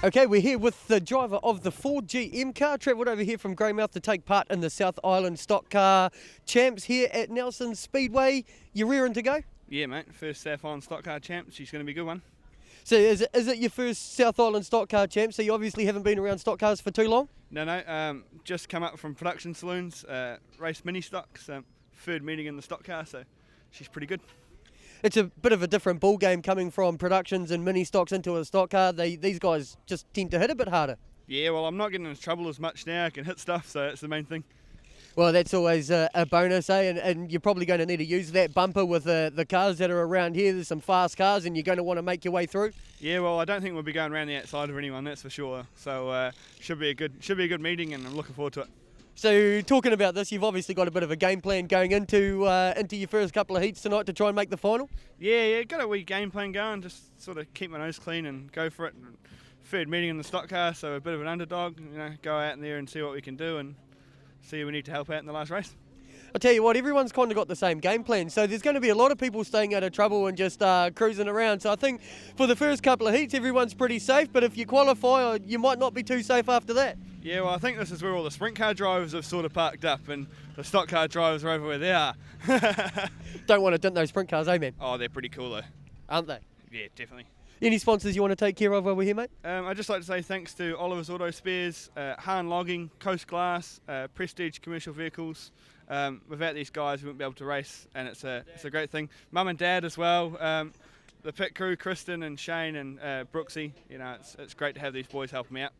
Okay, we're here with the driver of the Ford GM car, travelled over here from Greymouth to take part in the South Island Stockcar Champs here at Nelson Speedway. You rearing to go? Yeah, mate. First South Island Stockcar Champs. She's going to be a good one. So is it your first South Island Stockcar Champs? So you obviously haven't been around stock cars for too long? No. Just come up from production saloons, race mini stocks, third meeting in the stock car, so she's pretty good. It's a bit of a different ball game coming from productions and mini stocks into a stock car. These guys just tend to hit a bit harder. Yeah, well, I'm not getting into trouble as much now. I can hit stuff, so that's the main thing. Well, that's always a bonus, eh? And you're probably going to need to use that bumper with the cars that are around here. There's some fast cars, and you're going to want to make your way through. Yeah, well, I don't think we'll be going around the outside of anyone, that's for sure. So should be a good meeting, and I'm looking forward to it. So talking about this, you've obviously got a bit of a game plan going into your first couple of heats tonight to try and make the final. Yeah, got a wee game plan going. Just sort of keep my nose clean and go for it. Third meeting in the stock car, so a bit of an underdog. Go out in there and see what we can do and see who we need to help out in the last race. I'll tell you what, everyone's kind of got the same game plan, so there's going to be a lot of people staying out of trouble and just cruising around. So I think for the first couple of heats, everyone's pretty safe, but if you qualify, you might not be too safe after that. Yeah, well, I think this is where all the sprint car drivers have sort of parked up, and the stock car drivers are over where they are. Don't want to dent those sprint cars, eh, man? Oh, they're pretty cool, though. Aren't they? Yeah, definitely. Any sponsors you want to take care of over here, mate? I'd just like to say thanks to Oliver's Auto Spares, Hahn Logging, Coast Glass, Prestige Commercial Vehicles. Without these guys, we wouldn't be able to race, and it's a great thing. Mum and Dad as well, the pit crew, Kristen and Shane and Brooksy. It's great to have these boys helping me out.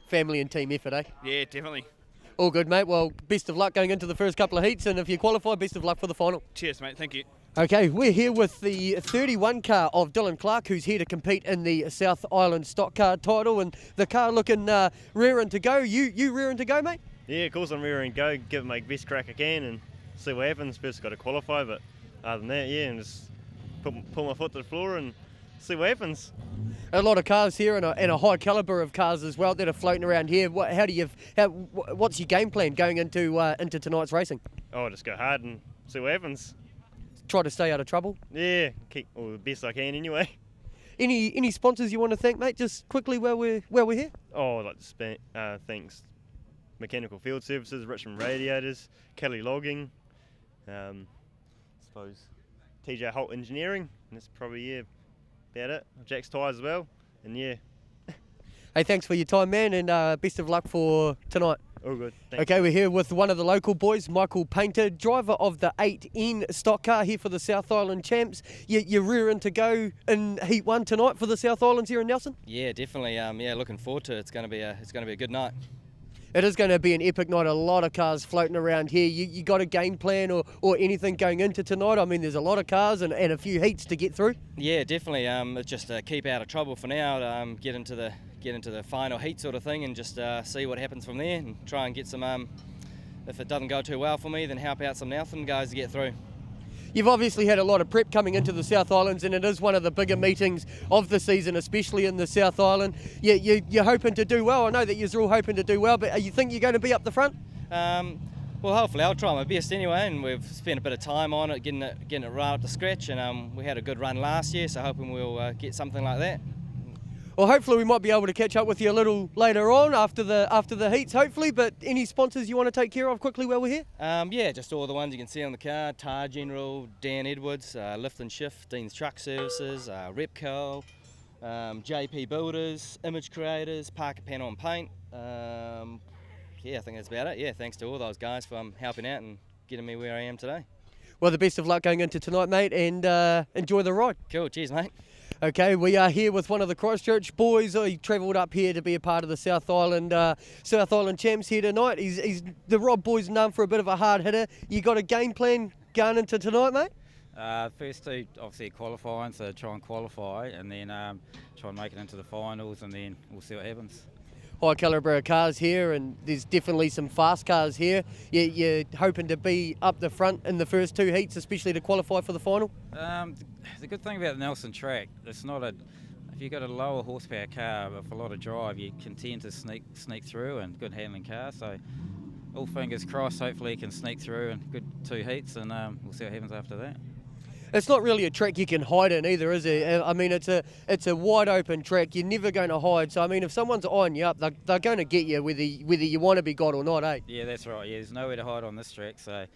Family and team effort, eh? Yeah, definitely. All good, mate. Well, best of luck going into the first couple of heats, and if you qualify, best of luck for the final. Cheers, mate. Thank you. Okay, we're here with the 31 car of Dylan Clark, who's here to compete in the South Island Stock Car title, and the car looking rearing to go. You rearing to go, mate? Yeah, of course I'm rearing to go, give it my best crack I can and see what happens. First got to qualify, but other than that, yeah, and just pull my foot to the floor and see what happens. A lot of cars here and a high calibre of cars as well that are floating around here. What's your game plan going into tonight's racing? Oh, just go hard and see what happens. Try to stay out of trouble? Yeah, keep the best I can anyway. Any sponsors you want to thank, mate, just quickly while we're here? Oh, I'd like to thanks Mechanical Field Services, Richmond Radiators, Kelly Logging, suppose TJ Holt Engineering, and that's probably about it. Jack's Tyres as well, and yeah. Hey, thanks for your time, man, and best of luck for tonight. All good. Thanks. Okay, we're here with one of the local boys, Michael Painter, driver of the 8N stock car here for the South Island Champs. You're rearing to go in Heat 1 tonight for the South Islands here in Nelson? Yeah, definitely. Looking forward to it. It's going to be a good night. It is going to be an epic night. A lot of cars floating around here. You got a game plan or anything going into tonight? I mean, there's a lot of cars and a few heats to get through. Yeah, definitely. Just keep out of trouble for now. Get into the final heat sort of thing, and just see what happens from there, and try and get some. If it doesn't go too well for me, then help out some Nelson guys to get through. You've obviously had a lot of prep coming into the South Islands, and it is one of the bigger meetings of the season, especially in the South Island. You're hoping to do well. I know that you're all hoping to do well, but you think you're going to be up the front? Well, hopefully I'll try my best anyway, and we've spent a bit of time on it, getting it right up to scratch, and we had a good run last year, so hoping we'll get something like that. Well, hopefully we might be able to catch up with you a little later on after the heats, hopefully. But any sponsors you want to take care of quickly while we're here? Yeah, just all the ones you can see on the car: Tar General, Dan Edwards, Lift and Shift, Dean's Truck Services, Repco, JP Builders, Image Creators, Parker Panel and Paint. I think that's about it. Yeah, thanks to all those guys for helping out and getting me where I am today. Well, the best of luck going into tonight, mate, and enjoy the ride. Cool, cheers, mate. Okay, we are here with one of the Christchurch boys. He travelled up here to be a part of the South Island Champs here tonight. He's the Rob boy's known for a bit of a hard hitter. You got a game plan going into tonight, mate? First two, obviously qualifying, so try and qualify, and then try and make it into the finals, and then we'll see what happens. High calibre cars here, and there's definitely some fast cars here. You're hoping to be up the front in the first two heats, especially to qualify for the final? The good thing about the Nelson track, if you've got a lower horsepower car with a lot of drive, you can tend to sneak through, and good handling car. So all fingers crossed, hopefully you can sneak through and good two heats, and we'll see what happens after that. It's not really a track you can hide in either, is it? I mean, it's a wide open track. You're never going to hide. So I mean, if someone's eyeing you up, they're going to get you whether you want to be got or not, eh? Yeah, that's right. Yeah, there's nowhere to hide on this track. So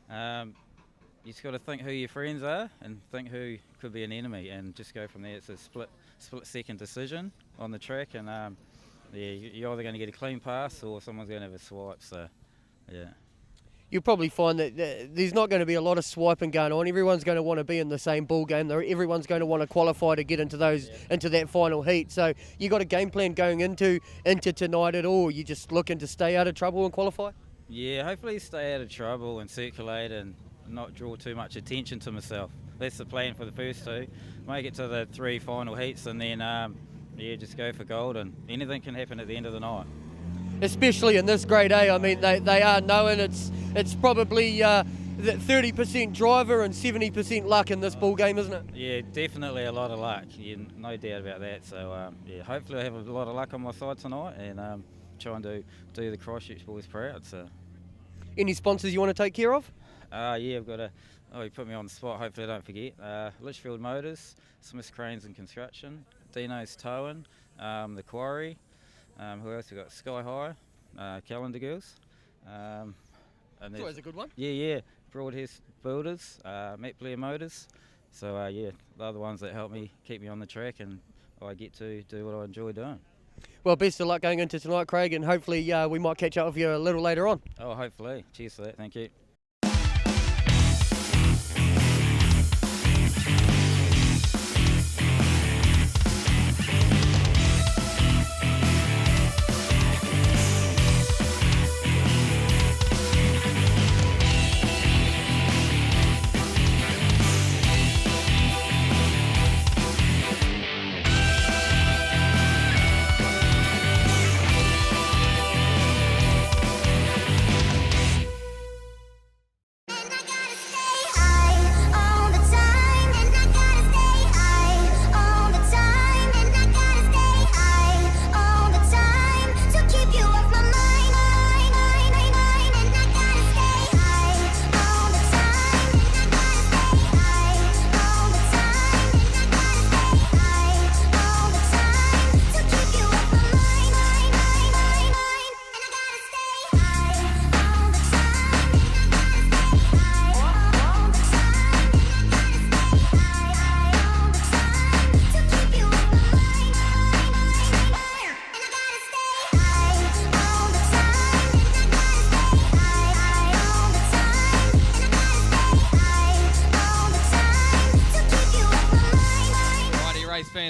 you just got to think who your friends are and think who could be an enemy, and just go from there. It's a split-second decision on the track, and yeah, you're either going to get a clean pass or someone's going to have a swipe. So yeah. You'll probably find that there's not going to be a lot of swiping going on. Everyone's going to want to be in the same ball game. Everyone's going to want to qualify to get into that final heat. So you got a game plan going into tonight at all? You just looking to stay out of trouble and qualify? Yeah, hopefully stay out of trouble and circulate and not draw too much attention to myself. That's the plan for the first two. Make it to the 3 final heats, and then yeah, just go for gold, and anything can happen at the end of the night. Especially in this grade A, I mean, they are known. It's probably 30% driver and 70% luck in this ball game, isn't it? Yeah, definitely a lot of luck. Yeah, no doubt about that. So yeah, hopefully I have a lot of luck on my side tonight, and try and do the Christchurch boys proud. So, any sponsors you want to take care of? Yeah, I've got a. Oh, you put me on the spot. Hopefully I don't forget. Litchfield Motors, Smith's Cranes and Construction, Dino's Towing, the Quarry. Who else we got? Sky High, Calendar Girls. And that's always a good one. Yeah. Broadhurst Builders, Matt Blair Motors. So yeah, they're the ones that help me keep me on the track, and I get to do what I enjoy doing. Well, best of luck going into tonight, Craig, and hopefully we might catch up with you a little later on. Oh, hopefully. Cheers for that. Thank you.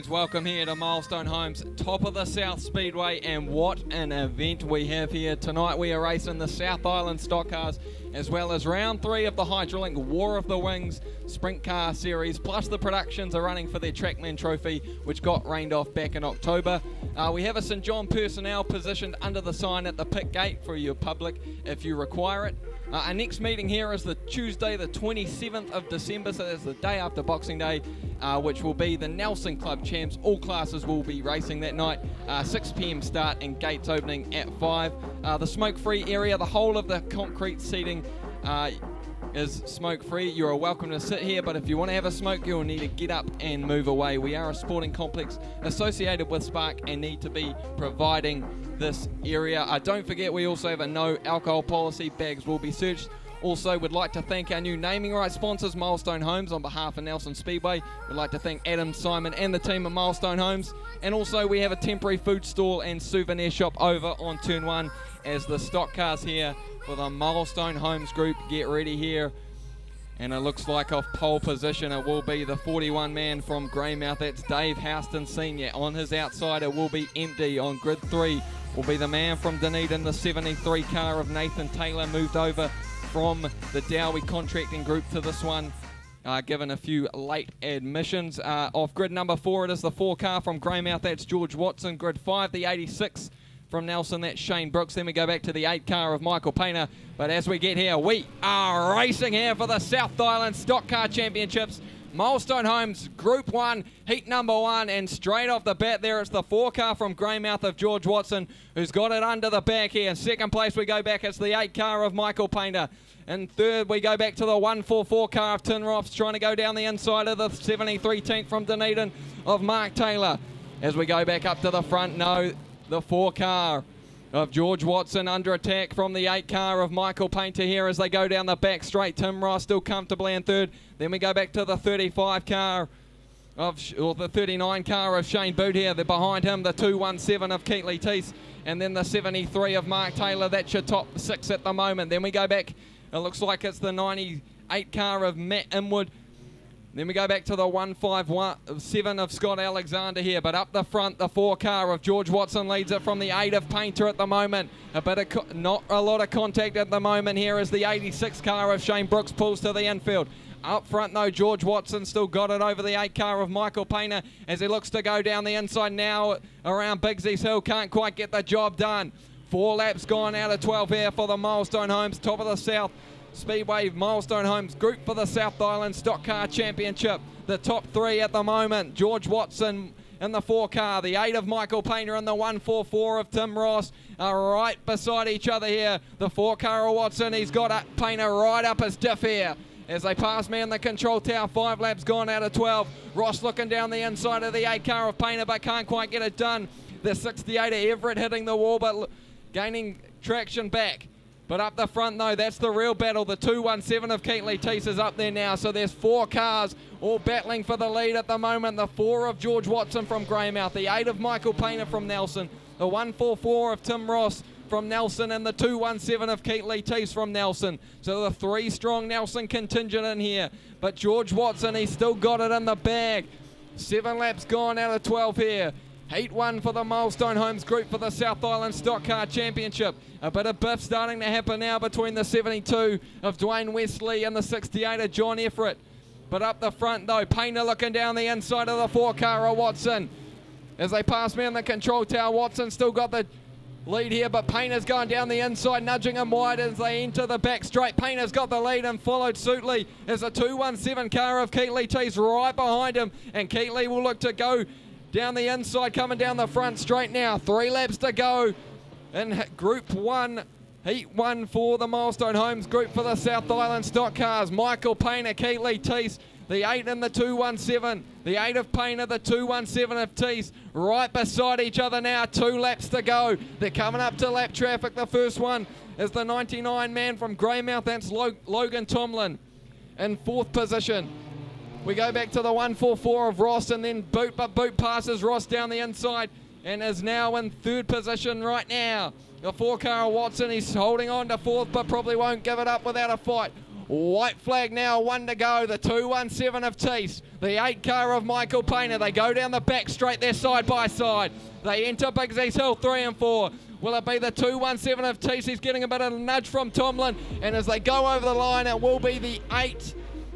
Welcome here to Milestone Homes, top of the South Speedway, and what an event we have here tonight. We are racing the South Island Stockcars, as well as round 3 of the Hydrolink War of the Wings Sprint Car Series, plus the productions are running for their Trackman Trophy, which got rained off back in October. We have a St John personnel positioned under the sign at the pit gate for your public if you require it. Our next meeting here is the Tuesday, the 27th of December, so that's the day after Boxing Day, which will be the Nelson Club Champs. All classes will be racing that night. 6 p.m. start and gates opening at 5. The smoke-free area, the whole of the concrete seating is smoke-free. You are welcome to sit here, but if you want to have a smoke, you'll need to get up and move away. We are a sporting complex associated with Spark and need to be providing this area. Don't forget, we also have a no alcohol policy. Bags will be searched. Also, would like to thank our new naming rights sponsors, Milestone Homes, on behalf of Nelson Speedway. We'd like to thank Adam, Simon, and the team at Milestone Homes. And also, we have a temporary food stall and souvenir shop over on Turn 1 as the stock cars here for the Milestone Homes group get ready here. And it looks like off pole position it will be the 41 man from Greymouth. That's Dave Houston Sr. On his outside it will be empty. On grid 3 will be the man from Dunedin, the 73 car of Nathan Taylor, moved over from the Dowie contracting group to this one, given a few late admissions. Off grid number 4 it is the 4 car from Greymouth. That's George Watson. Grid 5 the 86 from Nelson, that's Shane Brooks. Then we go back to the 8 car of Michael Painter. But as we get here, we are racing here for the South Island Stock Car Championships Milestone Homes Group 1, heat number 1, and straight off the bat there it's the 4 car from Greymouth of George Watson who's got it under the back here. Second place we go back, it's the 8 car of Michael Painter. And third we go back to the 144 car of Tin Roths trying to go down the inside of the 73 tank from Dunedin of Mark Taylor. As we go back up to the front, no, the 4 car of George Watson under attack from the 8 car of Michael Painter here as they go down the back straight. Tim Ross still comfortably in third. Then we go back to the 35 car or the 39 car of Shane Boot here. They're behind him, the 217 of Keatley Teese, and then the 73 of Mark Taylor. That's your top 6 at the moment. Then we go back, it looks like it's the 98 car of Matt Inwood. Then we go back to the 157 of Scott Alexander here, but up the front, the 4 car of George Watson leads it from the 8 of Painter at the moment. A bit of not a lot of contact at the moment here as the 86 car of Shane Brooks pulls to the infield. Up front though, George Watson still got it over the 8 car of Michael Painter as he looks to go down the inside now around Bigsy's Hill. Can't quite get the job done. 4 laps gone out of 12 here for the Milestone Homes, top of the South Speedway Milestone Homes Group for the South Island Stockcar Championship. The top 3 at the moment, George Watson in the 4 car, the 8 of Michael Painter and the 144 of Tim Ross are right beside each other here. The 4 car of Watson, he's got Painter right up his diff here. As they pass me in the control tower, 5 laps gone out of 12. Ross looking down the inside of the 8 car of Painter but can't quite get it done. The 68 of Everett hitting the wall but gaining traction back. But up the front though, that's the real battle. The 217 of Keatley Teese is up there now. So there's 4 cars all battling for the lead at the moment. The 4 of George Watson from Greymouth, the 8 of Michael Painter from Nelson, the 144 of Tim Ross from Nelson, and the 217 of Keatley Teese from Nelson. So the 3 strong Nelson contingent in here. But George Watson, he's still got it in the bag. 7 laps gone out of 12 here. Heat 1 for the Milestone Homes Group for the South Island Stockcar Championship. A bit of biff starting to happen now between the 72 of Dwayne Wesley and the 68 of John Everett. But up the front though, Painter looking down the inside of the 4 car of Watson. As they pass me in the control tower, Watson still got the lead here, but Painter's going down the inside, nudging him wide as they enter the back straight. Painter's got the lead and followed suitly as a 217 car of Keatley Teese right behind him, and Keatley will look to go down the inside, coming down the front straight now. 3 laps to go in Group 1, Heat 1 for the Milestone Homes Group for the South Island Stock Cars. Michael Painter, Keatley Teese, the 8 and the 217. The 8 of Painter, the 217 of Teese, right beside each other now. 2 laps to go. They're coming up to lap traffic. The first one is the 99 man from Greymouth. That's Logan Tomlin in 4th position. We go back to the 144 of Ross and then Boot, but Boot passes Ross down the inside and is now in 3rd position right now. The 4 car of Watson, he's holding on to 4th but probably won't give it up without a fight. White flag now, 1 to go. The 217 of Teese, the 8 car of Michael Painter. They go down the back straight there side by side. They enter Bigsy's Hill 3 and 4. Will it be the 217 of Teese? He's getting a bit of a nudge from Tomlin, and as they go over the line, it will be the 8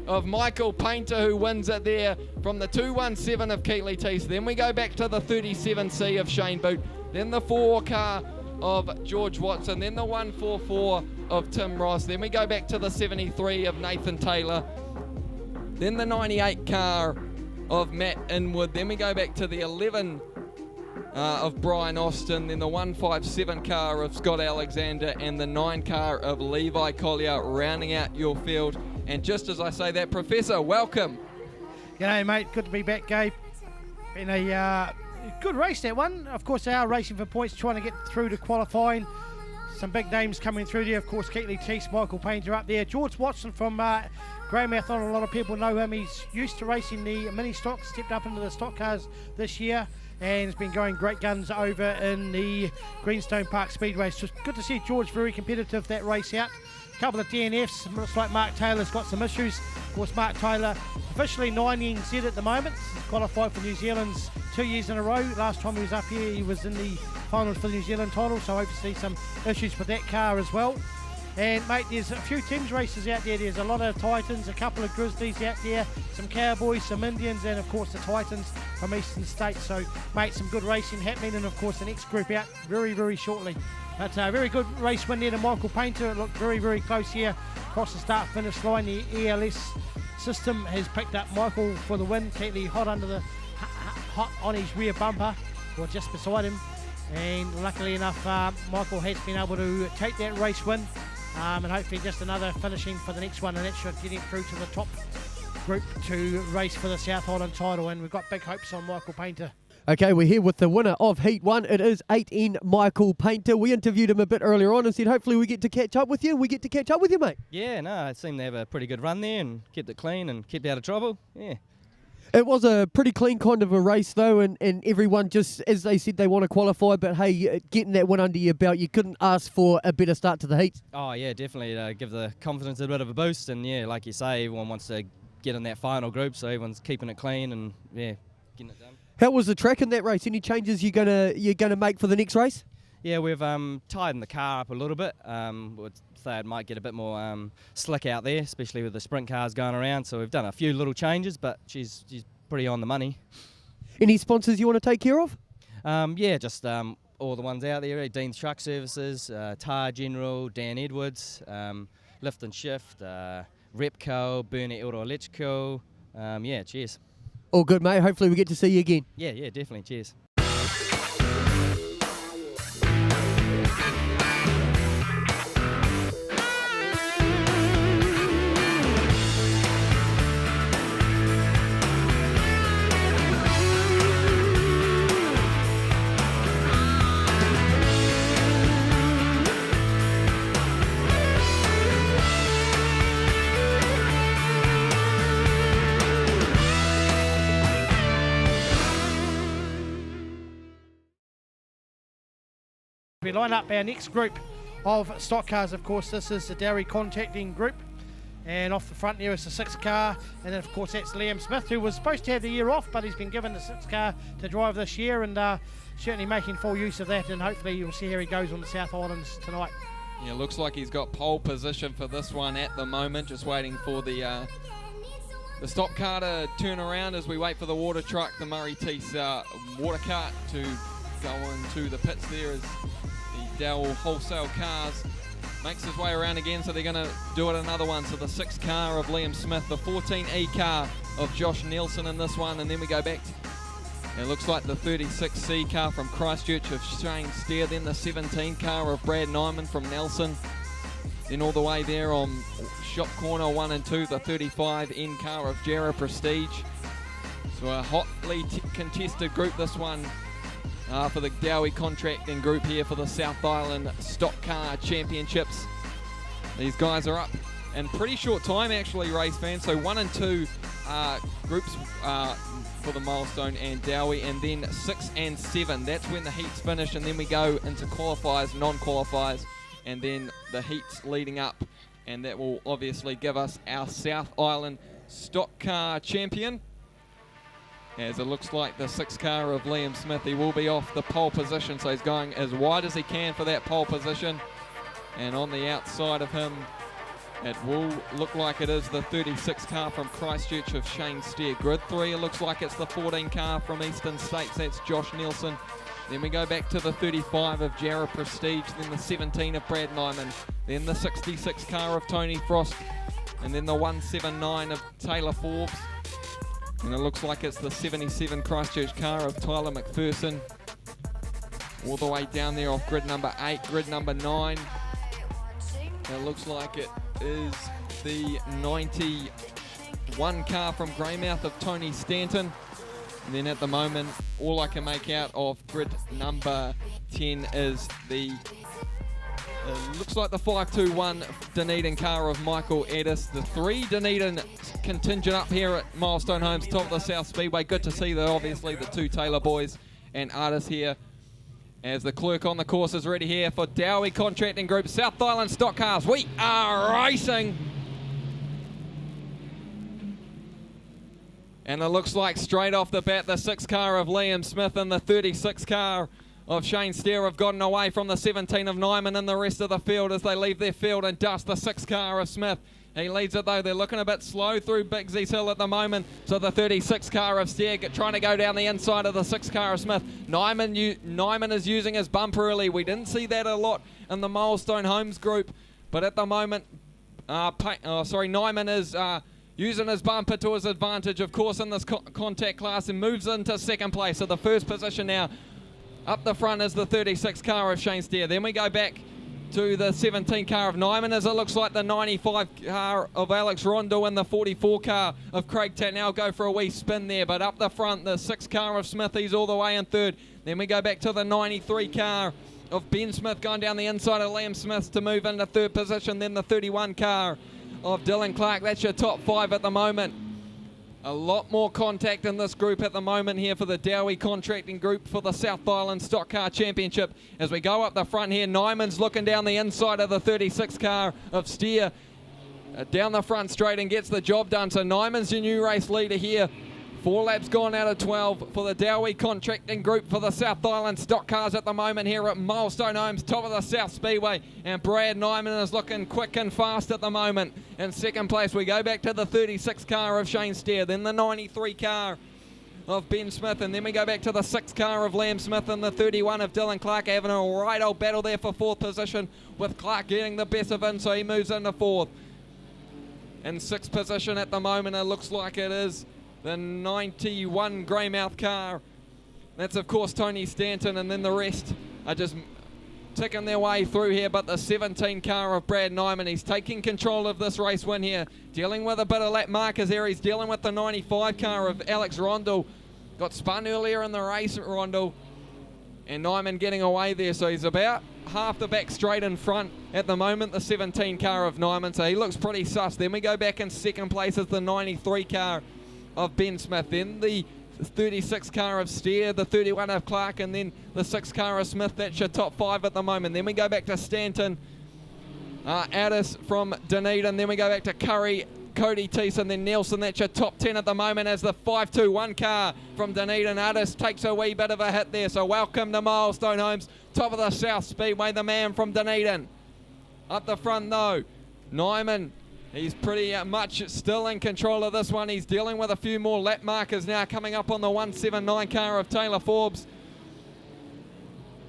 of Michael Painter who wins it there from the 217 of Keatley Teese. Then we go back to the 37C of Shane Boot, then the 4 car of George Watson, then the 144 of Tim Ross, then we go back to the 73 of Nathan Taylor, then the 98 car of Matt Inwood, then we go back to the 11 of Brian Austin, then the 157 car of Scott Alexander, and the 9 car of Levi Collier rounding out your field. And just as I say that, Professor, welcome. G'day, mate. Good to be back, Gabe. Been a good race, that one. Of course, they are racing for points, trying to get through to qualifying. Some big names coming through there. Of course, Keatley Teese, Michael Painter up there. George Watson from Greymouth, not a lot of people know him. He's used to racing the mini stocks, stepped up into the stock cars this year, and has been going great guns over in the Greenstone Park Speedway. So it's good to see George very competitive that race out. Couple of DNFs. Looks like Mark Taylor's got some issues. Of course, Mark Taylor officially 9 NZ at the moment. He's qualified for New Zealand's 2 years in a row. Last time he was up here, he was in the finals for the New Zealand title, so obviously some issues with that car as well. And mate, there's a few teams races out there. There's a lot of Titans, a couple of Grizzlies out there, some Cowboys, some Indians, and of course the Titans from Eastern States. So mate, some good racing happening, and of course the next group out very, very shortly. But a very good race win there to Michael Painter. It looked very, very close here across the start-finish line. The ELS system has picked up Michael for the win. Keatley hot on his rear bumper, or just beside him. And luckily enough, Michael has been able to take that race win, and hopefully just another finishing for the next one, and that should get him through to the top group to race for the South Island title. And we've got big hopes on Michael Painter. Okay, we're here with the winner of Heat 1. It is 18 Michael Painter. We interviewed him a bit earlier on and said hopefully we get to catch up with you. We get to catch up with you, mate. Yeah, no, it seemed to have a pretty good run there and kept it clean and kept out of trouble. Yeah. It was a pretty clean kind of a race, though, and everyone just, as they said, they want to qualify, but hey, getting that one under your belt, you couldn't ask for a better start to the heats. Oh, yeah, definitely. Give the confidence a bit of a boost, and yeah, like you say, everyone wants to get in that final group, so everyone's keeping it clean and, yeah, getting it done. How was the track in that race? Any changes you're gonna make for the next race? Yeah, we've tightened the car up a little bit. Would say it might get a bit more slick out there, especially with the sprint cars going around. So we've done a few little changes, but she's pretty on the money. Any sponsors you want to take care of? Yeah, just all the ones out there. Dean's Truck Services, Tyre General, Dan Edwards, Lift and Shift, Repco, Burnett Auto Electrical. Yeah, cheers. All good, mate. Hopefully we get to see you again. Yeah, definitely. Cheers. We line up our next group of stock cars. Of course, this is the Dowry Contacting group, and off the front there is the 6 car, and then of course that's Liam Smith, who was supposed to have the year off, but he's been given the 6 car to drive this year, and certainly making full use of that, and hopefully you'll see how he goes on the South Islands tonight. Yeah, looks like he's got pole position for this one at the moment, just waiting for the stock car to turn around as we wait for the water truck, the Murray Tees water cart, to go into the pits there as the Dowell Wholesale Cars makes his way around again, so they're going to do it another one. So the 6 car of Liam Smith, the 14E car of Josh Nelson in this one, and then we go back to, it looks like the 36C car from Christchurch of Shane Steer, then the 17 car of Brad Nyman from Nelson, then all the way there on shop corner 1 and 2, the 35N car of Jarrah Prestige. So a hotly contested group, this one, for the Dowie Contracting group here for the South Island Stockcar Championships. These guys are up in pretty short time, actually, race fans. So 1 and 2 groups for the Milestone and Dowie, and then 6 and 7. That's when the heats finish, and then we go into qualifiers, non-qualifiers, and then the heats leading up, and that will obviously give us our South Island Stockcar Champion. As it looks like the 6 car of Liam Smith, he will be off the pole position, so he's going as wide as he can for that pole position. And on the outside of him, it will look like it is the 36 car from Christchurch of Shane Steer. Grid 3, it looks like it's the 14 car from Eastern States, that's Josh Nelson. Then we go back to the 35 of Jarrah Prestige, then the 17 of Brad Nyman, then the 66 car of Tony Frost, and then the 179 of Taylor Forbes. And it looks like it's the 77 Christchurch car of Tyler McPherson. All the way down there off grid number 8, grid number 9. And it looks like it is the 91 car from Greymouth of Tony Stanton. And then at the moment, all I can make out of grid number 10 is the looks like the 521 Dunedin car of Michael Eddis. The 3 Dunedin contingent up here at Milestone Homes, top of the South Speedway. Good to see, obviously, the 2 Taylor boys and artists here. As the clerk on the course is ready here for Dowie Contracting Group, South Island Stock Cars. We are racing. And it looks like straight off the bat, the 6 car of Liam Smith and the 36 car of Shane Steer have gotten away from the 17 of Nyman and the rest of the field as they leave their field and dust the 6 car of Smith. He leads it though. They're looking a bit slow through Bigsy's Hill at the moment. So the 36 car of Steer trying to go down the inside of the 6 car of Smith. Nyman is using his bumper early. We didn't see that a lot in the Milestone Homes group, but at the moment, Nyman is using his bumper to his advantage, of course, in this contact class, and moves into second place. So the first position now up the front is the 36 car of Shane Steer. Then we go back to the 17 car of Nyman, as it looks like the 95 car of Alex Rondo and the 44 car of Craig Tatnell go for a wee spin there. But up the front, the 6 car of Smith, he's all the way in third. Then we go back to the 93 car of Ben Smith going down the inside of Liam Smith to move into third position. Then the 31 car of Dylan Clark. That's your top 5 at the moment. A lot more contact in this group at the moment here for the Dowie Contracting Group for the South Island Stockcar Championship. As we go up the front here, Nyman's looking down the inside of the 36 car of Steer. Down the front straight and gets the job done. So Nyman's your new race leader here. 4 laps gone out of 12 for the Dowie Contracting Group for the South Island Stock Cars at the moment here at Milestone Homes, top of the South Speedway. And Brad Nyman is looking quick and fast at the moment. In second place, we go back to the 36 car of Shane Steer, then the 93 car of Ben Smith, and then we go back to the 6 car of Liam Smith and the 31 of Dylan Clark, having a right old battle there for 4th position, with Clark getting the best of him, so he moves into 4th. In 6th position at the moment, it looks like it is the 91 Greymouth car. That's, of course, Tony Stanton, and then the rest are just ticking their way through here. But the 17 car of Brad Nyman, he's taking control of this race win here, dealing with a bit of lap markers there. He's dealing with the 95 car of Alex Rondo. Got spun earlier in the race at Rondo, and Nyman getting away there, so he's about half the back straight in front at the moment, the 17 car of Nyman, so he looks pretty sus. Then we go back in second place as the 93 car of Ben Smith, then the 36 car of Steer, the 31 of Clark, and then the 6 car of Smith. That's your top 5 at the moment. Then we go back to Stanton, Addis from Dunedin, then we go back to Curry, Cody Teese, and then Nelson. That's your top 10 at the moment, as the 521 car from Dunedin. Addis takes a wee bit of a hit there, so welcome to Milestone Homes, top of the South Speedway, the man from Dunedin. Up the front though, Nyman, he's pretty much still in control of this one. He's dealing with a few more lap markers now, coming up on the 179 car of Taylor Forbes.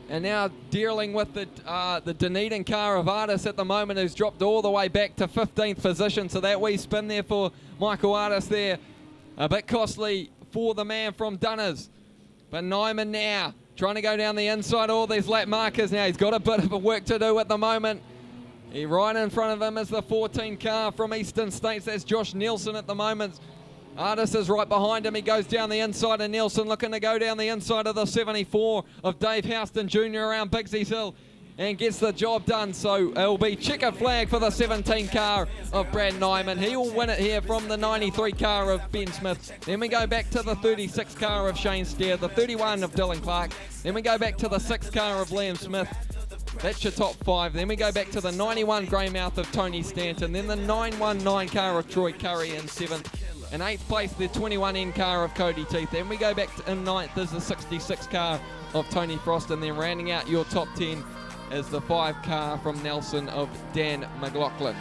And now dealing with the Dunedin car of Artis at the moment, who's dropped all the way back to 15th position. So that wee spin there for Michael Artis there, a bit costly for the man from Dunners. But Nyman now trying to go down the inside, all these lap markers now. He's got a bit of work to do at the moment. Right in front of him is the 14 car from Eastern States. That's Josh Nelson at the moment. Artis is right behind him. He goes down the inside of Nelson, looking to go down the inside of the 74 of Dave Houston Jr. around Bigsy's Hill, and gets the job done. So it'll be checkered flag for the 17 car of Brad Nyman. He will win it here from the 93 car of Ben Smith. Then we go back to the 36 car of Shane Steer, the 31 of Dylan Clark. Then we go back to the 6 car of Liam Smith. That's your top 5. Then we go back to the 91 Greymouth of Tony Stanton. Then the 919 car of Troy Curry in 7th. In 8th place, the 21N car of Cody Teeth. Then we go back to, in 9th is the 66 car of Tony Frost. And then rounding out your top 10 is the 5 car from Nelson of Dan McLaughlin.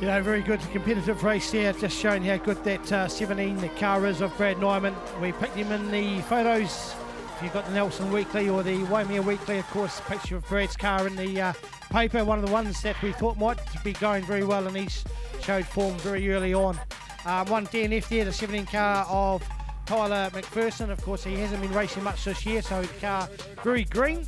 You know, very good competitive race there, just showing how good that 17 the car is of Brad Nyman. We picked him in the photos. If you've got the Nelson Weekly or the Waimea Weekly, of course, picture of Brad's car in the paper, one of the ones that we thought might be going very well, and he's showed form very early on. One DNF there, the 17 car of Tyler McPherson. Of course, he hasn't been racing much this year, so the car very green.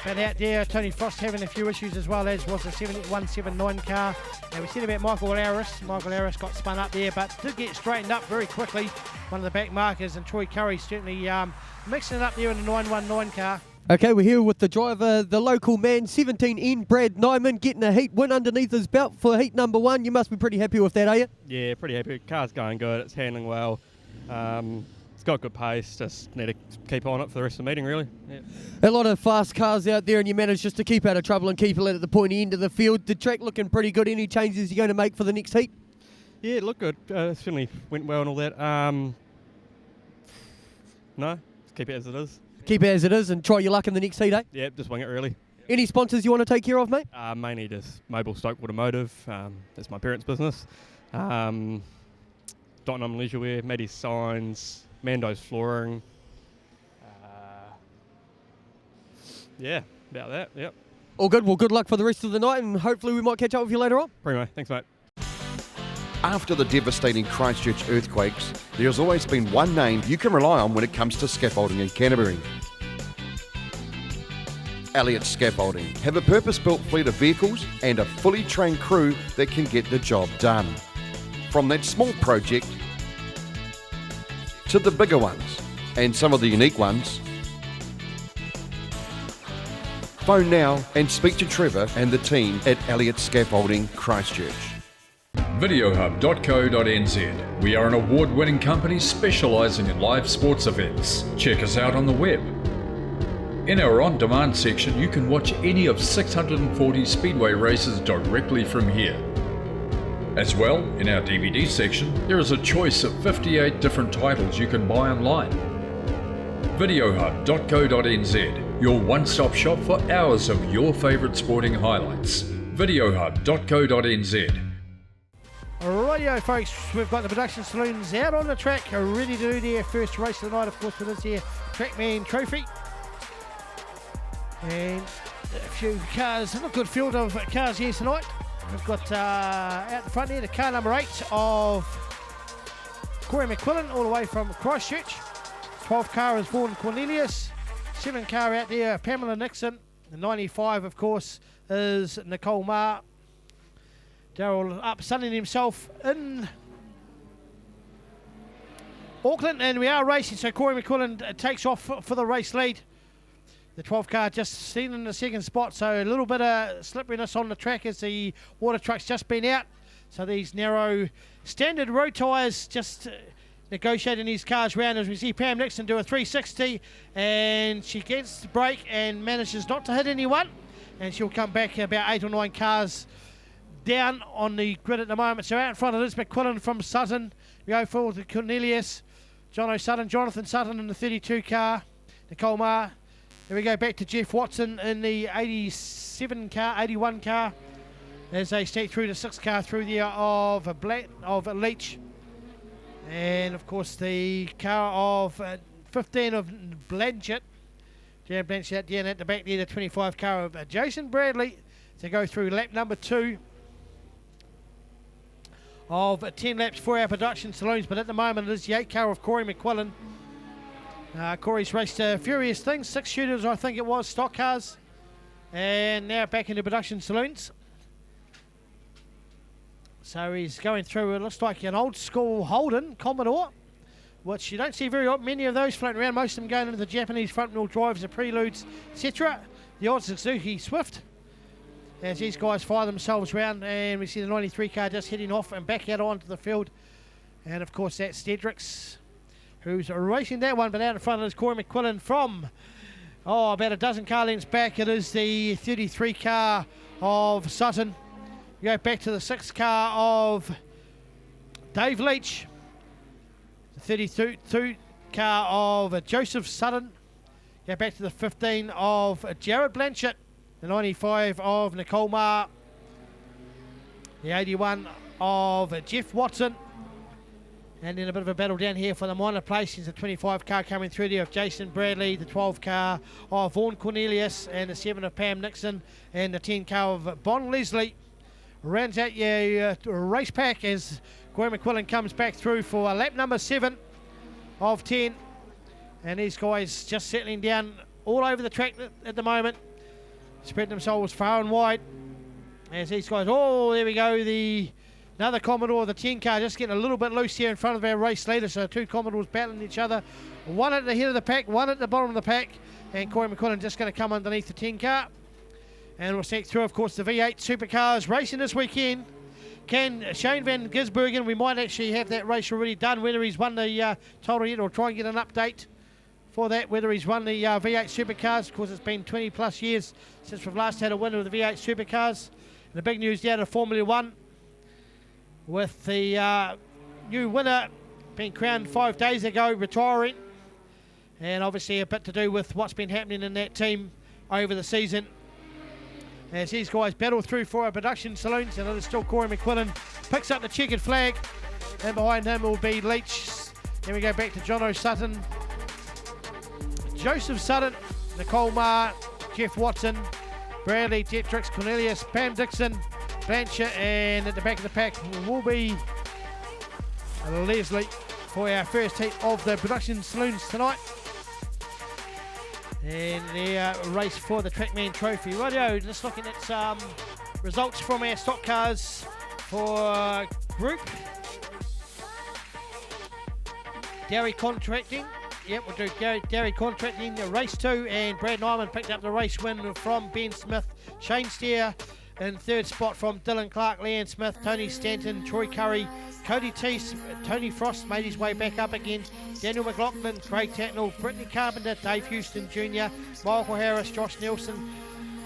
But out there, Tony Frost having a few issues, as well as was the 179 car. And we said about Michael Harris. Michael Harris got spun up there, but did get straightened up very quickly. One of the back markers, and Troy Curry certainly mixing it up there in the 919 car. Okay, we're here with the driver, the local man, 17N, Brad Nyman, getting a heat win underneath his belt for heat number 1. You must be pretty happy with that, are you? Yeah, pretty happy. Car's going good. It's handling well. It's got good pace. Just need to keep on it for the rest of the meeting, really. Yeah. A lot of fast cars out there, and you managed just to keep out of trouble and keep it at the pointy end of the field. The track looking pretty good. Any changes you're going to make for the next heat? Yeah, it looked good. Certainly went well and all that. No, just keep it as it is. Keep it as it is and try your luck in the next heat, eh? Yeah, just wing it, really. Any sponsors you want to take care of, mate? Mainly just Mobile Stoke Automotive. That's my parents' business. Tottenham Leisure Wear, Maddie's Signs, Mando's Flooring. Yeah, about that, yep. All good. Well, good luck for the rest of the night, and hopefully we might catch up with you later on. Primo, thanks, mate. After the devastating Christchurch earthquakes, there has always been one name you can rely on when it comes to scaffolding in Canterbury. Elliott Scaffolding have a purpose-built fleet of vehicles and a fully trained crew that can get the job done. From that small project to the bigger ones and some of the unique ones. Phone now and speak to Trevor and the team at Elliott Scaffolding Christchurch. Videohub.co.nz. We are an award-winning company specialising in live sports events. Check us out on the web. In our on-demand section, you can watch any of 640 Speedway races directly from here. As well, in our DVD section, there is a choice of 58 different titles you can buy online. Videohub.co.nz. Your one-stop shop for hours of your favourite sporting highlights. Videohub.co.nz. Rightio folks, we've got the production saloons out on the track, ready to do their first race of the night, of course, for this here Trackman Trophy. And a few cars, a good field of cars here tonight. We've got out the front here the car number 8 of Corey McQuillan, all the way from Christchurch. 12th car is Vaughan Cornelius. 7th car out there, Pamela Nixon. The 95, of course, is Nicole Marr. Darryl up sunning himself in Auckland, and we are racing, so Corey McQuillan takes off for the race lead. The 12th car just seen in the second spot, so a little bit of slipperiness on the track as the water truck's just been out. So these narrow standard road tyres just negotiating these cars round as we see Pam Nixon do a 360, and she gets the brake and manages not to hit anyone, and she'll come back about 8 or 9 cars down on the grid at the moment. So out in front of this, McQuillan from Sutton. We go forward to Cornelius, Jonathan Sutton in the 32 car, Nicole Marr. Here we go back to Jeff Watson in the 81 car, as they stay through the 6th car through there of Leach. And of course the car of 15 of Blanchett. Jan Blanchett down at the back there, the 25 car of Jason Bradley to go through lap number 2 of 10 laps for our production saloons. But at the moment it is the 8 car of Corey McQuillan. Corey's raced furious things, 6 shooters I think it was, stock cars, and now back into production saloons. So he's going through, it looks like an old school Holden Commodore, which you don't see very many of those floating around, most of them going into the Japanese front wheel drives, the preludes, etc. The old Suzuki Swift, as these guys fire themselves around, and we see the 93 car just heading off and back out onto the field. And of course that's Stedricks, who's racing that one, but out in front of us, Corey McQuillan from, about a dozen car lengths back. It is the 33 car of Sutton. We go back to the 6th car of Dave Leach. The 32 car of Joseph Sutton. Go back to the 15 of Jared Blanchett. The 95 of Nicole Marr. The 81 of Jeff Watson. And then a bit of a battle down here for the minor places. The 25 car coming through there of Jason Bradley, the 12 car of Vaughan Cornelius, and the 7 of Pam Nixon, and the 10 car of Bon Leslie. Rounds out your race pack as Corey McQuillan comes back through for lap number 7 of 10. And these guys just settling down all over the track at the moment, spreading themselves far and wide. As these guys, there we go, another Commodore, the 10 car, just getting a little bit loose here in front of our race leader. So 2 Commodores battling each other. One at the head of the pack, one at the bottom of the pack. And Corey McQuillan just going to come underneath the 10 car. And we'll see through, of course, the V8 supercars racing this weekend. Can Shane Van Gisbergen, we might actually have that race already done, whether he's won the title yet, or try and get an update for that, whether he's won the V8 supercars. Of course, it's been 20 plus years since we've last had a winner of the V8 supercars. And the big news down to Formula 1, with the new winner being crowned 5 days ago, retiring. And obviously a bit to do with what's been happening in that team over the season, as these guys battle through for our production saloons. And it is still Corey McQuillan picks up the checkered flag, and behind him will be Leach. Then we go back to Jono Sutton, Joseph Sutton, Nicole Marr, Jeff Watson, Bradley, Jetrix, Cornelius, Pam Dixon, Blanchett, and at the back of the pack will be Leslie for our first heat of the production saloons tonight. And their race for the Trackman Trophy. Rightio, just looking at some results from our stock cars for group. Dairy Contracting. Yep, we'll do Dairy Contracting, race 2, and Brad Nyman picked up the race win from Ben Smith. Shane Steer in third spot from Dylan Clark, Leanne Smith, Tony Stanton, Troy Curry, Cody Teese, Tony Frost made his way back up again, Daniel McLaughlin, Craig Tatnell, Brittany Carpenter, Dave Houston Jr., Michael Harris, Josh Nelson,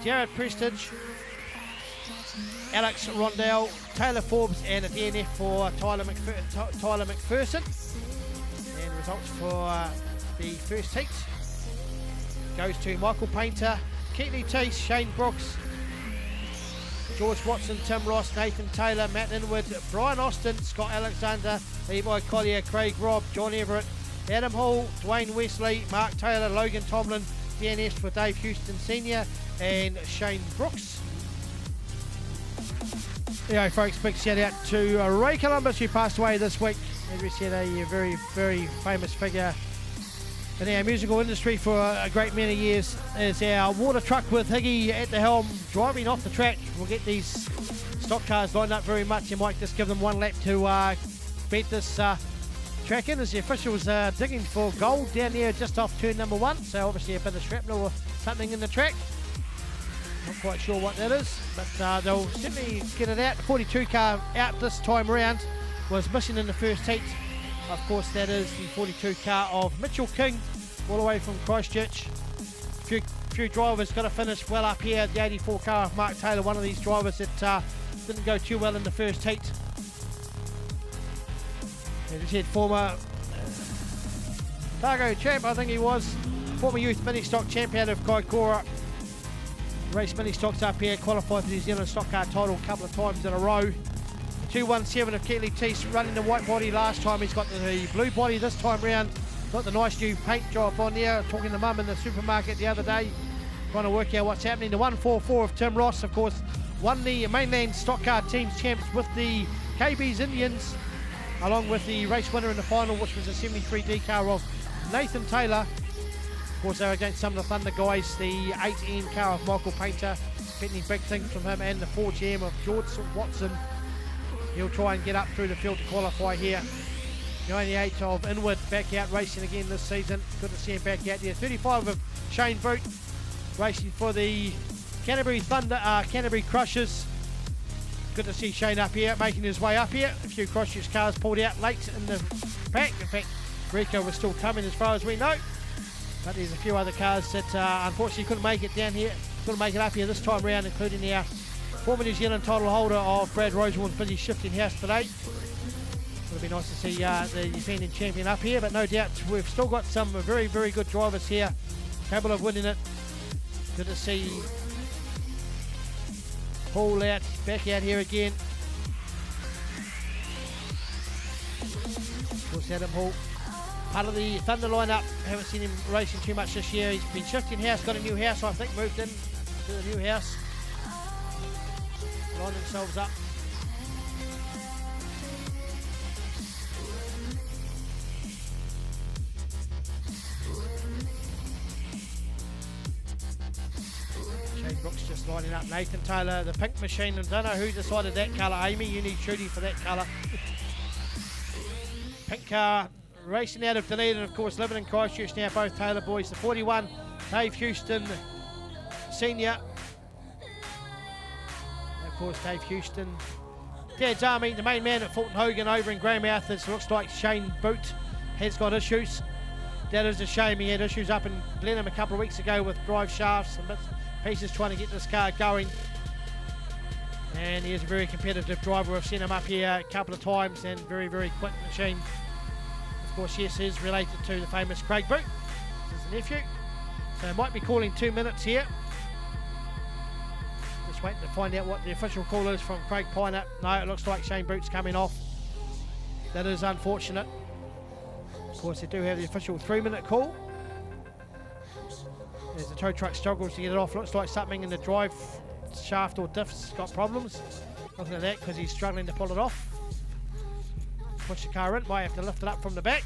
Jared Prestige, Alex Rondell, Taylor Forbes, and a DNF for Tyler McPherson. And results for the first heat goes to Michael Painter, Keatley Teese, Shane Brooks, George Watson, Tim Ross, Nathan Taylor, Matt Inwood, Brian Austin, Scott Alexander, Levi Collier, Craig Robb, John Everett, Adam Hall, Dwayne Wesley, Mark Taylor, Logan Tomlin, DNS for Dave Houston Sr. and Shane Brooks. Yeah, folks, big shout out to Ray Columbus, who passed away this week. As we said, a very, very famous figure in our musical industry for a great many years. Is our water truck with Higgy at the helm driving off the track. We'll get these stock cars lined up very much. You might just give them one lap to beat this track in, as the officials are digging for gold down there just off turn number 1. So obviously a bit of shrapnel or something in the track. Not quite sure what that is, but they'll certainly get it out. The 42 car out this time around was missing in the first heat. Of course, that is the 42 car of Mitchell King, all the way from Christchurch. Few drivers got to finish well up here. The 84 car of Mark Taylor, one of these drivers that didn't go too well in the first heat. As I said, former cargo champ, I think he was. Former youth mini stock champ out of Kaikoura. Race mini stocks up here, qualified for the New Zealand stock car title a couple of times in a row. 217 of Keatley Teese running the white body last time. He's got the blue body this time round. Got the nice new paint job on there. Talking to Mum in the supermarket the other day, trying to work out what's happening. The 144 of Tim Ross, of course, won the mainland stock car teams champs with the KB's Indians, along with the race winner in the final, which was a 73D car of Nathan Taylor. Of course, they were against some of the Thunder guys. The 8N car of Michael Painter, expecting big things from him, and the 4GM of George Watson. He'll try and get up through the field to qualify here. 98 of Inwood back out racing again this season. Good to see him back out there. 35 of Shane Boot racing for the Canterbury Thunder, Canterbury Crushers. Good to see Shane up here, making his way up here. A few Christchurch cars pulled out late in the pack. In fact, Rico was still coming as far as we know. But there's a few other cars that unfortunately couldn't make it down here, couldn't make it up here this time round, including our former New Zealand title holder of Brad Rosewarne's busy shifting house today. Would be nice to see the defending champion up here, but no doubt we've still got some very, very good drivers here capable of winning it. Good to see Paul out, back out here again. Of course, Adam Hall, part of the Thunder lineup. Haven't seen him racing too much this year. He's been shifting house, got a new house, I think, moved in to the new house. Line themselves up. Shane Brooks just lining up. Nathan Taylor, the pink machine. And don't know who decided that colour. Amy, you need shooting for that colour. Pink car racing out of Dunedin, of course, living in Christchurch now, both Taylor boys. The 41, Dave Houston Senior. Of course, Dave Houston, Dad's Army, the main man at Fulton Hogan over in Greymouth. It looks like Shane Boot has got issues. That is a shame. He had issues up in Blenheim a couple of weeks ago with drive shafts and bits and pieces trying to get this car going. And he is a very competitive driver. We've seen him up here a couple of times, and very, very quick machine. Of course, yes, is related to the famous Craig Boot. This is the nephew. So might be calling 2 minutes here. Just waiting to find out what the official call is from Craig Piner. No, it looks like Shane Boot's coming off. That is unfortunate. Of course, they do have the official 3-minute call. As the tow truck struggles to get it off. Looks like something in the drive shaft or diff's got problems. Looking at that, because he's struggling to pull it off. push the car in, might have to lift it up from the back.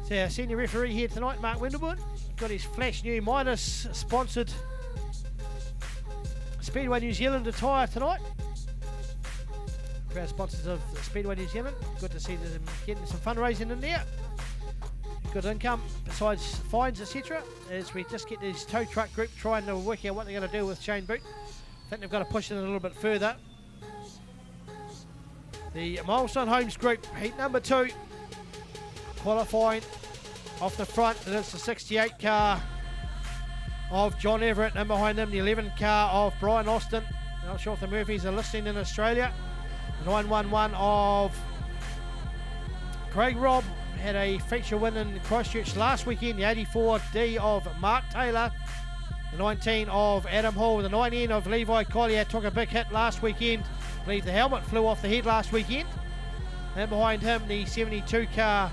So our senior referee here tonight, Mark Wendelwood, got his Flash New Midas sponsored Speedway New Zealand attire tonight. Proud sponsors of Speedway New Zealand. Good to see them getting some fundraising in there. Good income besides fines, etc. As we just get this tow truck group trying to work out what they're going to do with Shane Boot. I think they've got to push it a little bit further. The Milestone Homes group, heat number 2, qualifying off the front. It is the 68 car of John Everett, and behind him the 11 car of Brian Austin. Not sure if the Murphys are listening in Australia. The 911 of Craig Robb had a feature win in Christchurch last weekend. The 84D of Mark Taylor, the 19 of Adam Hall, the 9N of Levi Collier took a big hit last weekend. I believe the helmet flew off the head last weekend. And behind him the 72 car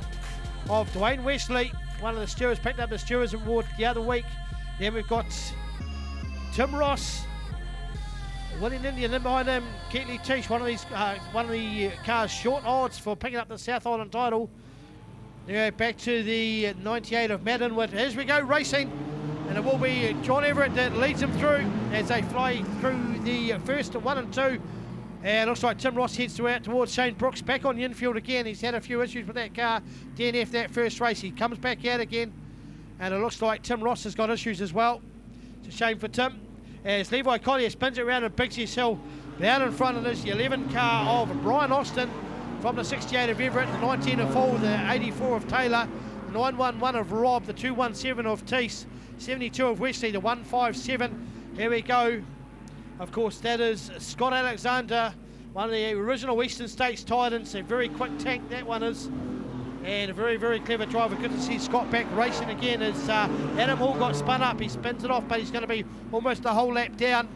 of Dwayne Wesley. One of the stewards picked up the Stewards Award the other week. Then we've got Tim Ross winning Indian. Then behind him Keatley Teach, one of the cars short odds for picking up the South Island title. Now back to the 98 of Matt Inwood as we go racing, and it will be John Everett that leads them through as they fly through the first 1 and 2. And it looks like Tim Ross heads out towards Shane Brooks, back on the infield again. He's had a few issues with that car, DNF that first race. He comes back out again, and it looks like Tim Ross has got issues as well. It's a shame for Tim, as Levi Collier spins it around and Bigsy's Hill. Down in front of this, the 11 car of Brian Austin from the 68 of Everett, the 19 of Fall, the 84 of Taylor, the 911 of Robb, the 217 of Teese, 72 of Wesley, the 157. Here we go. Of course, that is Scott Alexander, one of the original Eastern States Titans. A very quick tank, that one is. And a very, very clever driver. Good to see Scott back racing again as Adam Hall got spun up. He spins it off, but he's going to be almost a whole lap down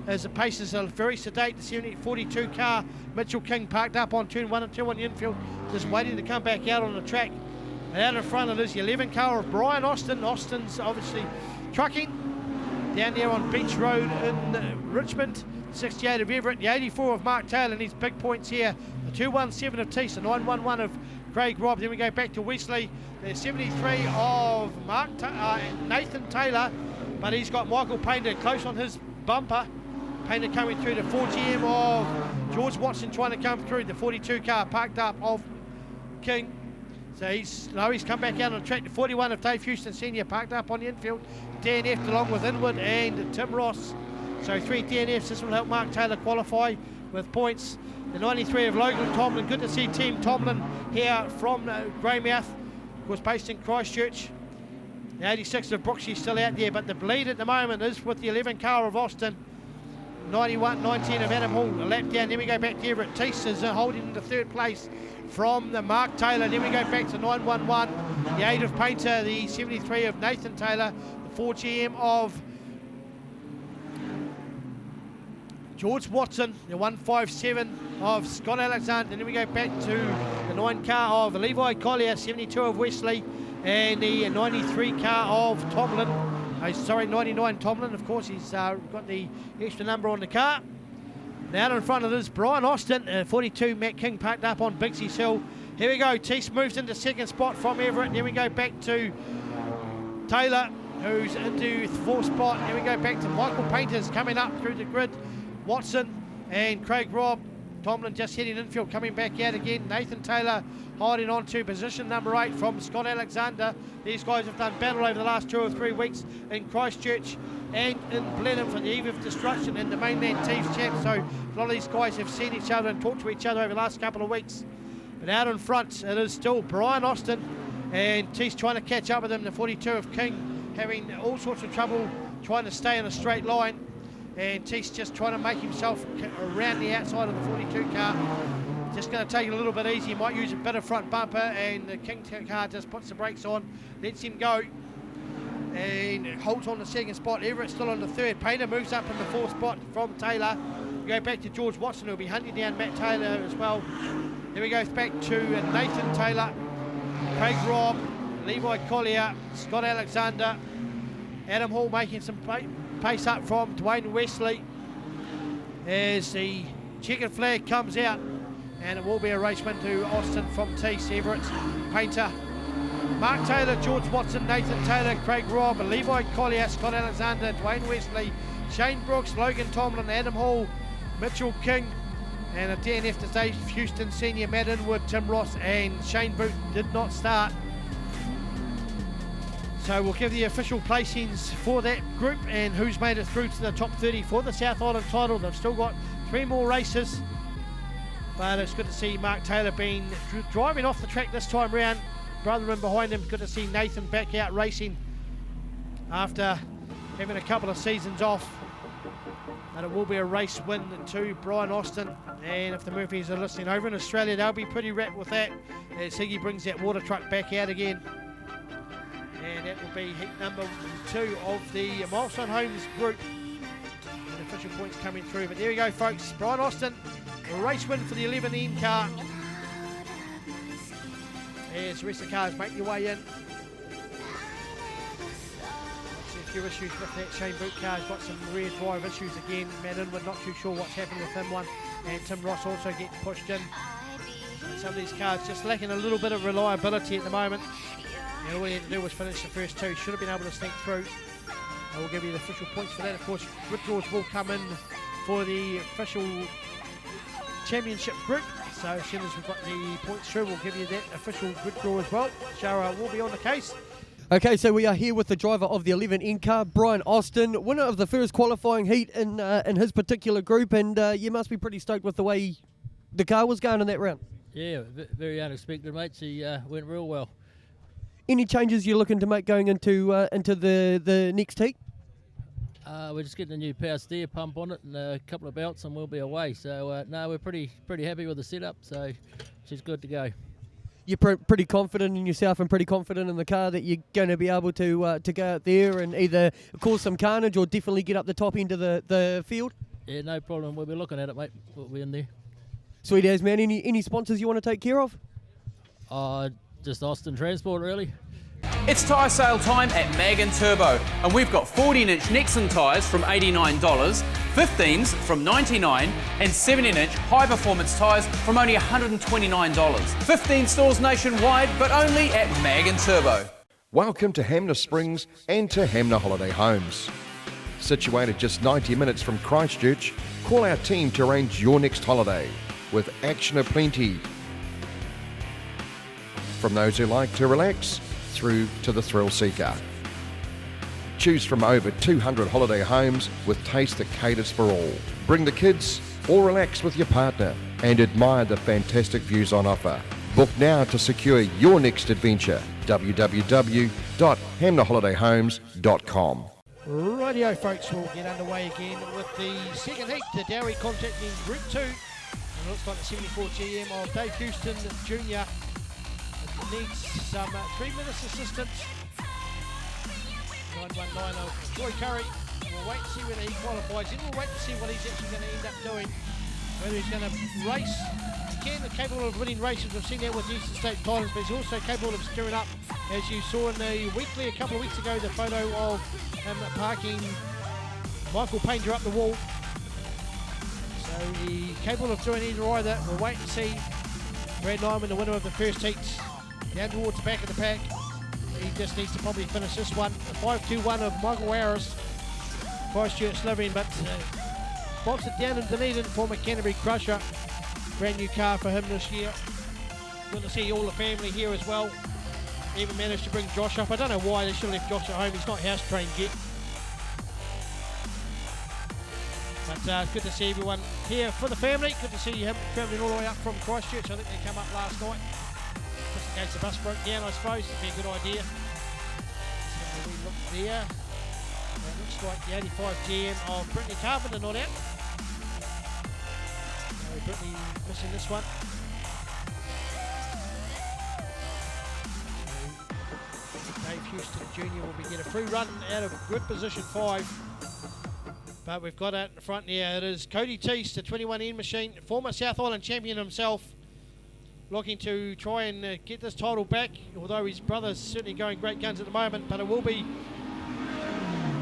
as the paces are very sedate. The 42 car, Mitchell King, parked up on turn 1 and 2 on the infield, just waiting to come back out on the track. And out in front of this, the 11 car of Brian Austin. Austin's obviously trucking down there on Beach Road in Richmond. 68 of Everett, the 84 of Mark Taylor, and his big points here. The 217 of Teese, the 911 of Craig Robb. Then we go back to Wesley, the 73 of Nathan Taylor, but he's got Michael Painter close on his bumper. Painter coming through, the 4GM of George Watson trying to come through, the 42 car parked up of King. So he's come back out on the track. The 41 of Dave Houston Senior parked up on the infield. DNF'd along with Inwood and Tim Ross. So 3 DNFs. This will help Mark Taylor qualify with points. The 93 of Logan Tomlin. Good to see Team Tomlin here from Greymouth. Of course, based in Christchurch. The 86 of Brooksy's still out there, but the bleed at the moment is with the 11 car of Austin. 91, 19 of Adam Hall, a lap down. Then we go back to Everett. Teese is holding the 3rd place from the Mark Taylor. Then we go back to 911, the 8 of Painter, the 73 of Nathan Taylor, the 4GM of George Watson, the 157 of Scott Alexander. And then we go back to the 9 car of Levi Collier, 72 of Wesley, and the 93 car of Tomlin. 99 Tomlin, of course, he's got the extra number on the car. Now in front of this, Brian Austin, 42, Matt King parked up on Bigsy's Hill. Here we go, Teese moves into 2nd spot from Everett. Then we go back to Taylor, who's into 4th spot. Then we go back to Michael Painters coming up through the grid. Watson and Craig Robb. Tomlin just heading infield, coming back out again. Nathan Taylor hiding on to position number 8 from Scott Alexander. These guys have done battle over the last 2 or 3 weeks in Christchurch and in Blenheim for the Eve of Destruction and the Mainland Thieves Champs. So a lot of these guys have seen each other and talked to each other over the last couple of weeks. But out in front, it is still Brian Austin and Teese trying to catch up with him. The 42 of King having all sorts of trouble trying to stay in a straight line. And Teese just trying to make himself around the outside of the 42 car. Just going to take it a little bit easy. He might use a bit of front bumper, and the King car just puts the brakes on, lets him go, and holds on the 2nd spot. Everett still on the 3rd. Painter moves up in the 4th spot from Taylor. We go back to George Watson, who'll be hunting down Matt Taylor as well. Then we go back to Nathan Taylor, Craig Robb, Levi Collier, Scott Alexander, Adam Hall making some pace up from Dwayne Wesley as the checkered flag comes out, and it will be a race win to Austin from Tees, Everett, Painter, Mark Taylor, George Watson, Nathan Taylor, Craig Robb, Levi Collier, Scott Alexander, Dwayne Wesley, Shane Brooks, Logan Tomlin, Adam Hall, Mitchell King, and a DNF to Dave Houston Senior, Matt Inwood, Tim Ross, and Shane Boot did not start. So we'll give the official placings for that group and who's made it through to the top 30 for the South Island title. They've still got 3 more races, but it's good to see Mark Taylor driving off the track this time round. Brother in behind him, good to see Nathan back out racing after having a couple of seasons off. And it will be a race win to Brian Austin, and if the Murphys are listening over in Australia, they'll be pretty wrapped with that as Higgy brings that water truck back out again. And that will be heat number 2 of the Milestone Homes group. And official points coming through. But there we go, folks. Brian Austin, a race win for the 11N car. As the rest of the cars make their way in. A few issues with that. Shane Boot car's got some rear drive issues again. Matt Inwood, not too sure what's happened with him one. And Tim Ross also getting pushed in. And some of these cars just lacking a little bit of reliability at the moment. And all we had to do was finish the first 2. Should have been able to sneak through. And we'll give you the official points for that. Of course, grid draws will come in for the official championship group. So as soon as we've got the points through, we'll give you that official grid draw as well. Shara will be on the case. Okay, so we are here with the driver of the 11N car, Brian Austin, winner of the first qualifying heat in his particular group, and you must be pretty stoked with the way the car was going in that round. Yeah, very unexpected, mate. She went real well. Any changes you're looking to make going into the next heat? We're just getting a new power steer pump on it and a couple of belts, and we'll be away. So no, we're pretty happy with the setup. So she's good to go. You're pretty confident in yourself and pretty confident in the car that you're going to be able to go out there and either cause some carnage or definitely get up the top end of the field? Yeah, no problem. We'll be looking at it, mate. We'll be in there. Sweet as, man. Any sponsors you want to take care of? Just Austin Transport, really. It's tyre sale time at Mag & Turbo, and we've got 14-inch Nexon tyres from $89, 15s from $99, and 17-inch high-performance tyres from only $129. 15 stores nationwide, but only at Mag & Turbo. Welcome to Hamner Springs and to Hamner Holiday Homes. Situated just 90 minutes from Christchurch, call our team to arrange your next holiday with action aplenty. From those who like to relax through to the thrill seeker. Choose from over 200 holiday homes with taste that caters for all. Bring the kids or relax with your partner and admire the fantastic views on offer. Book now to secure your next adventure. www.hamnerholidayhomes.com. Rightio, folks, we'll get underway again with the second heat, the Dowie contacting Group 2. And it looks like the 74 GM of Dave Houston Jr. needs some 3-minute assistance. 919 of Troy Curry. We'll wait to see whether he qualifies. Then we'll wait to see what he's actually going to end up doing. Whether he's going to race. He can, capable of winning races. We've seen that with the Eastern State titles, but he's also capable of stirring up, as you saw in the weekly a couple of weeks ago, the photo of him parking Michael Painter up the wall. So he's capable of doing either. We'll wait and see. Brad Nyman, the winner of the first heats, down towards the back of the pack. He just needs to probably finish this one. The 5-2-1 of Michael Harris, Christchurch living, but box it down in Dunedin, former Canterbury Crusher. Brand new car for him this year. Good to see all the family here as well. Even managed to bring Josh up. I don't know why they should have left Josh at home. He's not house trained yet. But good to see everyone here for the family. Good to see him travelling all the way up from Christchurch. I think they came up last night. Just in case the bus broke down, I suppose. It'd be a good idea. So we look there. It looks like the 85 GM of Brittany Carpenter not out. So Brittany missing this one. Dave Houston Jr. will get a free run out of grid position 5. But we've got out in front here. It is Cody Teese, the 21N machine, former South Island champion himself, looking to try and get this title back, although his brother's certainly going great guns at the moment. But it will be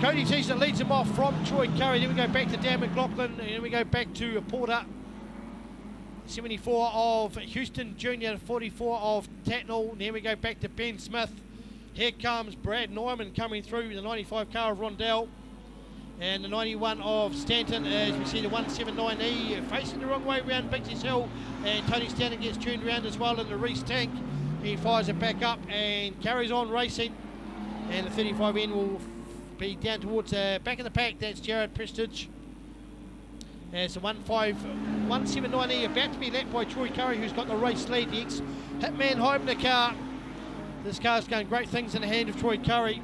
Cody Teese that leads him off from Troy Curry. Then we go back to Dan McLaughlin, and then we go back to Porter, 74 of Houston Junior, 44 of Tatnall. Then we go back to Ben Smith. Here comes Brad Neumann coming through, the 95 car of Rondell. And the 91 of Stanton, as we see the 179E facing the wrong way around Bixie's Hill. And Tony Stanton gets turned around as well in the Reese tank. He fires it back up and carries on racing. And the 35N will be down towards back of the pack. That's Jared Prestige. As the 179E about to be lapped by Troy Curry, who's got the race lead. The ex-Hitman home in the car. This car's going great things in the hand of Troy Curry.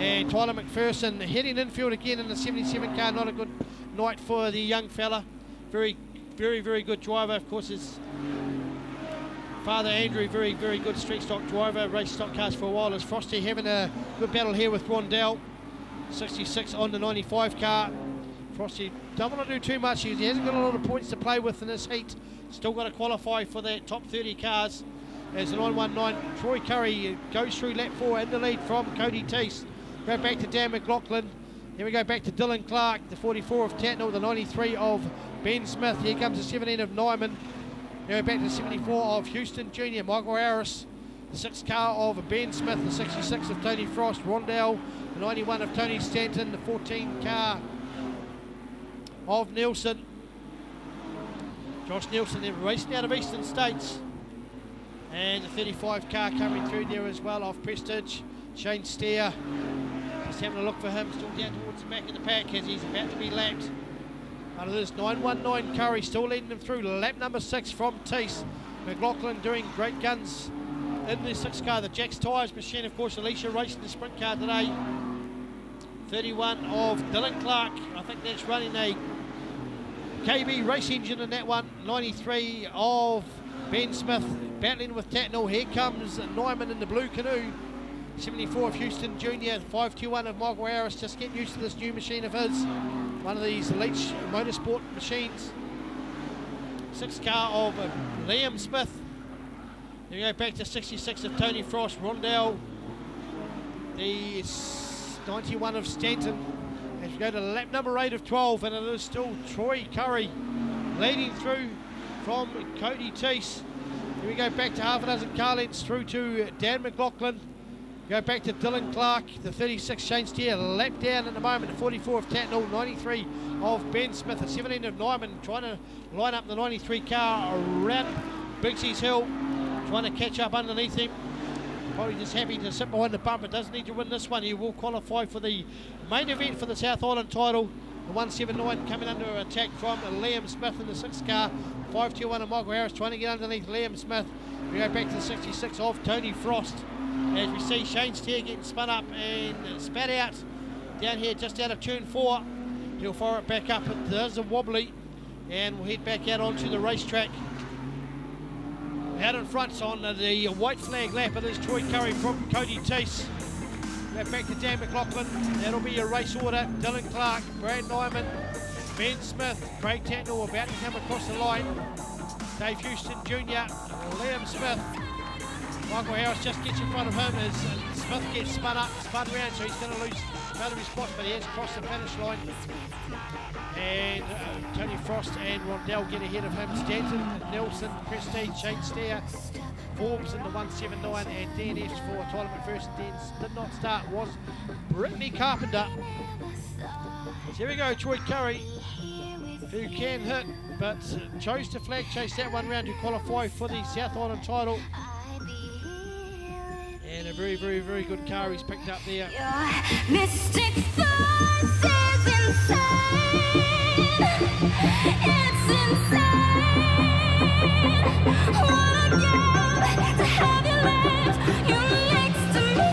And Tyler McPherson heading infield again in the 77 car. Not a good night for the young fella. Very, very, very good driver. Of course, his father Andrew, very, very good street stock driver. Raced stock cars for a while. As Frosty having a good battle here with Rondell. 66 on the 95 car. Frosty don't want to do too much. He hasn't got a lot of points to play with in this heat. Still got to qualify for that top 30 cars. As the 919 Troy Curry goes through lap 4 in the lead from Cody Teese. Go back to Dan McLaughlin. Then we go back to Dylan Clark, the 44 of Tatnall, the 93 of Ben Smith. Here comes the 17 of Nyman. Then we're back to the 74 of Houston Junior, Michael Harris. The 6 car of Ben Smith, the 66 of Tony Frost, Rondell, the 91 of Tony Stanton, the 14 car of Nelson. Josh Nelson, they're racing out of Eastern States. And the 35 car coming through there as well of Prestige. Shane Steer, just having a look for him, still down towards the back of the pack as he's about to be lapped. Out of this 919 Curry, still leading them through lap number 6 from Teese. McLaughlin doing great guns in the 6 car, the Jack's Tyres machine. Of course, Alicia racing the sprint car today. 31 of Dylan Clark, I think that's running a KB race engine in that one. 93 of Ben Smith battling with Tatnall. Here comes Nyman in the blue canoe. 74 of Houston Junior, 521 of Michael Harris, just getting used to this new machine of his. One of these Leach Motorsport machines. 6 car of Liam Smith. Then we go back to 66 of Tony Frost, Rondell. The 91 of Stanton. As we go to lap number 8 of 12, and it is still Troy Curry leading through from Cody Teese. Then we go back to half a dozen car lengths through to Dan McLaughlin. Go back to Dylan Clark, the 36 Shane Steer, lap down at the moment, the 44 of Tatnall, 93 of Ben Smith, the 17 of Nyman, trying to line up the 93 car around Bixie's Hill, trying to catch up underneath him. Probably just happy to sit behind the bumper, doesn't need to win this one. He will qualify for the main event for the South Island title. The 179 coming under attack from Liam Smith in the 6 car, 521 of Michael Harris trying to get underneath Liam Smith. We go back to the 66 of Tony Frost. As we see Shane Steer getting spun up and spat out down here just out of turn 4. He'll fire it back up. It does a wobbly and we'll head back out onto the racetrack. Out in front on the white flag lap, it is Troy Curry from Cody Teese. Back to Dan McLaughlin. That'll be your race order. Dylan Clark, Brad Nyman, Ben Smith, Craig Tatnall about to come across the line. Dave Houston Jr., Liam Smith. Michael Harris just gets in front of him as Smith gets spun up, spun around, so he's going to lose both of his spots, but he has crossed the finish line. And Tony Frost and Rondell get ahead of him. Stanton, Nelson, Prestige, Shane Steer, Forbes in the 179, and DNS for Tyler McPherson. Did not start, was Brittany Carpenter. So here we go, Troy Curry, who can hit, but chose to flag chase that one round to qualify for the South Island title. And a very, very, very good car he's picked up there. Your mystic force is insane. It's insane. What a gift to have you left. You're next to me.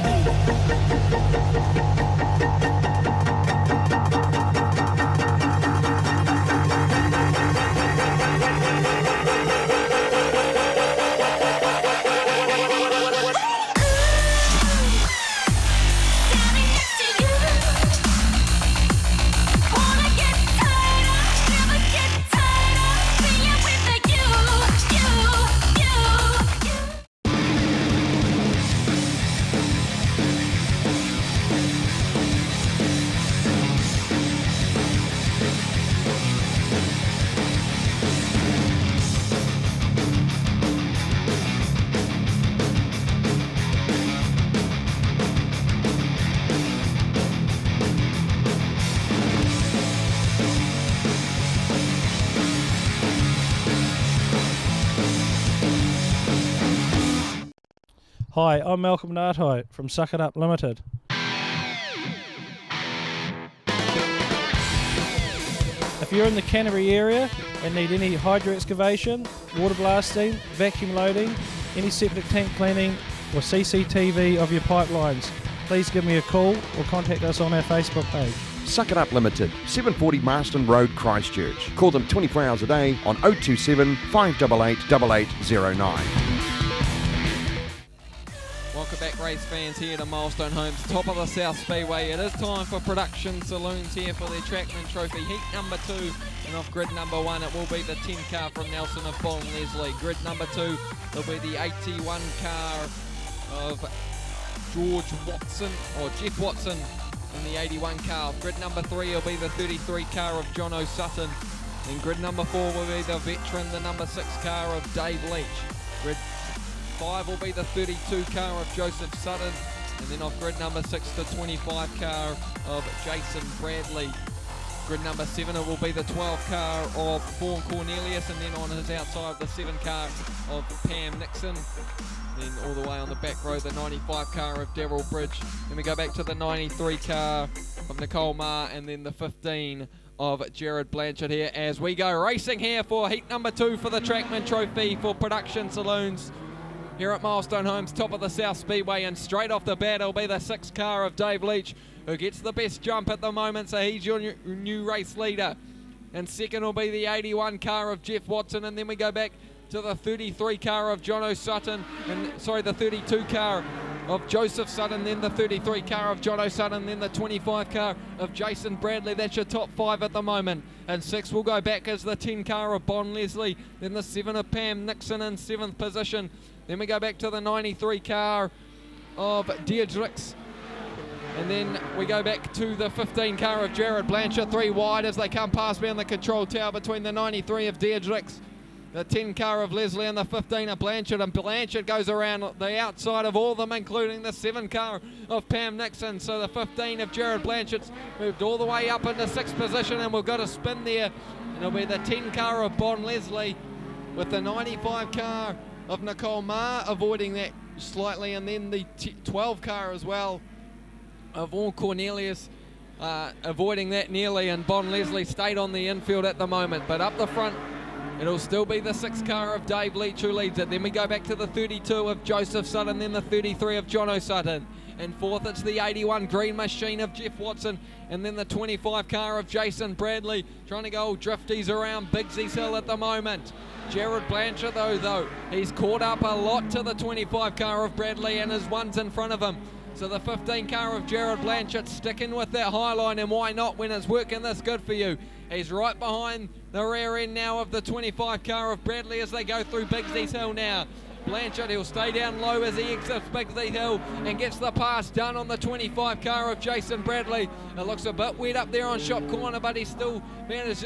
Standing next to you. Hi, I'm Malcolm Nartai from Suck It Up Limited. If you're in the Canterbury area and need any hydro excavation, water blasting, vacuum loading, any septic tank cleaning or CCTV of your pipelines, please give me a call or contact us on our Facebook page. Suck It Up Limited, 740 Marston Road, Christchurch. Call them 24 hours a day on 027 588 8809. Welcome back, race fans, here to Milestone Homes, top of the South Speedway. It is time for Production Saloons here for their Trackman Trophy Heat number 2. And off grid number 1, it will be the 10 car from Nelson of Bon Leslie. Grid number 2 will be the 81 car of George Watson, or Jeff Watson, in the 81 car. Grid number 3 will be the 33 car of Jono Sutton. And grid number 4 will be the veteran, the number 6 car of Dave Leach. Grid 5 will be the 32 car of Joseph Sutton, and then off grid number 6 the 25 car of Jason Bradley. Grid number 7 it will be the 12 car of Vaughan Cornelius, and then on his outside the 7 car of Pam Nixon. Then all the way on the back row the 95 car of Daryl Bridge. Then we go back to the 93 car of Nicole Marr, and then the 15 of Jared Blanchard here as we go racing here for heat number 2 for the Trackman Trophy for Production Saloons here at Milestone Homes, top of the South Speedway. And straight off the bat it'll be the 6 car of Dave Leach, who gets the best jump at the moment, so he's your new race leader. And second will be the 81 car of Jeff Watson, and then we go back to the 33 car of Jono Sutton, and the 32 car of Joseph Sutton, then the 33 car of Jono Sutton, then the 25 car of Jason Bradley. That's your top 5 at the moment. And 6 will go back as the 10 car of Bon Leslie, then the 7 of Pam Nixon in 7th position. Then we go back to the 93 car of Deirdrix. And then we go back to the 15 car of Jared Blanchard, 3 wide as they come past me on the control tower between the 93 of Deirdrix, the 10 car of Leslie, and the 15 of Blanchard. And Blanchard goes around the outside of all of them, including the 7 car of Pam Nixon. So the 15 of Jared Blanchard's moved all the way up into 6th position, and we've got a spin there. And it'll be the 10 car of Bon Leslie with the 95 car of Nicole Marr avoiding that slightly, and then the 12 car as well of Vaughan Cornelius avoiding that nearly, and Bon Leslie stayed on the infield at the moment. But up the front it'll still be the 6 car of Dave Leach who leads it. Then we go back to the 32 of Joseph Sutton, then the 33 of Jono Sutton. And 4th it's the 81 Green Machine of Jeff Watson, and then the 25 car of Jason Bradley, trying to go drifties around Bigsy's Hill at the moment. Jared Blanchard though, he's caught up a lot to the 25 car of Bradley, and his one's in front of him. So the 15 car of Jared Blanchard sticking with that high line, and why not when it's working this good for you? He's right behind the rear end now of the 25 car of Bradley as they go through Bigsy's Hill now. Blanchard, he'll stay down low as he exits Bigsy's Hill and gets the pass done on the 25 car of Jason Bradley. It looks a bit wet up there on Shop Corner, but he still managed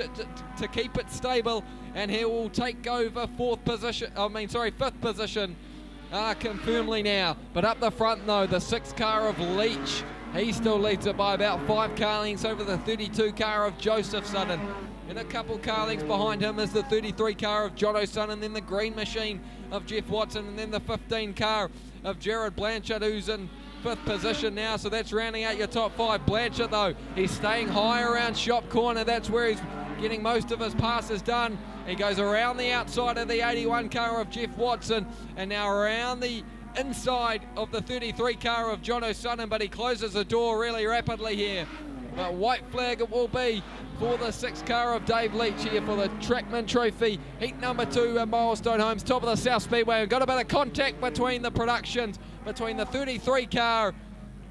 to keep it stable, and he will take over 5th position confirmedly now. But up the front though, the 6 car of Leach, he still leads it by about 5 car lengths over the 32 car of Joseph Sutton. And a couple car lengths behind him is the 33 car of Jono Sutton, and then the Green Machine of Jeff Watson, and then the 15 car of Jared Blanchard, who's in 5th position now. So that's rounding out your top 5. Blanchard though, he's staying high around Shop Corner. That's where he's getting most of his passes done. He goes around the outside of the 81 car of Jeff Watson, and now around the inside of the 33 car of Jono Sutton, but he closes the door really rapidly here. But white flag it will be for the 6 car of Dave Leach here for the Trackman Trophy, heat number 2 at Milestone Homes, top of the South Speedway. We've got a bit of contact between the productions, between the 33 car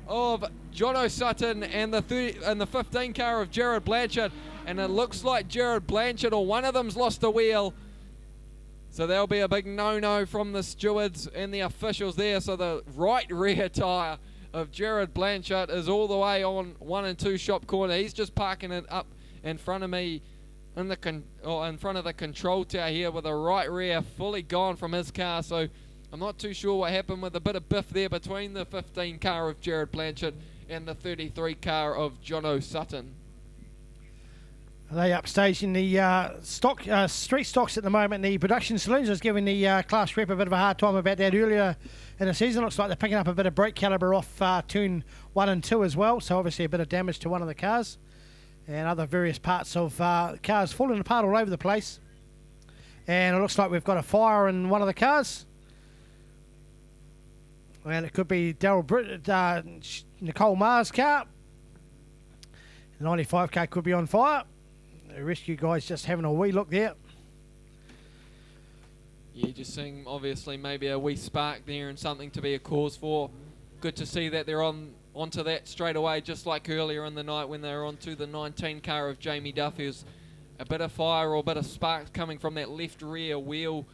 of Jono Sutton and the 15 car of Jared Blanchard, and it looks like Jared Blanchard or one of them's lost the wheel. So there'll be a big no-no from the stewards and the officials there. So the right rear tyre of Jared Blanchard is all the way on 1 and 2 Shop Corner. He's just parking it up in front of me in front of the control tower here with the right rear fully gone from his car. So I'm not too sure what happened, with a bit of biff there between the 15 car of Jared Blanchard and the 33 car of Jono Sutton. They upstaging the street stocks at the moment. The production saloons was giving the class rep a bit of a hard time about that earlier in the season. Looks like they're picking up a bit of brake calibre off turn 1 and 2 as well. So obviously a bit of damage to one of the cars. And other various parts of cars falling apart all over the place. And it looks like we've got a fire in one of the cars. And it could be Nicole Maher's car. The 95 car could be on fire. The rescue guys just having a wee look there. Yeah, just seeing obviously maybe a wee spark there and something to be a cause for. Good to see that they're onto that straight away, just like earlier in the night when they were onto the 19 car of Jamie Duffy's. A bit of fire or a bit of sparks coming from that left rear wheel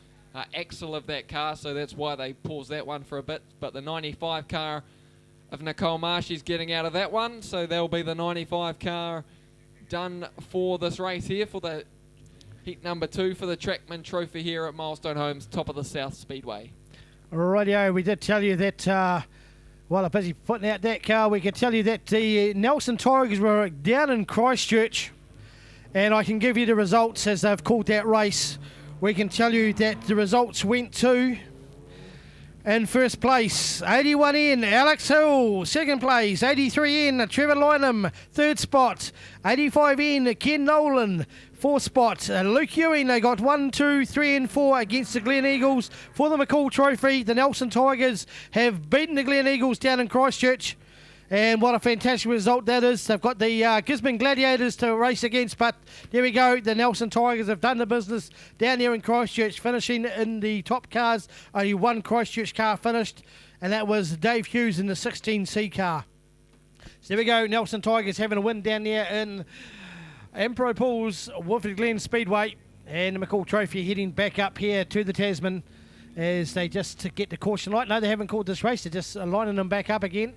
axle of that car, so that's why they paused that one for a bit. But the 95 car of Nicole Marsh is getting out of that one, so that'll be the 95 car done for this race here for the heat number 2 for the Trackman Trophy here at Milestone Homes, top of the South Speedway. Rightio, we did tell you that while I'm busy putting out that car, we could tell you that the Nelson Tigers were down in Christchurch, and I can give you the results as they've called that race. We can tell you that the results went to, in first place, 81N, Alex Hill. Second place, 83N, Trevor Lynham. Third spot, 85N, Ken Nolan. Fourth spot, Luke Ewing. They got 1, 2, 3 and 4 against the Glen Eagles for the McCall Trophy. The Nelson Tigers have beaten the Glen Eagles down in Christchurch. And what a fantastic result that is. They've got the Gisborne Gladiators to race against, but there we go. The Nelson Tigers have done the business down there in Christchurch, finishing in the top cars. Only one Christchurch car finished, and that was Dave Hughes in the 16C car. So there we go. Nelson Tigers having a win down there in Emperor Pools, Wolford Glen Speedway, and the McCall Trophy heading back up here to the Tasman as they just get the caution light. No, they haven't called this race. They're just lining them back up again.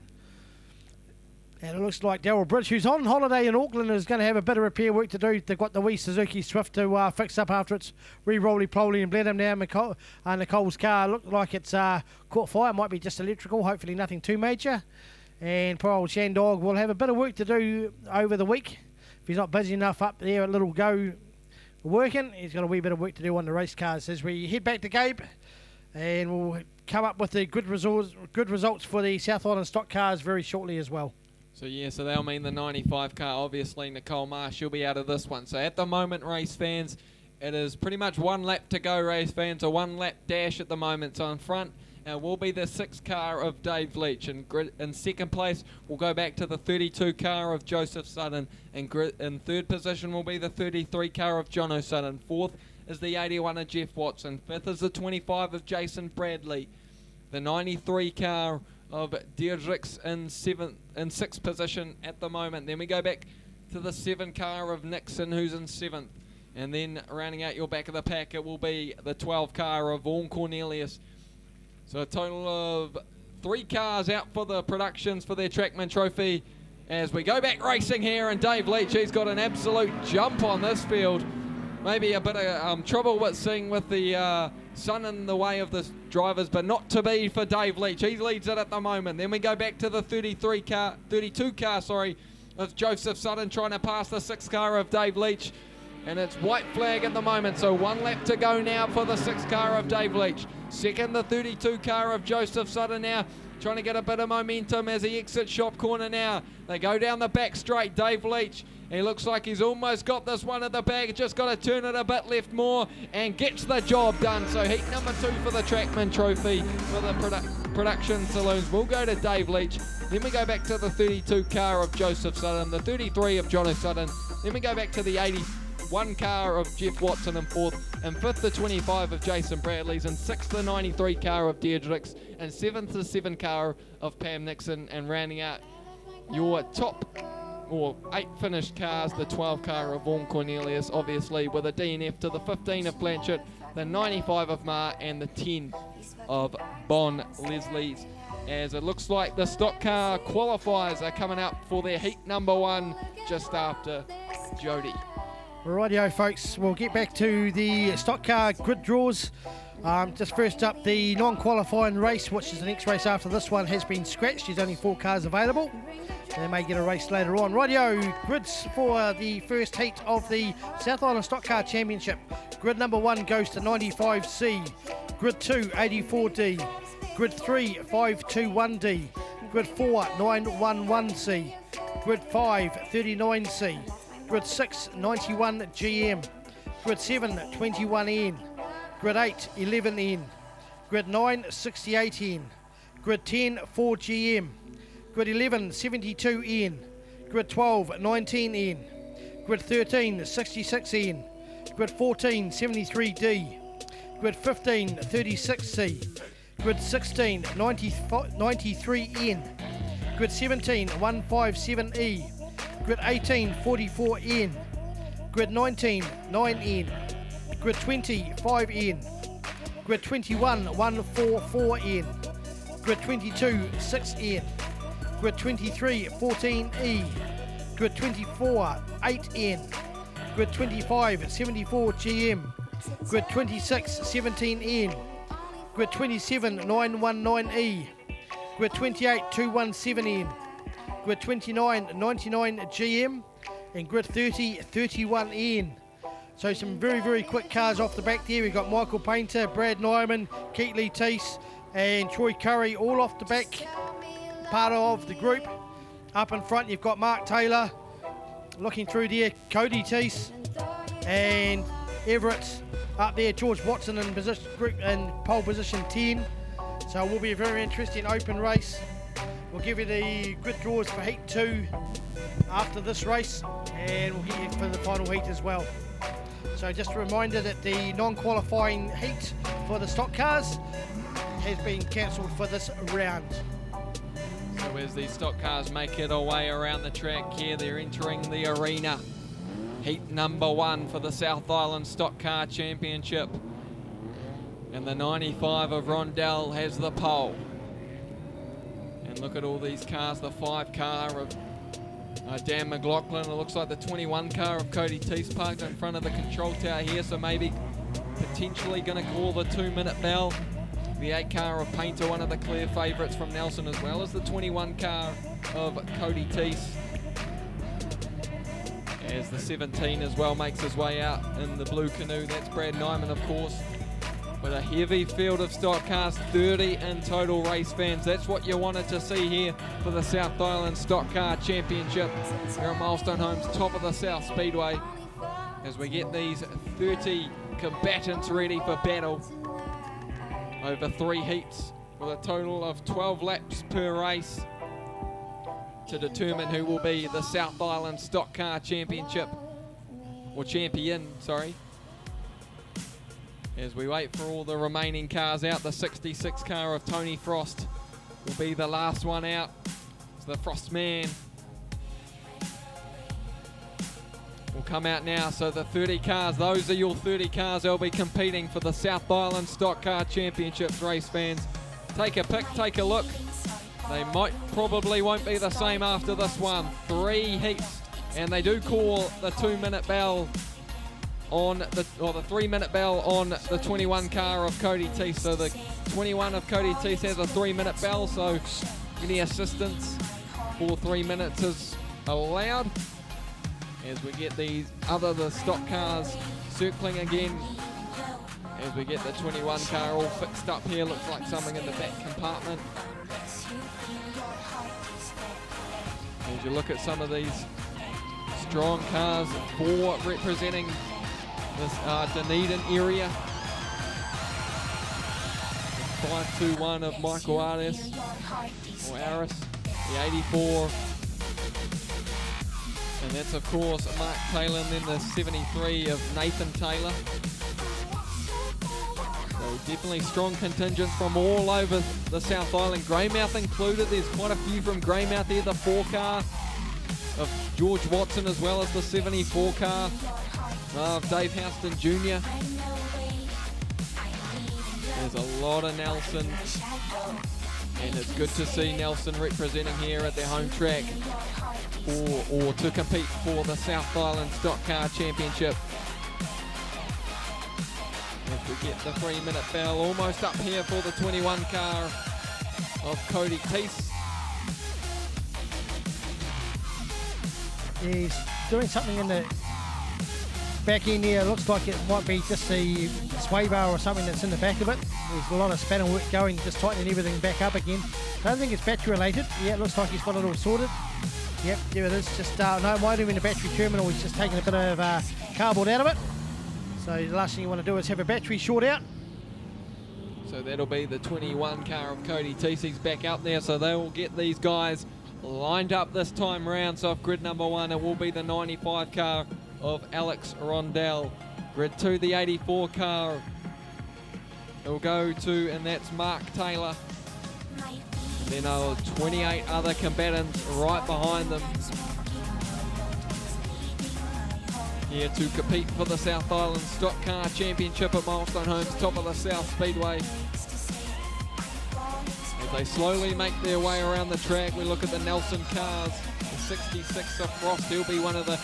And it looks like Darryl Bridge, who's on holiday in Auckland, is going to have a bit of repair work to do. They've got the wee Suzuki Swift to fix up after it's re-roly-poly and bled him now. Nicole's car looked like it's caught fire. Might be just electrical, hopefully nothing too major. And poor old Shandog will have a bit of work to do over the week. If he's not busy enough up there at Little Go working, he's got a wee bit of work to do on the race cars. As we head back to Gabe, and we'll come up with the good results for the South Island stock cars very shortly as well. So yeah, so that'll mean the 95 car, obviously Nicole Marsh, she'll be out of this one. So at the moment, race fans, it is pretty much 1 lap to go, race fans, a 1 lap dash at the moment. So in front will be the 6 car of Dave Leach. And in second place, we'll go back to the 32 car of Joseph Sutton. And in third position will be the 33 car of Jono Sutton. Fourth is the 81 of Jeff Watson. Fifth is the 25 of Jason Bradley. The 93 car of Deirdricks in 6th position at the moment. Then we go back to the 7 car of Nixon, who's in 7th. And then rounding out your back of the pack, it will be the 12 car of Vaughan Cornelius. So a total of 3 cars out for the productions for their Trackman Trophy. As we go back racing here, and Dave Leach, he's got an absolute jump on this field. Maybe a bit of trouble with seeing with the sun in the way of the drivers, but not to be for Dave Leach. He leads it at the moment. Then we go back to the 32 car, of Joseph Sutton trying to pass the 6 car of Dave Leach. And it's white flag at the moment, so 1 lap to go now for the 6 car of Dave Leach. Second, the 32 car of Joseph Sutton now, trying to get a bit of momentum as he exits shop corner now. They go down the back straight, Dave Leach. He looks like he's almost got this one at the bag, just got to turn it a bit left more and gets the job done. So heat number 2 for the Trackman Trophy for the production saloons will go to Dave Leach. Then we go back to the 32 car of Joseph Sutton, the 33 of Jono Sutton. Then we go back to the 81 car of Jeff Watson in 4th, and 5th the 25 of Jason Bradley's, and 6th the 93 car of Deirdricks, and 7th the 7 car of Pam Nixon. And rounding out your top 8 finished cars, the 12 car of Vaughan Cornelius, obviously with a DNF to the 15 of Blanchett, the 95 of Marr, and the 10 of Bon Leslie's. As it looks like the stock car qualifiers are coming up for their heat number 1 just after Jody. Rightio, folks, we'll get back to the stock car grid draws Just first up, the non-qualifying race, which is the next race after this one, has been scratched. There's only 4 cars available. They may get a race later on. Rightio, grids for the first heat of the South Island Stockcar Championship. Grid number 1 goes to 95C. Grid 2, 84D. Grid 3, 521D. Grid 4, 911C. Grid 5, 39C. Grid 6, 91GM. Grid 7, 21N. Grid 8, 11N. Grid 9, 68N. Grid 10, 4GM. Grid 11, 72N. Grid 12, 19N. Grid 13, 66N. Grid 14, 73D. Grid 15, 36C. Grid 16, 93N. Grid 17, 157E. Grid 18, 44N. Grid 19, 9N. Grid 20, 5N. Grid 21, 144N. Grid 22, 6N. Grid 23, 14E. Grid 24, 8N. Grid 25, 74GM. Grid 26, 17N. Grid 27, 919E. Grid 28, 217N. Grid 29, 99GM. And grid 30, 31N. So some very, very quick cars off the back there. We've got Michael Painter, Brad Nyman, Keatley Teese and Troy Curry all off the back, part of the group. Up in front you've got Mark Taylor, looking through there, Cody Teese and Everett up there, George Watson in pole position 10. So it will be a very interesting open race. We'll give you the grid draws for heat 2 after this race, and we'll get you for the final heat as well. So just a reminder that the non-qualifying heat for the stock cars has been cancelled for this round. So as these stock cars make it away around the track here, they're entering the arena. Heat number 1 for the South Island Stockcar Championship. And the 95 of Rondell has the pole. And look at all these cars, the 5 car of Dan McLaughlin. It looks like the 21 car of Cody Teese parked in front of the control tower here, so maybe potentially going to call the 2-minute bell. The 8 car of Painter, one of the clear favourites from Nelson, as well as the 21 car of Cody Teese. As the 17 as well makes his way out in the blue canoe, that's Brad Nyman, of course. With a heavy field of stock cars, 30 in total, race fans. That's what you wanted to see here for the South Island Stock Car Championship here at Milestone Homes, top of the South Speedway, as we get these 30 combatants ready for battle over 3 heats with a total of 12 laps per race to determine who will be the South Island Stock Car Championship, or champion, sorry. As we wait for all the remaining cars out, the 66 car of Tony Frost will be the last one out. It's the Frost man. Will come out now, so the 30 cars, those are your 30 cars. They'll be competing for the South Island Stock Car Championships, race fans. Take a pick, take a look. They probably won't be the same after this one. 3 heats, and they do call the 2-minute bell on the 3-minute bell on the 21 car of Cody Teese. So the 21 of Cody Teese has a 3-minute bell, so any assistance for 3 minutes is allowed. As we get the stock cars circling again, as we get the 21 car all fixed up here, looks like something in the back compartment. As you look at some of these strong cars, 4 representing this Dunedin area. 521 of Michael Aris, the 84. And that's of course Mark Taylor, and then the 73 of Nathan Taylor. So definitely strong contingents from all over the South Island, Greymouth included. There's quite a few from Greymouth here, the 4 car of George Watson, as well as the 74 car of Dave Houston Jr. There's a lot of Nelson, and it's good to see Nelson representing here at their home track or to compete for the South Island Stock Car Championship. As We get the 3-minute bell almost up here for the 21 car of Cody Teese. He's doing something in the back end here. Looks like it might be just the sway bar or something that's in the back of it. There's a lot of spanner work going, just tightening everything back up again. I don't think it's battery related. Yeah, it looks like he's got it all sorted. Yep, there it is. Just no, it might have been the battery terminal. He's just taking a bit of cardboard out of it. So the last thing you want to do is have a battery short out. So that'll be the 21 car of Cody Teese. He's back up there, so they will get these guys lined up this time round. So off grid number 1, it will be the 95 car of Alex Rondell. Grid 2, the 84 car. It will go to, and that's Mark Taylor. And then 28 other combatants right behind them, here to compete for the South Island Stockcar Championship at Milestone Homes, top of the South Speedway. As they slowly make their way around the track, we look at the Nelson cars. The 66 of Frost, he'll be one of the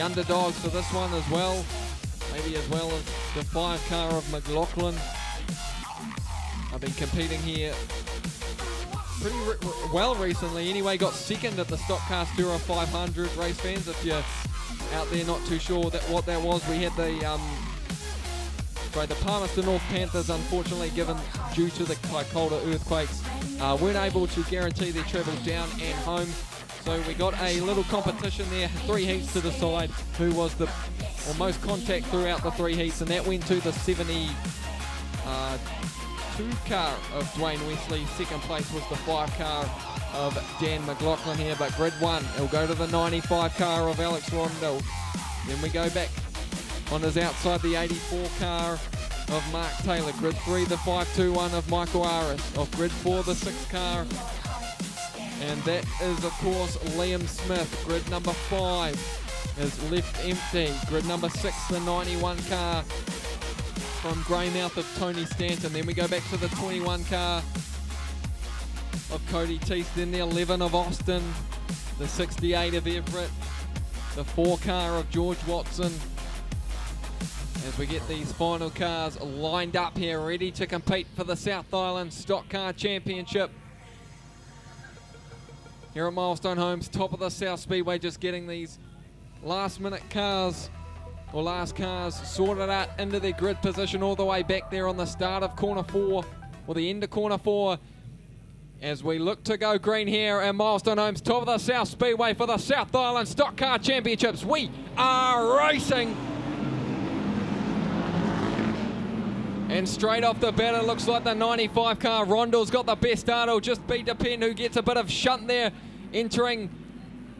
underdogs for this one as well. Maybe as well as the 5 car of McLaughlin. I've been competing here pretty well recently. Anyway, got second at the Stockcar Stura 500 race fans. If you're out there not too sure what that was, we had the Palmerston North Panthers, unfortunately, given due to the Kaikoura earthquakes, weren't able to guarantee their travel down and home. So we got a little competition there, 3 heats to decide who was the most contact throughout the 3 heats, and that went to the 72 car of Dwayne Wesley. Second place was the 5 car of Dan McLaughlin here, but grid 1, it'll go to the 95 car of Alex Rondell. Then we go back on his outside, the 84 car of Mark Taylor. Grid 3, the 521 of Michael Aris. Off grid 4, the 6 car. And that is, of course, Liam Smith. Grid number 5 is left empty. Grid number 6, the 91 car from Greymouth of Tony Stanton. Then we go back to the 21 car of Cody Teese. Then the 11 of Austin. The 68 of Everett. The 4 car of George Watson. As we get these final cars lined up here, ready to compete for the South Island Stockcar Championship. Here at Milestone Homes, top of the South Speedway, just getting these last minute cars, or last cars, sorted out into their grid position all the way back there on the start of corner 4, or the end of corner 4, as we look to go green here at Milestone Homes, top of the South Speedway for the South Island Stockcar Championships. We are racing. And straight off the bat, it looks like the 95 car, Rondell's got the best start. It'll just be Depend who gets a bit of shunt there, entering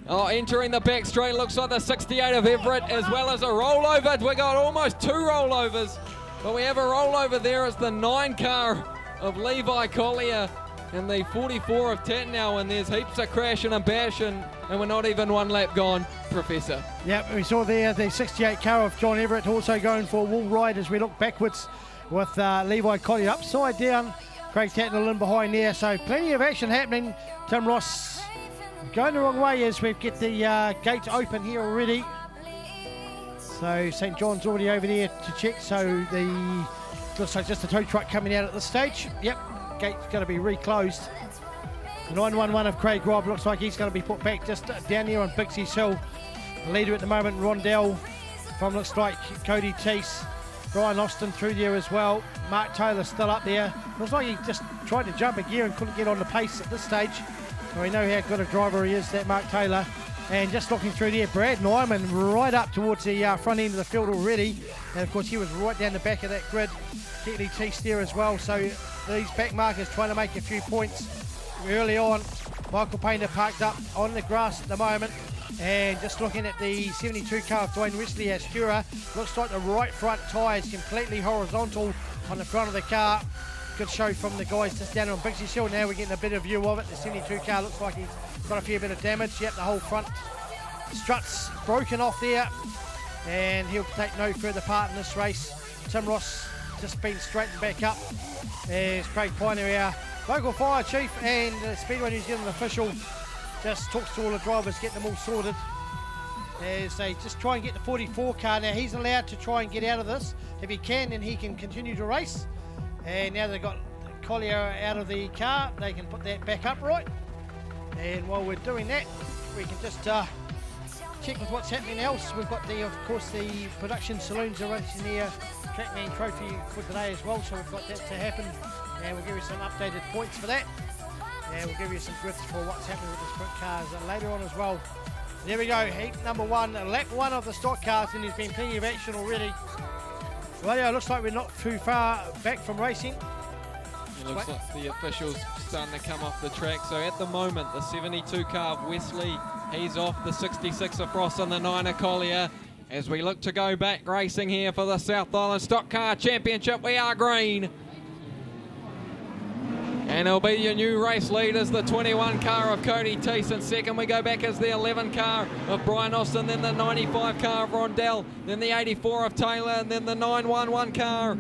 the back straight. Looks like the 68 of Everett, as well as a rollover. We got almost 2 rollovers, but we have a rollover there. It's the 9 car of Levi Collier and the 44 of Tatnell, and there's heaps of crashing and bashing, and we're not even 1 lap gone, Professor. Yep, we saw there the 68 car of John Everett also going for a wall ride as we look backwards, with Levi Collier upside down, Craig Tatnell in behind there. So plenty of action happening. Tim Ross going the wrong way as we get the gates open here already. So St John's already over there to check. So looks like just a tow truck coming out at this stage. Yep, gate's going to be reclosed. The 911 of Craig Robb looks like he's going to be put back just down here on Bixie's Hill. The leader at the moment, Rondell, from looks like Cody Teese. Brian Austin through there as well. Mark Taylor still up there. Looks like he just tried to jump a gear and couldn't get on the pace at this stage. So we know how good a driver he is, that Mark Taylor. And just looking through there, Brad Nyman right up towards the front end of the field already. And of course he was right down the back of that grid. Keatley Teese there as well. So these back markers trying to make a few points early on. Michael Painter parked up on the grass at the moment. And just looking at the 72 car of Dwayne Wesley Astura, looks like the right front tyre is completely horizontal on the front of the car. Good show from the guys just down on Bixie's Hill. Now we're getting a better view of it. The 72 car looks like he's got a fair bit of damage. Yep, the whole front strut's broken off there, and he'll take no further part in this race. Tim Ross just been straightened back up as Craig Piner, our local fire chief and Speedway New Zealand official, just talks to all the drivers, get them all sorted. as they just try and get the 44 car. Now he's allowed to try and get out of this. If he can, then he can continue to race. And now they've got Collier out of the car, they can put that back upright. And while we're doing that, we can just check with what's happening else. We've got of course, the production saloons are racing their Trackman Trophy for today as well, so we've got that to happen. And we'll give you some updated points for that. And we'll give you some grids for what's happening with the sprint cars later on as well. There we go, heat number 1, lap 1 of the stock cars, and there's been plenty of action already. Well, yeah, it looks like we're not too far back from racing. It looks like the officials starting to come off the track. So at the moment, the 72 car of Wesley, he's off. The 66 of Frost and the 9 of Collier. As we look to go back racing here for the South Island Stockcar Championship, we are green. And it'll be your new race leaders, the 21 car of Cody Teese. And second we go back as the 11 car of Brian Austin, then the 95 car of Rondell, then the 84 of Taylor, and then the 911 car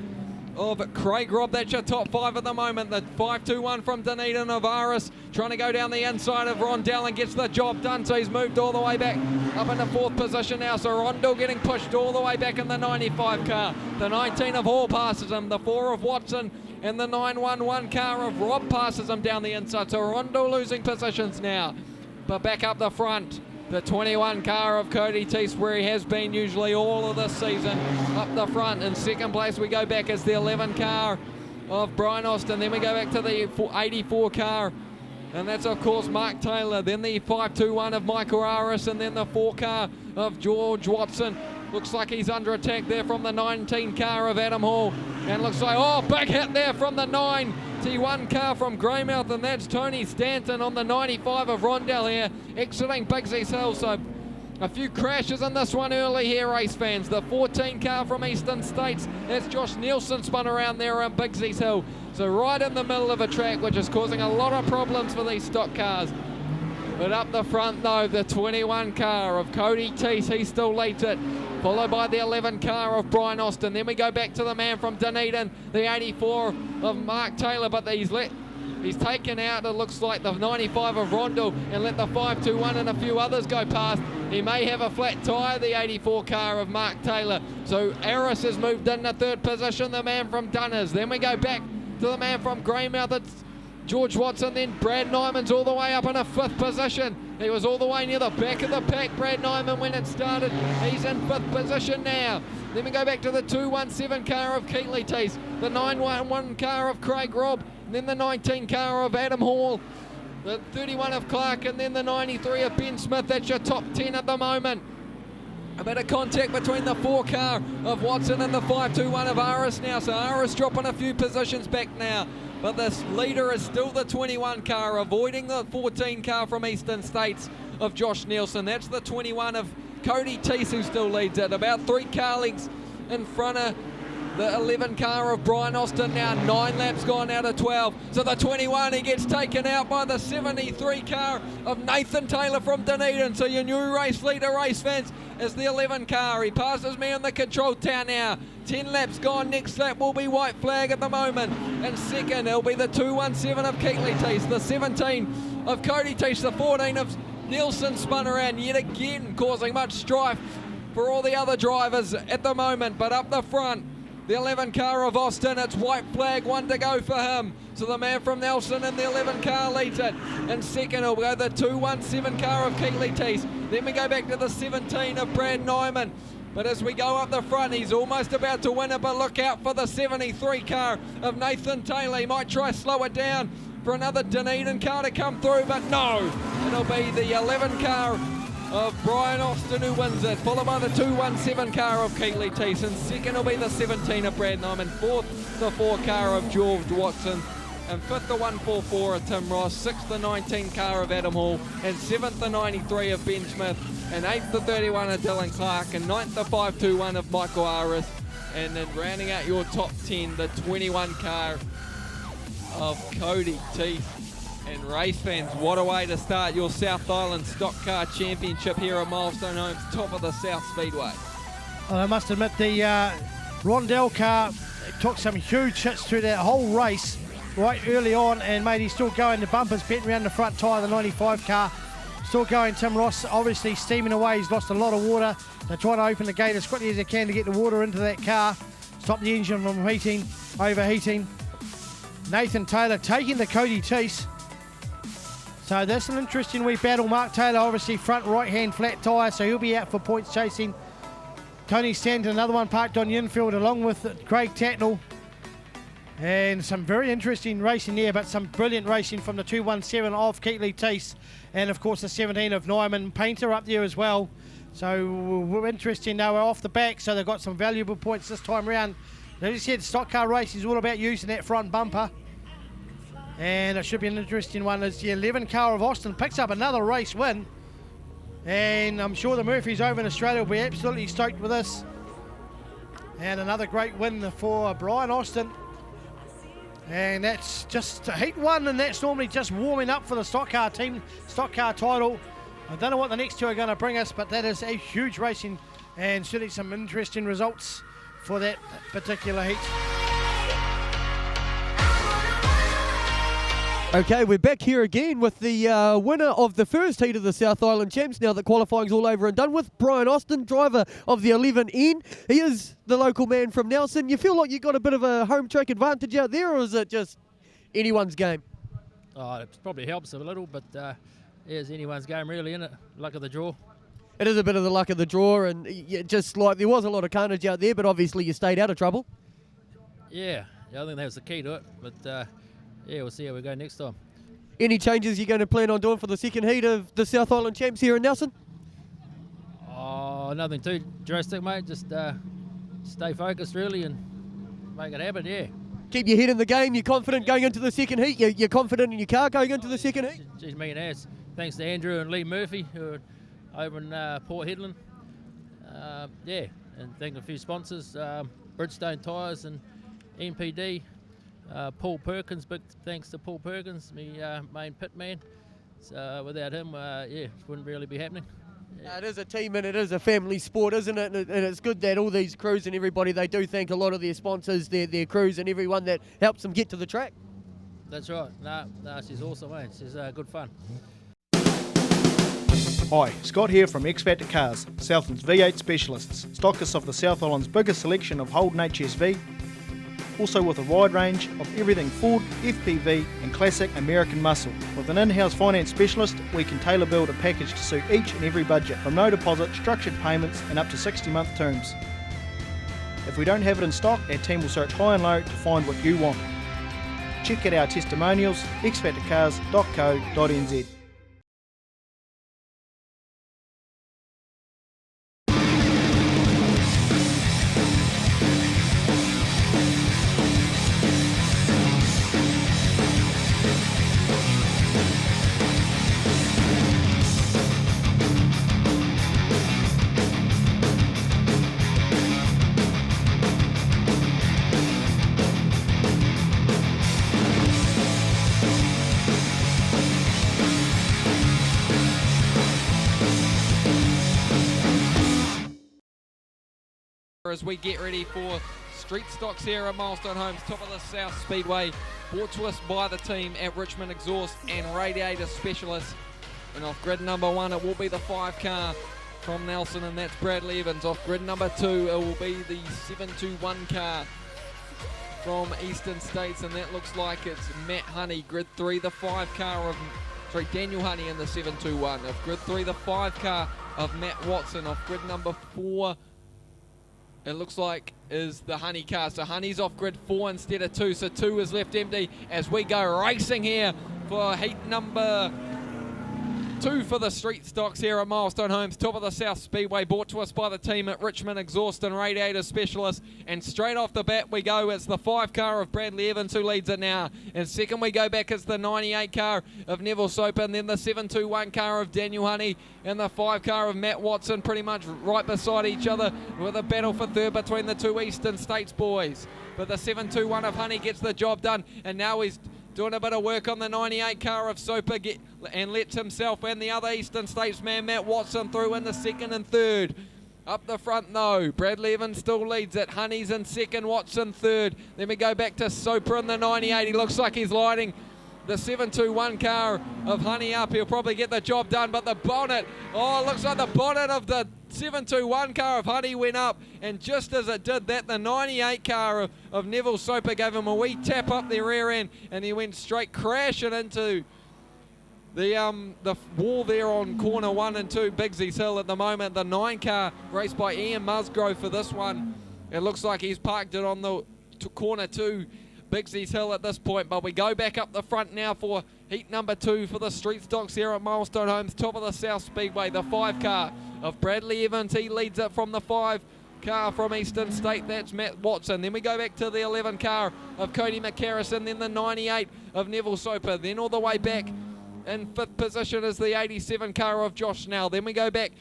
of Craig Robb. That's your top 5 at the moment. The 521 from Dunedin of Aris, trying to go down the inside of Rondell and gets the job done. So he's moved all the way back up in the 4th position now. So Rondell getting pushed all the way back in the 95 car. The 19 of Hall passes him. The 4 of Watson and the 911 car of Robb passes him down the inside. So Rondell losing positions now. But back up the front, the 21 car of Cody Teese, where he has been usually all of this season, up the front. In second place we go back as the 11 car of Brian Austin. Then we go back to the 84 car, and that's of course Mark Taylor. Then the 521 of Michael Aris, and then the 4 car of George Watson. Looks like he's under attack there from the 19 car of Adam Hall. And looks like, oh, big hit there from the 91 car from Greymouth, and that's Tony Stanton on the 95 of Rondell here, exiting Bigsy's Hill. So a few crashes in this one early here, race fans. The 14 car from Eastern States, that's Josh Nelson, spun around there around Bigsy's Hill. So right in the middle of a track, which is causing a lot of problems for these stock cars. But up the front though, the 21 car of Cody Teese, he still leads it, followed by the 11 car of Brian Austin. Then we go back to the man from Dunedin, the 84 of Mark Taylor, but he's taken out, it looks like, the 95 of Rondell, and let the 521 and a few others go past. He may have a flat tyre, the 84 car of Mark Taylor. So Aris has moved in the 3rd position, the man from Dunners. Then we go back to the man from Greymouth, it's George Watson. Then Brad Nyman's all the way up in a 5th position. He was all the way near the back of the pack, Brad Nyman, when it started. He's in 5th position now. Then we go back to the 217 car of Keatley Teese, the 911 car of Craig Robb, and then the 19 car of Adam Hall, the 31 of Clark, and then the 93 of Ben Smith. That's your top 10 at the moment. A bit of contact between the 4 car of Watson and the 521 of Aris now. So Aris dropping a few positions back now. But this leader is still the 21 car, avoiding the 14 car from Eastern States of Josh Nelson. That's the 21 of Cody Teese, who still leads it. About 3 car lengths in front of the 11 car of Brian Austin now. 9 laps gone out of 12. So the 21, he gets taken out by the 73 car of Nathan Taylor from Dunedin. So your new race leader, race fans, is the 11 car. He passes me in the control tower now. 10 laps gone. Next lap will be white flag at the moment. And second, it'll be the 217 of Keatley Teese, the 17 of Cody Teese, the 14 of Nelson, spun around yet again, causing much strife for all the other drivers at the moment. But up the front, the 11 car of Austin, it's white flag, 1 to go for him. So the man from Nelson in the 11 car leads it. And second will go the 217 car of Keatley Teese. Then we go back to the 17 of Brad Nyman. But as we go up the front, he's almost about to win it, but look out for the 73 car of Nathan Taylor. He might try slow it down for another Dunedin car to come through, but no. It'll be the 11 car of Brian Austin who wins it, followed by the 217 car of Keatley Teese. And second will be the 17 of Brad Nyman. Fourth, the 4 car of George Watson. And 5th, the 144 of Tim Ross. 6th, the 19 car of Adam Hall. And 7th, the 93 of Ben Smith. And 8th, the 31 of Dylan Clark. And 9th, the 521 of Michael Aris. And then rounding out your top 10, the 21 car of Cody Teese. And race fans, what a way to start your South Island Stockcar Championship here at Milestone Homes, top of the South Speedway. Well, I must admit the Rondell car took some huge hits through that whole race right early on, and mate, he's still going. The bumpers bent around the front tyre, the 95 car. Still going, Tim Ross, obviously steaming away. He's lost a lot of water. They're trying to open the gate as quickly as they can to get the water into that car. Stop the engine from overheating. Nathan Taylor taking the Cody Teese. So that's an interesting wee battle. Mark Taylor, obviously front right-hand flat tyre, so he'll be out for points chasing. Tony Stanton, another one parked on the infield, along with Craig Tatnell. And some very interesting racing there, but some brilliant racing from the 217 of Keatley Teese. And of course the 17 of Nyman Painter up there as well. So interesting. They were off the back, so they've got some valuable points this time round. As I said, stock car racing is all about using that front bumper. And it should be an interesting one as the 11 car of Austin picks up another race win. And I'm sure the Murphys over in Australia will be absolutely stoked with this. And another great win for Brian Austin. And that's just heat one, and that's normally just warming up for the stock car team, stock car title. I don't know what the next two are going to bring us, but that is a huge racing and certainly some interesting results for that particular heat. Okay, we're back here again with the winner of the first heat of the South Island Champs, now that qualifying's all over and done with, Brian Austin, driver of the 11N. He is the local man from Nelson. You feel like you got a bit of a home track advantage out there, or is it just anyone's game? Oh, it probably helps a little, but it's anyone's game really, isn't it? Luck of the draw. It is a bit of the luck of the draw, and just like there was a lot of carnage out there, but obviously you stayed out of trouble. Yeah, I think that was the key to it, but yeah, we'll see how we go next time. Any changes you're going to plan on doing for the second heat of the South Island Champs here in Nelson? Oh, nothing too drastic, mate. Just stay focused, really, and make it happen, yeah. Keep your head in the game. You're confident going into the second heat? You're confident in your car going into the second heat? Geez, me and ass. Thanks to Andrew and Lee Murphy, who are over in Port Hedland. Yeah, and thank a few sponsors, Bridgestone Tyres and MPD. Paul Perkins, big thanks to Paul Perkins, my main pit man. So without him, yeah, it wouldn't really be happening. Yeah. It is a team and it is a family sport, isn't it? And it's good that all these crews and everybody, they do thank a lot of their sponsors, their crews and everyone that helps them get to the track. That's right. No, she's awesome, mate. She's good fun. Hi, Scott here from X Factor Cars, Southland's V8 specialists, stockists of the South Island's biggest selection of Holden HSV, also with a wide range of everything Ford, FPV and classic American muscle. With an in-house finance specialist, we can tailor build a package to suit each and every budget, from no deposit, structured payments and up to 60-month terms. If we don't have it in stock, our team will search high and low to find what you want. Check out our testimonials, xfactorcars.co.nz. As we get ready for Street Stocks here at Milestone Homes, top of the South Speedway, brought to us by the team at Richmond Exhaust and Radiator Specialists. And off grid number 1 it will be the 5 car from Nelson, and that's Bradley Evans. Off grid number 2 it will be the 721 car from Eastern States, and that looks like it's Matt Honey. Grid 3 the 5 car of Daniel Honey in the 721. Off grid 3 the 5 car of Matt Watson. Off grid number 4 it looks like is the Honey car. So Honey's off grid 4 instead of 2. So 2 is left empty as we go racing here for heat number 2 for the Street Stocks here at Milestone Homes, top of the South Speedway, brought to us by the team at Richmond Exhaust and Radiator Specialists. And straight off the bat we go, it's the 5 car of Bradley Evans who leads it now. And second we go back, it's the 98 car of Neville Soper, and then the 721 car of Daniel Honey and the 5 car of Matt Watson, pretty much right beside each other with a battle for third between the two Eastern States boys. But the 721 of Honey gets the job done, and now he's doing a bit of work on the 98 car of Soper and lets himself and the other Eastern States man Matt Watson through in the second and third. Up the front though, Bradley Evans still leads it. Honey's in second, Watson third. Then we go back to Soper in the 98. He looks like he's lighting the 721 car of Honey up. He'll probably get the job done, but the bonnet, oh, it looks like the bonnet of the 721 car of Honey went up, and just as it did that, the 98 car of Neville Soper gave him a wee tap up the rear end, and he went straight crashing into the wall there on corner 1 and 2, Bigsy's Hill at the moment. The 9 car raced by Ian Musgrove for this one. It looks like he's parked it on the corner 2, Bigsy's Hill at this point, but we go back up the front now for heat number 2 for the street stocks here at Milestone Homes, top of the South Speedway. The 5 car of Bradley Evans, he leads it from the 5 car from Eastern State, that's Matt Watson. Then we go back to the 11 car of Cody McCarrison, then the 98 of Neville Soper, then all the way back in 5th position is the 87 car of Josh Snell. Then we go back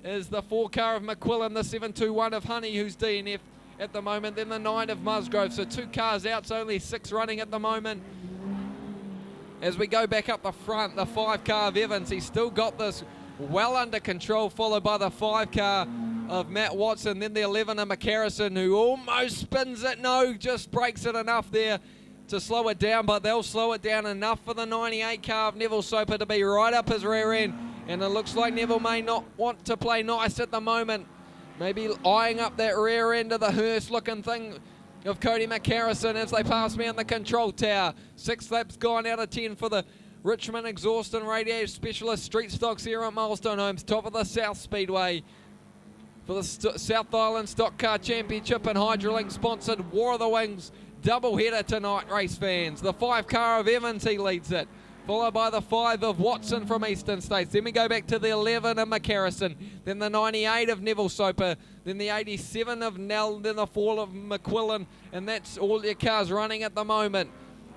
is the 4 car of McQuillan, the 721 of Honey, who's DNF at the moment, then the 9 of Musgrove. So 2 cars out, so only 6 running at the moment. As we go back up the front, the 5 car of Evans, he's still got this well under control, followed by the 5 car of Matt Watson, then the 11 of McCarrison, who almost spins it, no, just breaks it enough there to slow it down, but they'll slow it down enough for the 98 car of Neville Soper to be right up his rear end, and it looks like Neville may not want to play nice at the moment, maybe eyeing up that rear end of the hearse looking thing of Cody McCarrison as they pass me on the control tower. 6 laps gone out of 10 for the Richmond Exhaust and Radiator Specialist Street Stocks here at Milestone Homes, top of the South Speedway. For the South Island Stockcar Championship and Hydrolink sponsored War of the Wings double header tonight, race fans. The 5 car of Evans, he leads it, followed by the 5 of Watson from Eastern States. Then we go back to the 11 of McCarrison, then the 98 of Neville Soper, then the 87 of Nell, then the 4 of McQuillan, and that's all your cars running at the moment.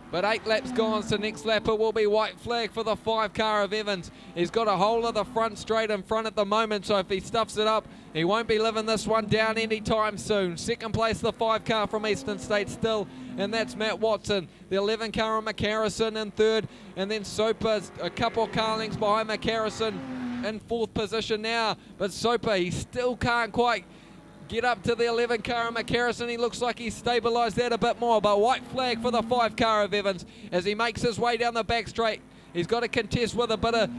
But 8 laps gone, so next lap it will be white flag for the 5 car of Evans. He's got a whole of the front straight in front at the moment, so if he stuffs it up, he won't be living this one down anytime soon. Second place, the 5 car from Eastern State still, and that's Matt Watson. The 11 car of McCarrison in 3rd, and then Soper's a couple of car lengths behind McCarrison in 4th position now. But Soper, he still can't quite get up to the 11 car of McCarrison. He looks like he's stabilised that a bit more, but white flag for the 5 car of Evans as he makes his way down the back straight. He's got to contest with a bit of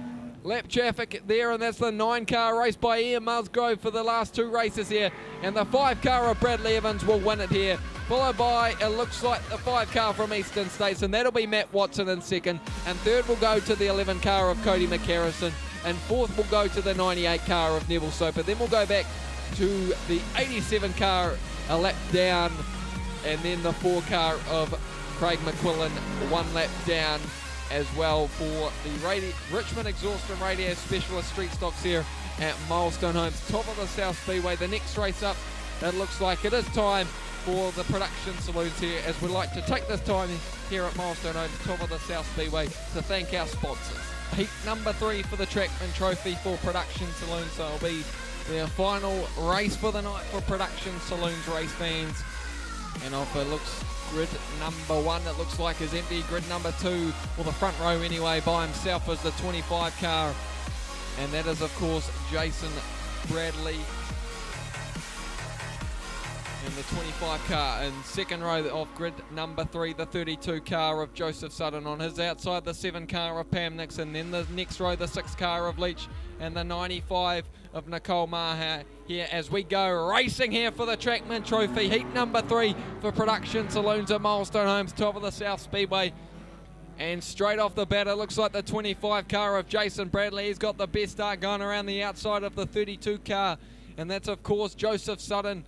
lap traffic there, and that's the 9 car raced by Ian Musgrove for the last 2 races here, and the 5 car of Bradley Evans will win it here, followed by, it looks like, the 5 car from Eastern States, and that'll be Matt Watson in 2nd, and 3rd will go to the 11 car of Cody McCarrison, and 4th will go to the 98 car of Neville Soper. Then we'll go back to the 87 car a lap down, and then the 4 car of Craig McQuillan 1 lap down as well for the Richmond Exhaust and Radiator Specialist Street Stocks here at Milestone Homes, top of the South Speedway. The next race up, it looks like it is time for the production saloons here, as we like to take this time here at Milestone Homes, top of the South Speedway, to thank our sponsors. Heat number 3 for the Trackman Trophy for production saloons, so it'll be their final race for the night for production saloons race fans. And off it looks, grid number 1, it looks like is empty. Grid number 2, or the front row anyway, by himself is the 25 car, and that is of course Jason Bradley. And the 25 car in second row of grid number 3, the 32 car of Joseph Sutton on his outside, the 7 car of Pam Nixon, then the next row, the 6 car of Leach, and the 95 of Nicole Maher here as we go racing here for the Trackman Trophy. Heat number 3 for production saloons at Milestone Homes, top of the South Speedway. And straight off the bat, it looks like the 25 car of Jason Bradley. He's got the best start going around the outside of the 32 car. And that's, of course, Joseph Sutton.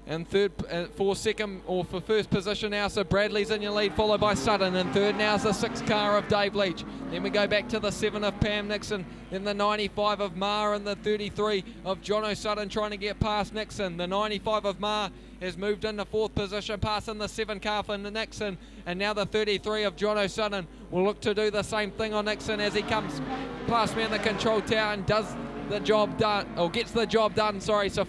And third, for first position now, so Bradley's in your lead, followed by Sutton. And third now is the 6 car of Dave Leach. Then we go back to the 7 of Pam Nixon, then the 95 of Marr, and the 33 of Jono Sutton trying to get past Nixon. The 95 of Marr has moved into 4th position, passing the 7 car for Nixon. And now the 33 of Jono Sutton will look to do the same thing on Nixon as he comes past me in the control tower and does the job done, or gets the job done, sorry. So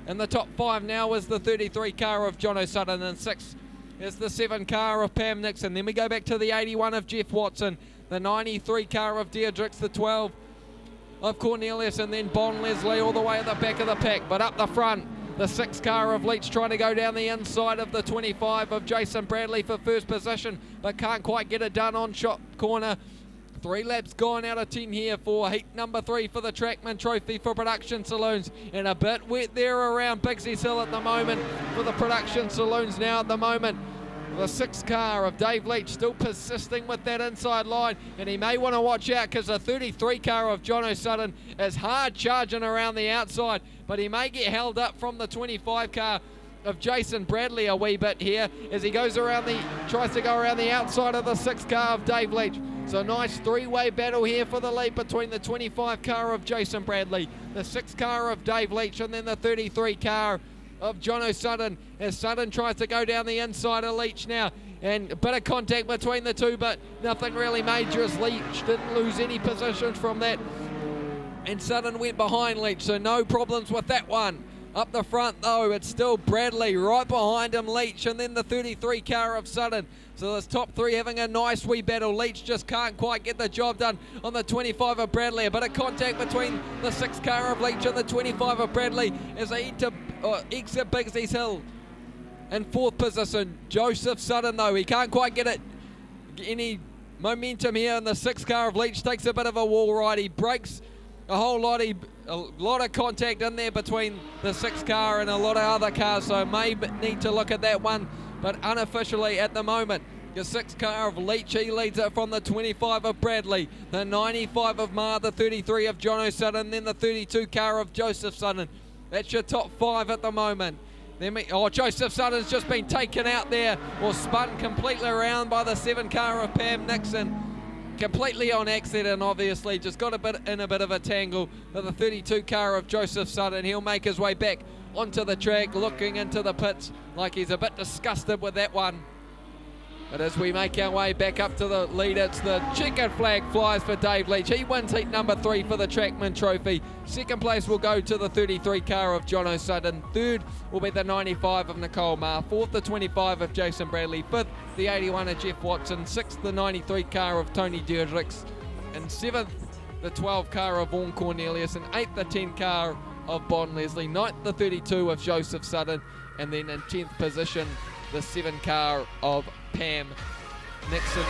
in the top 5 now is the 33 car of Jono Sutton, and 6 is the 7 car of Pam Nixon. Then we go back to the 81 of Jeff Watson, the 93 car of Deirdrix, the 12 of Cornelius, and then Bon Leslie all the way at the back of the pack. But up the front, The 6 car of Leach trying to go down the inside of the 25 of Jason Bradley for first position, but can't quite get it done on shot corner. 3 laps gone out of 10 here for heat number 3 for the Trackman Trophy for Production Saloons, and a bit wet there around Bigsy's Hill at the moment for the Production Saloons now at the moment. The 6 car of Dave Leach still persisting with that inside line, and he may want to watch out because the 33 car of John O'Sutton is hard charging around the outside, but he may get held up from the 25 car of Jason Bradley a wee bit here as he goes around tries to go around the outside of the 6 car of Dave Leach. So a nice 3-way battle here for the lead between the 25 car of Jason Bradley, the 6 car of Dave Leach, and then the 33 car of John O'Sutton as Sutton tries to go down the inside of Leach now, and a bit of contact between the two, but nothing really major as Leach didn't lose any positions from that, and Sutton went behind Leach, so no problems with that one. Up the front though, it's still Bradley, right behind him Leach, and then the 33 car of Sutton. So this top 3 having a nice wee battle. Leach just can't quite get the job done on the 25 of Bradley. A bit of contact between the 6 car of Leach and the 25 of Bradley as they exit Bigsy's Hill. In 4th position, Joseph Sutton though, he can't quite get any momentum here, and the 6 car of Leach takes a bit of a wall ride. He breaks a lot of contact in there between the 6 car and a lot of other cars, so may need to look at that one, but unofficially at the moment, the 6 car of Leach, he leads it from the 25 of Bradley, the 95 of Marr, the 33 of John O'Sutton, then the 32 car of Joseph Sutton. That's your top 5 at the moment. Joseph Sutton's just been taken out there, or spun completely around by the 7 car of Pam Nixon. Completely on accident, obviously, just got a bit of a tangle with the 32 car of Joseph Sutton. He'll make his way back onto the track, looking into the pits like he's a bit disgusted with that one. But as we make our way back up to the lead, it's the checkered flag flies for Dave Leach. He wins heat number 3 for the Trackman Trophy. 2nd place will go to the 33 car of John O'Sutton. 3rd will be the 95 of Nicole Marr. 4th, the 25 of Jason Bradley. 5th, the 81 of Jeff Watson. 6th, the 93 car of Tony Deirdricks. And 7th, the 12 car of Vaughan Cornelius. And 8th, the 10 car of Bon Leslie. 9th, the 32 of Joseph Sutton. And then in 10th position, the 7 car of Pam Nixon.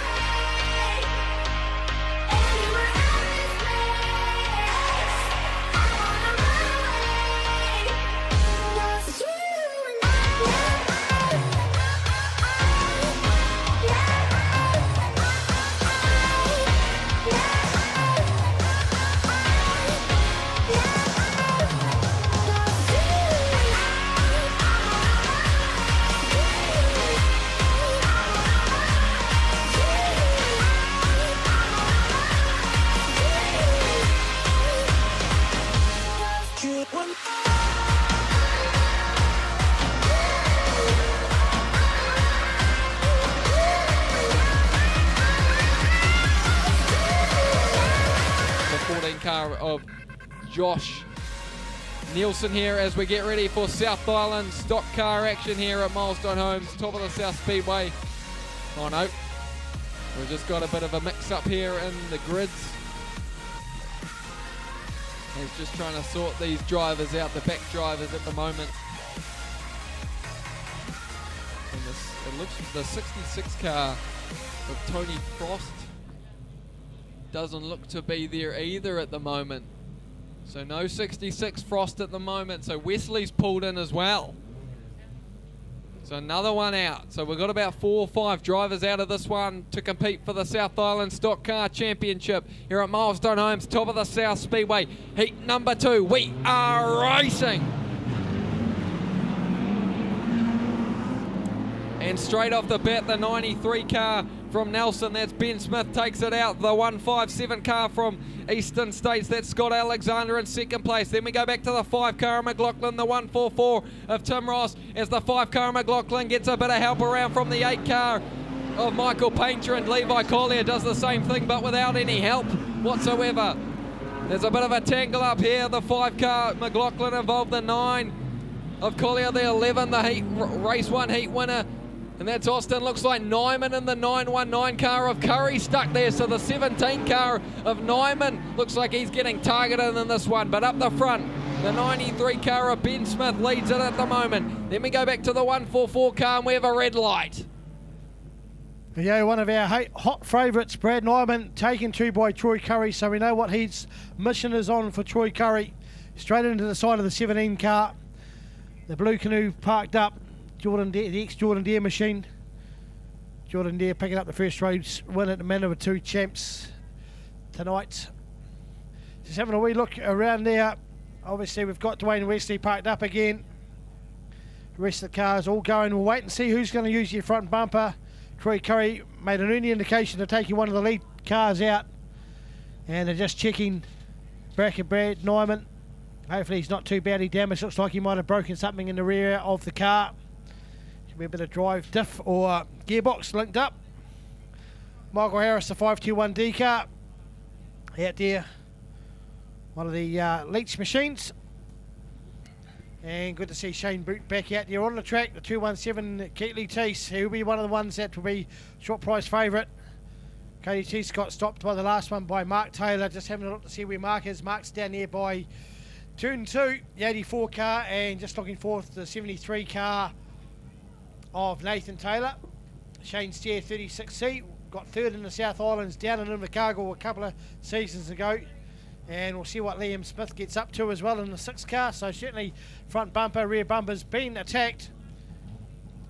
Car of Josh Nelson here as we get ready for South Island stock car action here at Milestone Homes, top of the South Speedway. Oh no, we've just got a bit of a mix up here in the grids. He's just trying to sort these drivers out, the back drivers at the moment. And it looks the 66 car of Tony Frost doesn't look to be there either at the moment. So no 66 Frost at the moment. So Wesley's pulled in as well. So another one out. So we've got about 4 or 5 drivers out of this one to compete for the South Island Stockcar Championship here at Milestone Homes, top of the South Speedway. Heat number 2, we are racing. And straight off the bat, the 93 car from Nelson, that's Ben Smith, takes it out. The 157 car from Eastern States, that's Scott Alexander in 2nd place. Then we go back to the 5 car of McLaughlin, the 144 of Tim Ross, as the 5 car of McLaughlin gets a bit of help around from the 8 car of Michael Painter, and Levi Collier does the same thing but without any help whatsoever. There's a bit of a tangle up here. The 5 car McLaughlin involved, the 9 of Collier, the 11, the race 1 heat winner. And that's Austin, looks like Nyman in the 919 car of Curry stuck there. So the 17 car of Nyman looks like he's getting targeted in this one. But up the front, The 93 car of Ben Smith leads it at the moment. Then we go back to the 144 car and we have a red light. Yeah, one of our hot favourites, Brad Nyman, taken to by Troy Curry, so we know what his mission is on for Troy Curry. Straight into the side of the 17 car. The blue canoe parked up. Jordan Dare, the ex-Jordan Dare machine. Jordan Dare picking up the first race win at the Manawatu 2 Champs tonight. Just having a wee look around there. Obviously, we've got Dwayne Wesley parked up again. The rest of the cars all going. We'll wait and see who's going to use your front bumper. Troy Curry made an early indication of taking one of the lead cars out. And they're just checking bracket Brad Nyman. Hopefully he's not too badly damaged. Looks like he might have broken something in the rear of the car. Should be a bit of drive diff or gearbox linked up. Michael Harris, the 521D car. Out there. One of the Leach machines. And good to see Shane Boot back out there on the track. The 217 Keatley Teese. He'll be one of the ones that will be short price favourite. Cody Teese got stopped by the last one by Mark Taylor. Just having a look to see where Mark is. Mark's down there by turn 2, the 84 car, and just looking forward to the 73 car of Nathan Taylor. Shane Steer, 36C, got third in the South Islands down in Invercargill a couple of seasons ago. And we'll see what Liam Smith gets up to as well in the 6 car. So certainly front bumper, rear bumper's been attacked.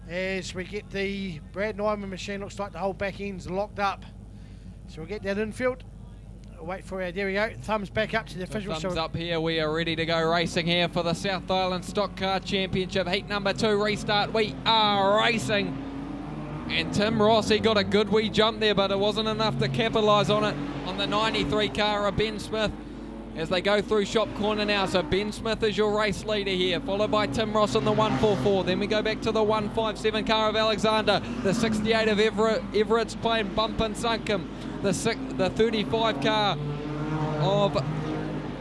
As we get the Brad Nyman machine, looks like the whole back end's locked up. So we'll get that infield. We'll wait for our, there we go, thumbs back up to the official. Thumbs up here, we are ready to go racing here for the South Island Stockcar Championship. Heat number 2 restart, we are racing. And Tim Ross, he got a good wee jump there, but it wasn't enough to capitalise on it on the 93 car of Ben Smith as they go through shop corner now. So Ben Smith is your race leader here, followed by Tim Ross on the 144. Then we go back to the 157 car of Alexander. The 68 of Everett's playing bump and sunk him. The 35 car of,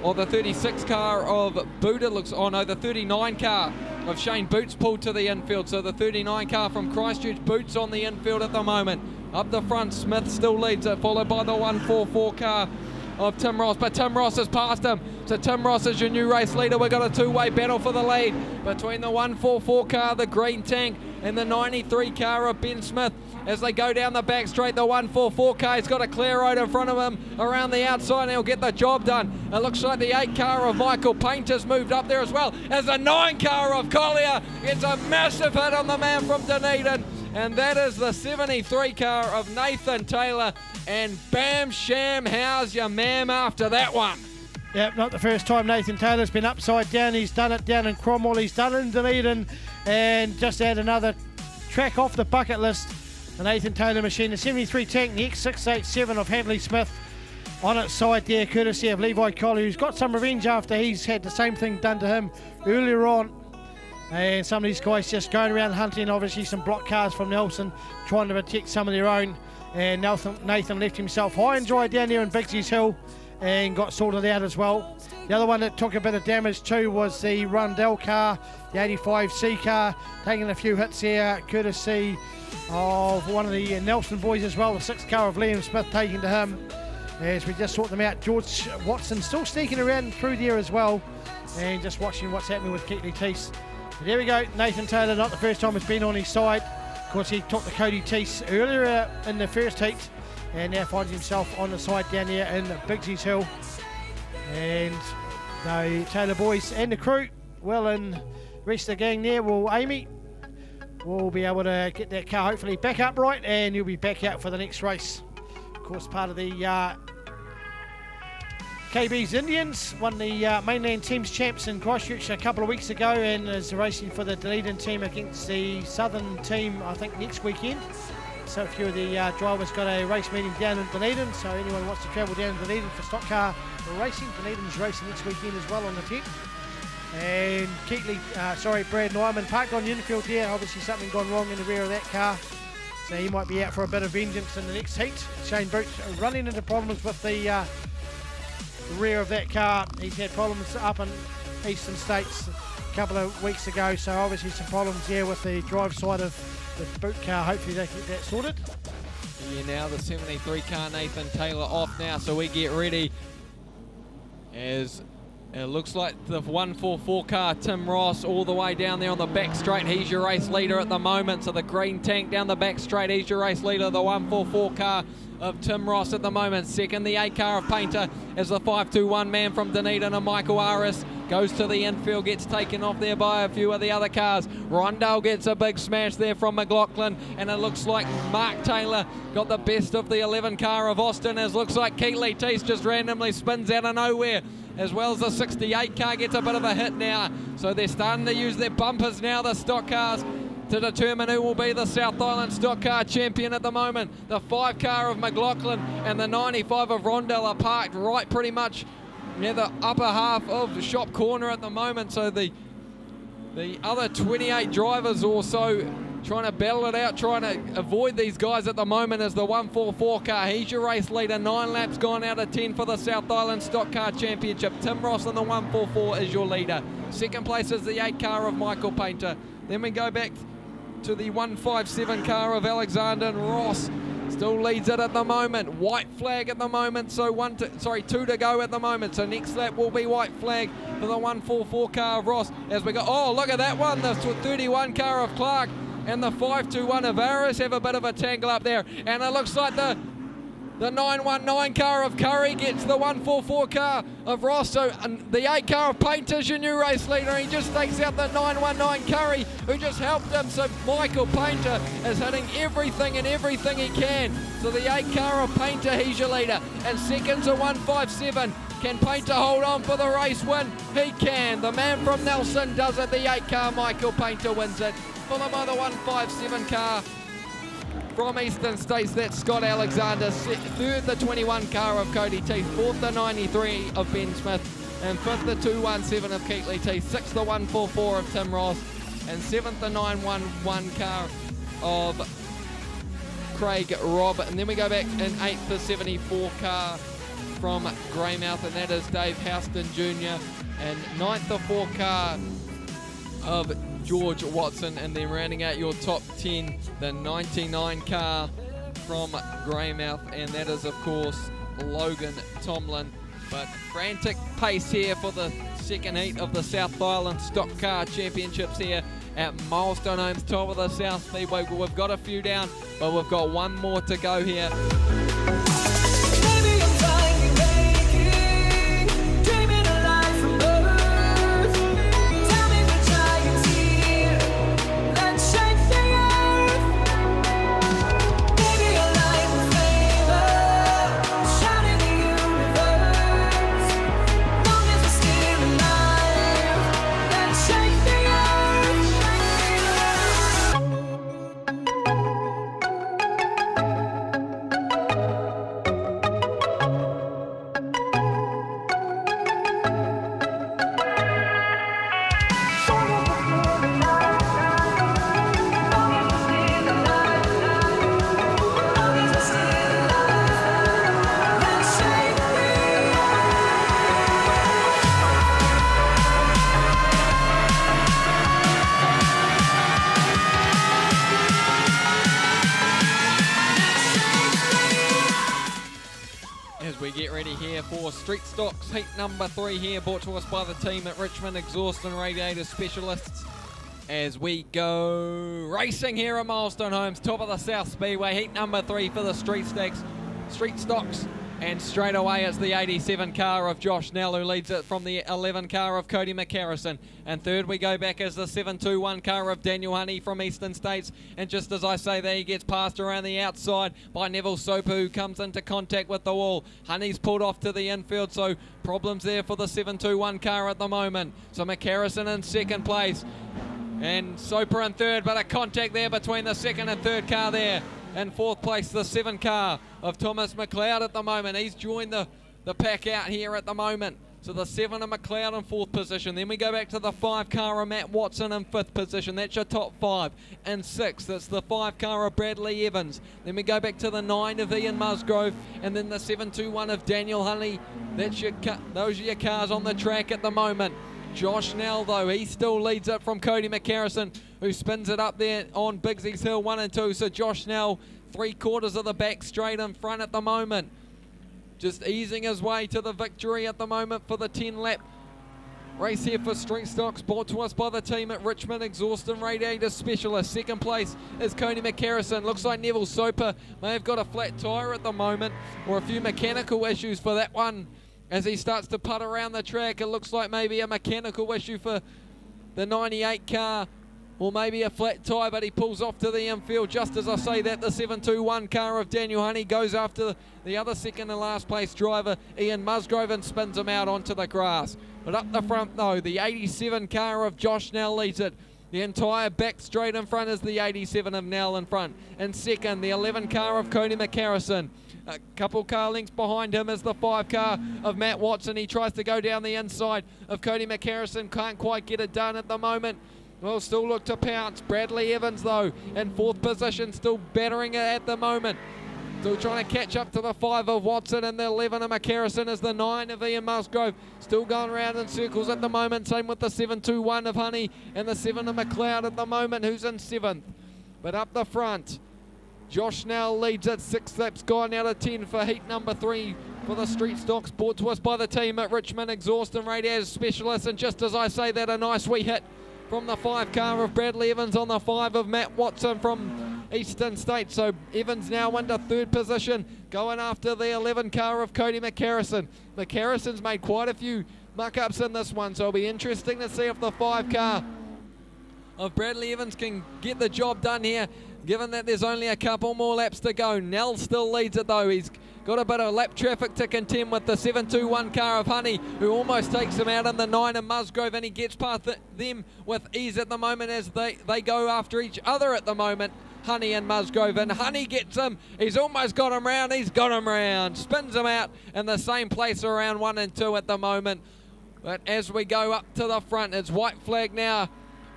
or the 36 car of Buddha looks, oh no, the 39 car of Shane Boots pulled to the infield. So the 39 car from Christchurch, Boots on the infield at the moment. Up the front, Smith still leads it, followed by the 144 car of Tim Ross, but Tim Ross has passed him. So Tim Ross is your new race leader. We've got a two-way battle for the lead between the 144 car, the green tank, and the 93 car of Ben Smith. As they go down the back straight, the 144 car, he's got a clear road in front of him around the outside, and he'll get the job done. It looks like the 8 car of Michael Painter's moved up there as well, as the 9 car of Collier gets a massive hit on the man from Dunedin. And that is the 73 car of Nathan Taylor. And bam sham, how's your ma'am after that one? Yep, not the first time Nathan Taylor's been upside down. He's done it down in Cromwell, he's done it in Dunedin, and just add another track off the bucket list. The Nathan Taylor machine, the 73 tank, the X687 of Hadley Smith on its side there, courtesy of Levi Collier, who's got some revenge after he's had the same thing done to him earlier on. And some of these guys just going around hunting, obviously some block cars from Nelson, trying to protect some of their own. And Nathan left himself high and dry down there in Bigsy's Hill and got sorted out as well. The other one that took a bit of damage too was the Rundell car, the 85C car, taking a few hits there, courtesy of one of the Nelson boys as well, the 6 car of Liam Smith taking to him. As we just sort them out, George Watson still sneaking around through there as well, and just watching what's happening with Keatley Teese. But there we go, Nathan Taylor, not the first time he's been on his side. Of course, he took the Cody Teese earlier in the first heat, and now finds himself on the side down there in Bigsy's Hill. And the Taylor boys and the crew, well, and the rest of the gang there, Amy will be able to get that car hopefully back upright, and he'll be back out for the next race. Of course, part of the KB's Indians won the mainland teams champs in Christchurch a couple of weeks ago, and is racing for the Dunedin team against the southern team, I think, next weekend. So a few of the drivers got a race meeting down in Dunedin, so anyone who wants to travel down to Dunedin for stock car racing, Dunedin's racing next weekend as well on the 10th. And Brad Nyman parked on the infield there, obviously something gone wrong in the rear of that car. So he might be out for a bit of vengeance in the next heat. Shane Boots running into problems with the rear of that car. He's had problems up in Eastern States a couple of weeks ago, so obviously some problems there with the drive side of the boot car. Hopefully they get that sorted. Yeah, now the 73 car Nathan Taylor off now, so we get ready as It looks like the 144 car, Tim Ross, all the way down there on the back straight. He's your race leader at the moment. So the green tank down the back straight, he's your race leader. The 144 car of Tim Ross at the moment. Second, the 8 car of Painter as the 521 man from Dunedin and Michael Aris goes to the infield, gets taken off there by a few of the other cars. Rondell gets a big smash there from McLaughlin, and it looks like Mark Taylor got the best of the 11 car of Austin, as looks like Keatley Teese just randomly spins out of nowhere, as well as the 68 car gets a bit of a hit now. So they're starting to use their bumpers now, the stock cars, to determine who will be the South Island Stockcar Champion at the moment. The 5 car of McLaughlin and the 95 of Rondell are parked right pretty much near the upper half of Shop Corner at the moment. So the other 28 drivers or so trying to battle it out, trying to avoid these guys at the moment as the 144 car. He's your race leader. 9 laps gone out of 10 for the South Island Stockcar Championship. Tim Ross in the 144 is your leader. Second place is the 8 car of Michael Painter. Then we go back to the 157 car of Alexander, and Ross still leads it at the moment. White flag at the moment, so 2 to go at the moment. So next lap will be white flag for the 144 car of Ross as we go. Oh, look at that one, the 31 car of Clark and the 521 of Aris have a bit of a tangle up there, and it looks like the 919 car of Curry gets the 144 car of Ross. So the 8 car of Painter's your new race leader. He just takes out the 919 Curry, who just helped him. So Michael Painter is hitting everything and everything he can. So the 8 car of Painter, he's your leader. And second's a 157. Can Painter hold on for the race win? He can. The man from Nelson does it. The 8 car Michael Painter wins it. Followed by the 157 car from Eastern States, that's Scott Alexander. Third, the 21 car of Cody Teese. Fourth, the 93 of Ben Smith. And fifth, the 217 of Keatley Teese. Sixth, the 144 of Tim Ross. And seventh, the 911 car of Craig Robb. And then we go back in eighth, the 74 car from Greymouth, and that is Dave Houston Jr. And ninth, the 4 car of George Watson. And then rounding out your top 10, the 99 car from Greymouth, and that is of course Logan Tomlin. But frantic pace here for the second heat of the South Island Stock Car Championships here at Milestone Homes, top of the South Speedway. We've got a few down, but we've got one more to go here. For Street Stocks heat number 3 here, brought to us by the team at Richmond Exhaust and Radiator Specialists, as we go racing here at Milestone Homes, top of the South Speedway. Heat number 3 for the Street Stocks, and straight away it's the 87 car of Josh Nell, who leads it from the 11 car of Cody McCarrison. And third we go back as the 721 car of Daniel Honey from Eastern States, and just as I say there, he gets passed around the outside by Neville Soper, who comes into contact with the wall. Honey's pulled off to the infield, so problems there for the 721 car at the moment. So McCarrison in second place and Soper in third, but a contact there between the second and third car there. In fourth place, the 7 car of Thomas McLeod at the moment. He's joined the pack out here at the moment. So the 7 of McLeod in fourth position. Then we go back to the 5 car of Matt Watson in fifth position. That's your top 5. In sixth, that's the 5 car of Bradley Evans. Then we go back to the 9 of Ian Musgrove, and then the 721 of Daniel Honey. Those are your cars on the track at the moment. Josh Nell, though, he still leads it from Cody McCarrison, who spins it up there on Biggsy's Hill 1 and 2. So Josh Nell, 3/4 of the back straight in front at the moment. Just easing his way to the victory at the moment for the 10-lap Race here for Street Stocks, brought to us by the team at Richmond Exhaust and Radiator Specialist. Second place is Coney McCarrison. Looks like Neville Soper may have got a flat tyre at the moment, or a few mechanical issues for that one. As he starts to putt around the track, it looks like maybe a mechanical issue for the 98 car, or maybe a flat tyre, but he pulls off to the infield. Just as I say that, the 721 car of Daniel Honey goes after the other second and last place driver, Ian Musgrove, and spins him out onto the grass. But up the front though, the 87 car of Josh Nell leads it. The entire back straight in front is the 87 of Nell in front. In second, the 11 car of Cody McCarrison. A couple car lengths behind him is the 5 car of Matt Watson. He tries to go down the inside of Cody McCarrison. Can't quite get it done at the moment. Will still look to pounce. Bradley Evans, though, in 4th position, still battering it at the moment. Still trying to catch up to the 5 of Watson, and the 11 of McCarrison is the 9 of Ian Musgrove. Still going around in circles at the moment. Same with the 721 of Honey and the 7 of McLeod at the moment, who's in 7th. But up the front, Josh Snell leads at 6 laps gone out of 10 for heat number 3 for the Street Stocks, brought to us by the team at Richmond Exhaust and Radiator Specialists. And just as I say that, a nice wee hit from the 5 car of Bradley Evans on the 5 of Matt Watson from Eastern State. So Evans now into 3rd position, going after the 11 car of Cody McCarrison. McCarrison's made quite a few muck-ups in this one, so it'll be interesting to see if the 5 car of Bradley Evans can get the job done here, given that there's only a couple more laps to go. Nell still leads it though. He's got a bit of lap traffic to contend with the 721 car of Honey, who almost takes him out in the 9 of Musgrove, and he gets past them with ease at the moment as they go after each other at the moment, Honey and Musgrove. And Honey gets him. He's almost got him round. He's got him round. Spins him out in the same place around 1 and 2 at the moment. But as we go up to the front, it's white flag now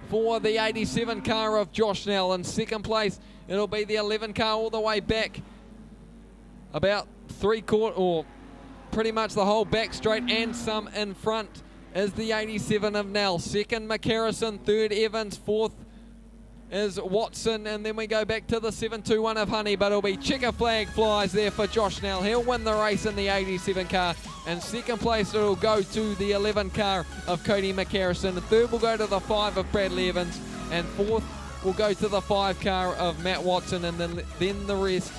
for the 87 car of Josh Nell. In second place, it'll be the 11 car all the way back, about 3/4 or pretty much the whole back straight and some in front is the 87 of Nell. Second, McCarrison. Third, Evans. Fourth is Watson. And then we go back to the 721 of Honey, but it'll be checker flag flies there for Josh Nell. He'll win the race in the 87 car. And second place, it'll go to the 11 car of Cody McCarrison. The third will go to the 5 of Bradley Evans. And fourth will go to the 5 car of Matt Watson. And then the rest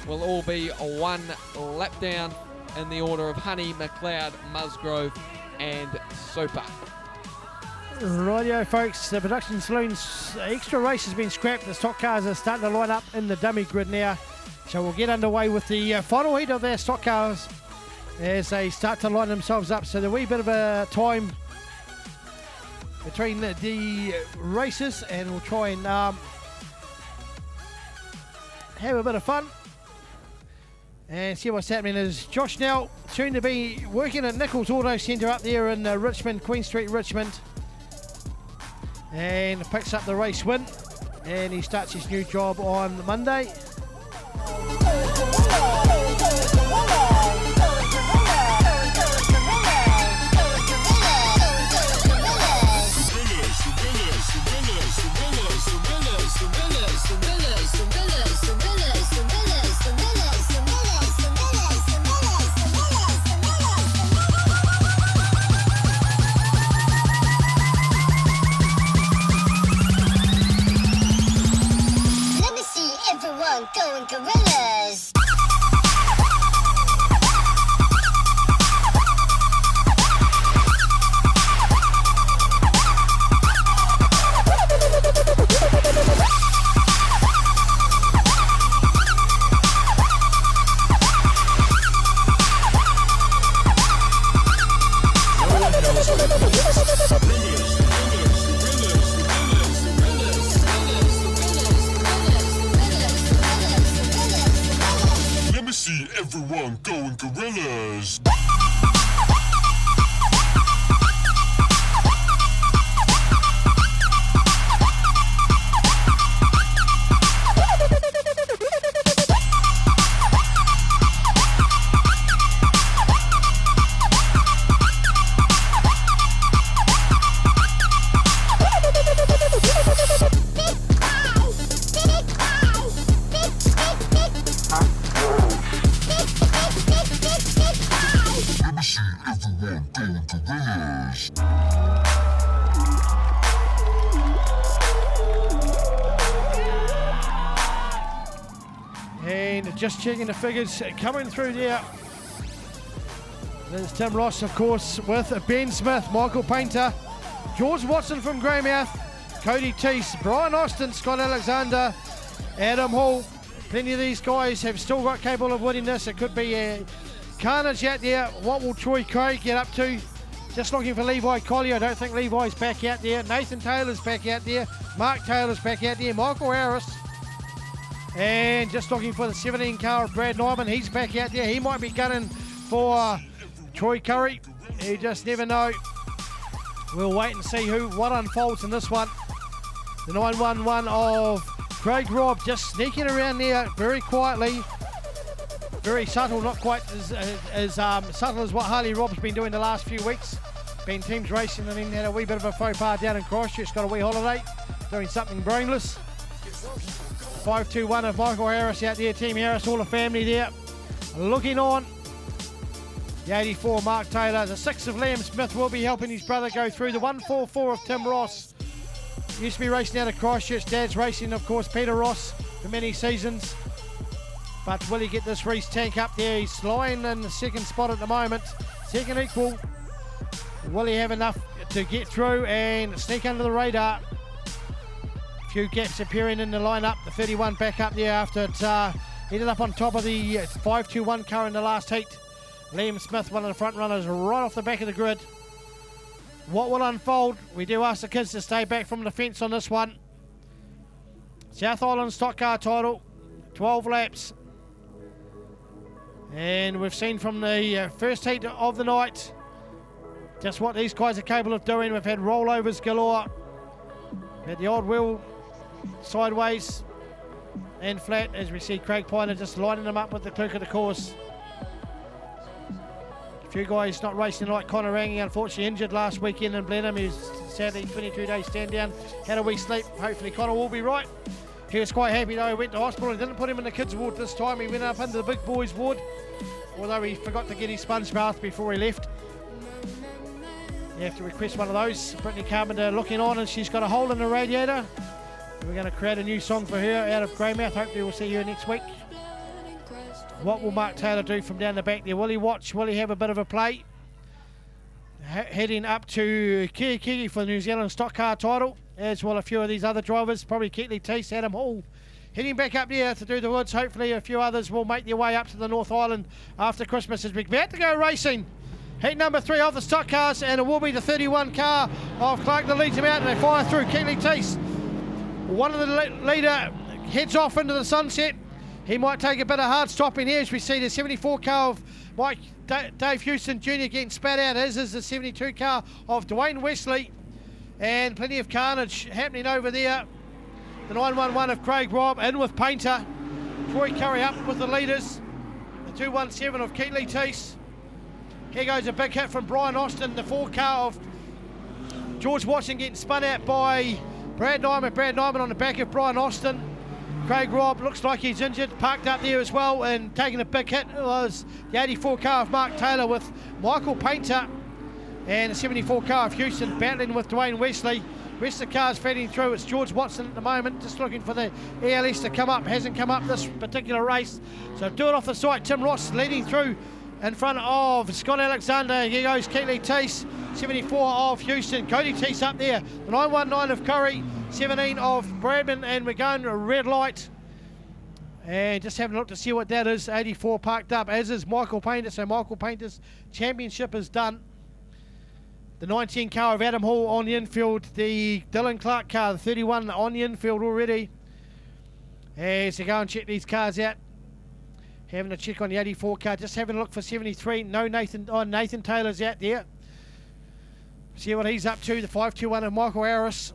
will all be 1 lap down in the order of Honey, McLeod, Musgrove and Soper. Rightio folks, the production saloon's extra race has been scrapped. The stock cars are starting to line up in the dummy grid now. So we'll get underway with the final heat of their stock cars as they start to line themselves up. So there'll be a bit of a time between the races, and we'll try and have a bit of fun and see what's happening. Is Josh Nell soon to be working at Nichols Auto Centre up there in Richmond, Queen Street, Richmond, and picks up the race win, and he starts his new job on Monday. Let me see everyone just checking the figures coming through there. There's Tim Ross, of course, with Ben Smith, Michael Painter, George Watson from Greymouth, Cody Teese, Brian Austin, Scott Alexander, Adam Hall. Plenty of these guys have still got capable of winning this. It could be carnage out there. What will Troy Craig get up to? Just looking for Levi Collier. I don't think Levi's back out there. Nathan Taylor's back out there. Mark Taylor's back out there. Michael Harris. And just looking for the 17 car of Brad Nyman. He's back out there. He might be gunning for Troy Curry. You just never know. We'll wait and see what unfolds in this one. The 911 of Craig Robb just sneaking around there very quietly. Very subtle, not quite as subtle as what Harley Robb's been doing the last few weeks. Been teams racing and then had a wee bit of a faux pas down in Christchurch. Got a wee holiday, doing something brainless. 5-2-1 of Michael Harris out there. Team Harris, all the family there. Looking on. The 84 Mark Taylor. The 6 of Liam Smith will be helping his brother go through. The 144 of Tim Ross. Used to be racing out of Christchurch. Dad's racing, of course, Peter Ross for many seasons. But will he get this race tank up there? He's lying in the second spot at the moment. Second equal. Will he have enough to get through and sneak under the radar? A few gaps appearing in the lineup. The 31 back up there after it ended up on top of the 5-2-1 car in the last heat. Liam Smith, one of the front runners, right off the back of the grid. What will unfold? We do ask the kids to stay back from the fence on this one. South Island Stockcar title, 12 laps. And we've seen from the first heat of the night just what these guys are capable of doing. We've had rollovers galore. Had the odd wheel sideways and flat as we see Craig Piner just lining them up with the clerk of the course. A few guys not racing like Connor Rangi, unfortunately injured last weekend in Blenheim. He was sadly 22 days stand down. Had a wee sleep. Hopefully Connor will be right. He was quite happy though. He went to hospital. He didn't put him in the kids' ward this time. He went up into the big boys' ward. Although he forgot to get his sponge bath before he left. You have to request one of those. Brittany Carpenter looking on and she's got a hole in the radiator. We're going to create a new song for her out of Greymouth. Hopefully we'll see her next week. What will Mark Taylor do from down the back there? Will he watch? Will he have a bit of a play? Heading up to Kiki for the New Zealand Stock Car title, as well a few of these other drivers, probably Keatley Teese, Adam Hall. Heading back up there to do the woods. Hopefully a few others will make their way up to the North Island after Christmas as we're about to go racing. Heat number 3 of the stock cars, and it will be the 31 car of Clark that leads them out, and they fire through. Keatley Teese, one of the leader, heads off into the sunset. He might take a bit of hard stopping here as we see the 74 car of Dave Houston Jr. getting spat out, as is the 72 car of Dwayne Wesley. And plenty of carnage happening over there. The 911 of Craig Robb in with Painter. Troy Curry up with the leaders. The 217 of Keatley Teese. Here goes a big hit from Brian Austin. The 4 car of George Watson getting spun out by Brad Nyman. Brad Nyman on the back of Brian Austin. Craig Robb looks like he's injured, parked up there as well, and taking a big hit was the 84 car of Mark Taylor with Michael Painter, and the 74 car of Houston battling with Dwayne Wesley. Rest of the cars feeding through. It's George Watson at the moment, just looking for the ELS to come up. Hasn't come up this particular race, so do it off the side. Tim Ross leading through in front of Scott Alexander. Here goes Keatley Teese, 74 of Houston. Cody Teese up there. The 919 of Curry, 17 of Bradman, and we're going to a red light. And just having a look to see what that is. 84 parked up, as is Michael Painter. So Michael Painter's championship is done. The 19 car of Adam Hall on the infield. The Dylan Clark car, the 31 on the infield already. As they go and check these cars out. Having a check on the 84 car. Just having a look for 73. No Nathan. Oh, Nathan Taylor's out there. See what he's up to. The 521 of Michael Harris.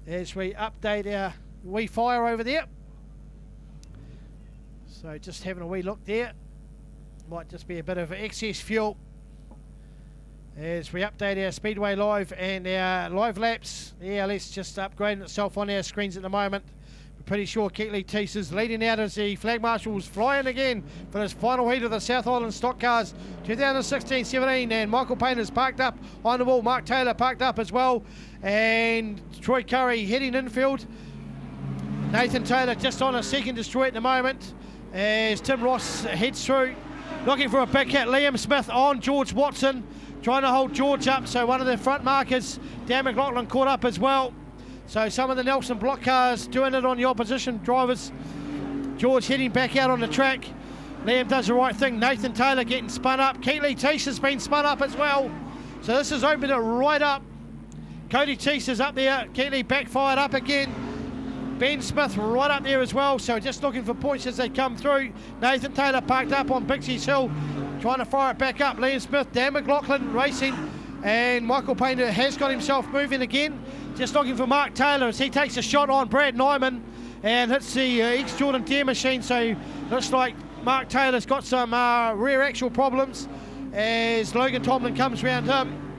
As we update our wee fire over there. So just having a wee look there. Might just be a bit of excess fuel. As we update our Speedway Live and our live laps. The ELS just upgrading itself on our screens at the moment. We're pretty sure Keatley Teese is leading out as the flag marshals flying again for this final heat of the South Island Stock Cars 2016-17, and Michael Painter's parked up on the wall. Mark Taylor parked up as well, and Troy Curry heading infield. Nathan Taylor just on a second destroy at the moment as Tim Ross heads through. Looking for a big hit. Liam Smith on George Watson, trying to hold George up. So one of the front markers, Dan McLaughlin, caught up as well. So some of the Nelson block cars doing it on the opposition drivers. George heading back out on the track. Liam does the right thing. Nathan Taylor getting spun up. Keatley Teese has been spun up as well. So this has opened it right up. Cody Teese is up there. Keatley backfired up again. Ben Smith right up there as well. So just looking for points as they come through. Nathan Taylor parked up on Bixie's Hill, trying to fire it back up. Liam Smith, Dan McLaughlin racing. And Michael Painter has got himself moving again. Just looking for Mark Taylor as he takes a shot on Brad Nyman and hits the ex-Jordan Deere machine. So looks like Mark Taylor's got some rear axle problems as Logan Tomlin comes round him.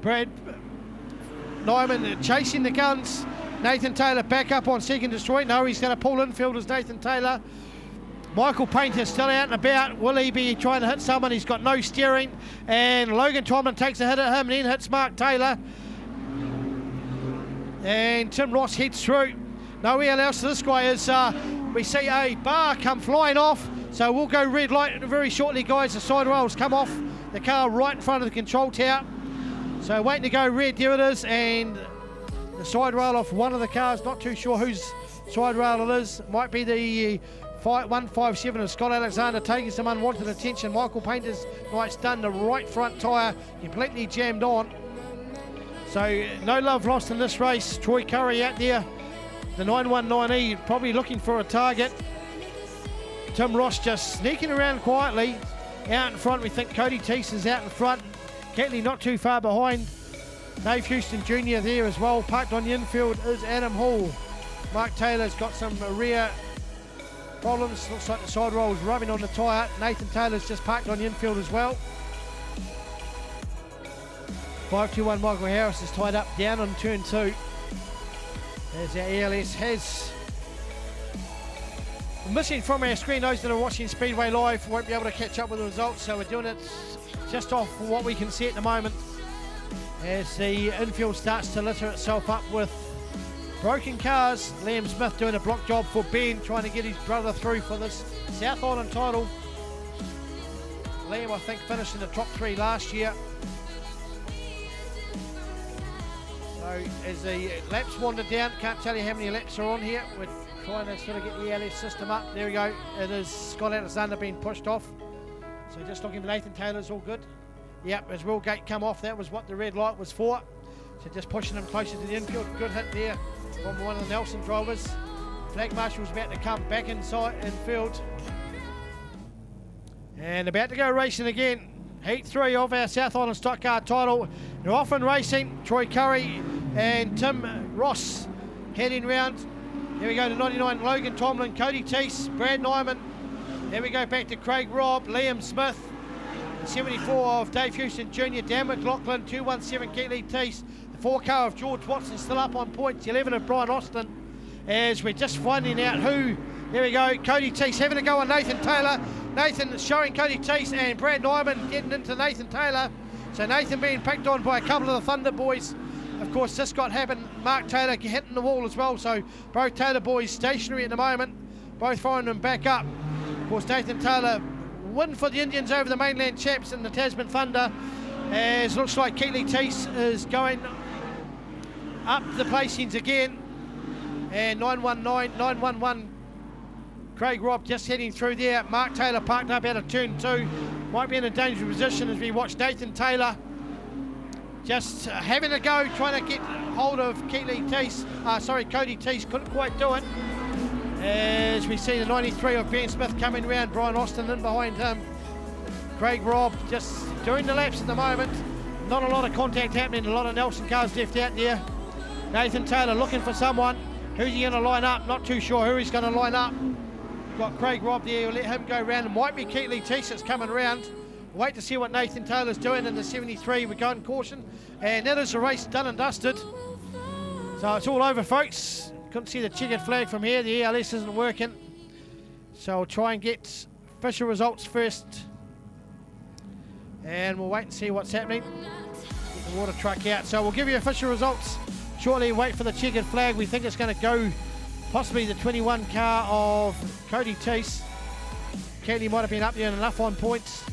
Brad Nyman chasing the guns. Nathan Taylor back up on second destroy. No, he's going to pull infield as Nathan Taylor. Michael Painter still out and about. Will he be trying to hit someone? He's got no steering. And Logan Tomlin takes a hit at him and then hits Mark Taylor. And Tim Ross heads through. Nowhere else. This guy is, we see a bar come flying off. So we'll go red light very shortly, guys. The side rails come off the car right in front of the control tower. So waiting to go red, there it is. And the side rail off one of the cars. Not too sure whose side rail it is. Might be the 157 of Scott Alexander taking some unwanted attention. Michael Painter's night's done. The right front tyre completely jammed on. So no love lost in this race. Troy Curry out there, the 919E, probably looking for a target. Tim Ross just sneaking around quietly. Out in front, we think Cody Teese is out in front. Ketley not too far behind. Dave Houston Jr. there as well. Parked on the infield is Adam Hall. Mark Taylor's got some rear problems. Looks like the side roll is rubbing on the tyre. Nathan Taylor's just parked on the infield as well. 521 Michael Harris is tied up down on turn 2. As our ELS has missing from our screen. Those that are watching Speedway Live won't be able to catch up with the results, so we're doing it just off what we can see at the moment as the infield starts to litter itself up with broken cars. Liam Smith doing a block job for Ben, trying to get his brother through for this South Island title. Liam, I think, finished in the top 3 last year. So as the laps wander down, can't tell you how many laps are on here. We're trying to sort of get the ELS system up. There we go. It is Scott Alexander being pushed off. So just looking for Nathan Taylor's all good. Yep, as Will Gate come off, that was what the red light was for. So just pushing him closer to the infield. Good hit there from one of the Nelson drivers. Flag Marshal's about to come back inside infield. And about to go racing again. Heat 3 of our South Island Stockcar title. They're off and racing. Troy Curry and Tim Ross heading round. Here we go to 99, Logan Tomlin, Cody Teese, Brad Nyman. There we go back to Craig Robb, Liam Smith, 74 of Dave Houston Jr., Dan McLaughlin, 217 Keatley Teese. The 4 car of George Watson still up on points, 11 of Brian Austin. As we're just finding out who. There we go, Cody Teese having a go on Nathan Taylor. Nathan showing Cody Teese and Brad Nyman getting into Nathan Taylor. So Nathan being picked on by a couple of the Thunder boys. Of course, this got happened. Mark Taylor hitting the wall as well. So both Taylor boys stationary at the moment. Both firing them back up. Of course, Nathan Taylor win for the Indians over the mainland chaps and the Tasman Thunder. As looks like Keatley Teese is going up the placings again. And 911 Craig Robb just heading through there. Mark Taylor parked up out of turn 2. Might be in a dangerous position as we watch Nathan Taylor just having a go, trying to get hold of Cody Teese. Couldn't quite do it. As we see the 93 of Ben Smith coming round, Brian Austin in behind him. Craig Robb just doing the laps at the moment. Not a lot of contact happening, a lot of Nelson cars left out there. Nathan Taylor looking for someone. Who's he going to line up? Not too sure who he's going to line up. Got Craig Robb there, we'll let him go round. It might be Keatley Teese that's coming round. Wait to see what Nathan Taylor's doing in the 73. We're going caution. And that is the race done and dusted. So it's all over, folks. Couldn't see the checkered flag from here. The ELS isn't working. So we'll try and get official results first. And we'll wait and see what's happening. Get the water truck out. So we'll give you official results shortly. Wait for the checkered flag. We think it's going to go possibly the 21 car of Cody Teese. Keatley might have been up there enough on points.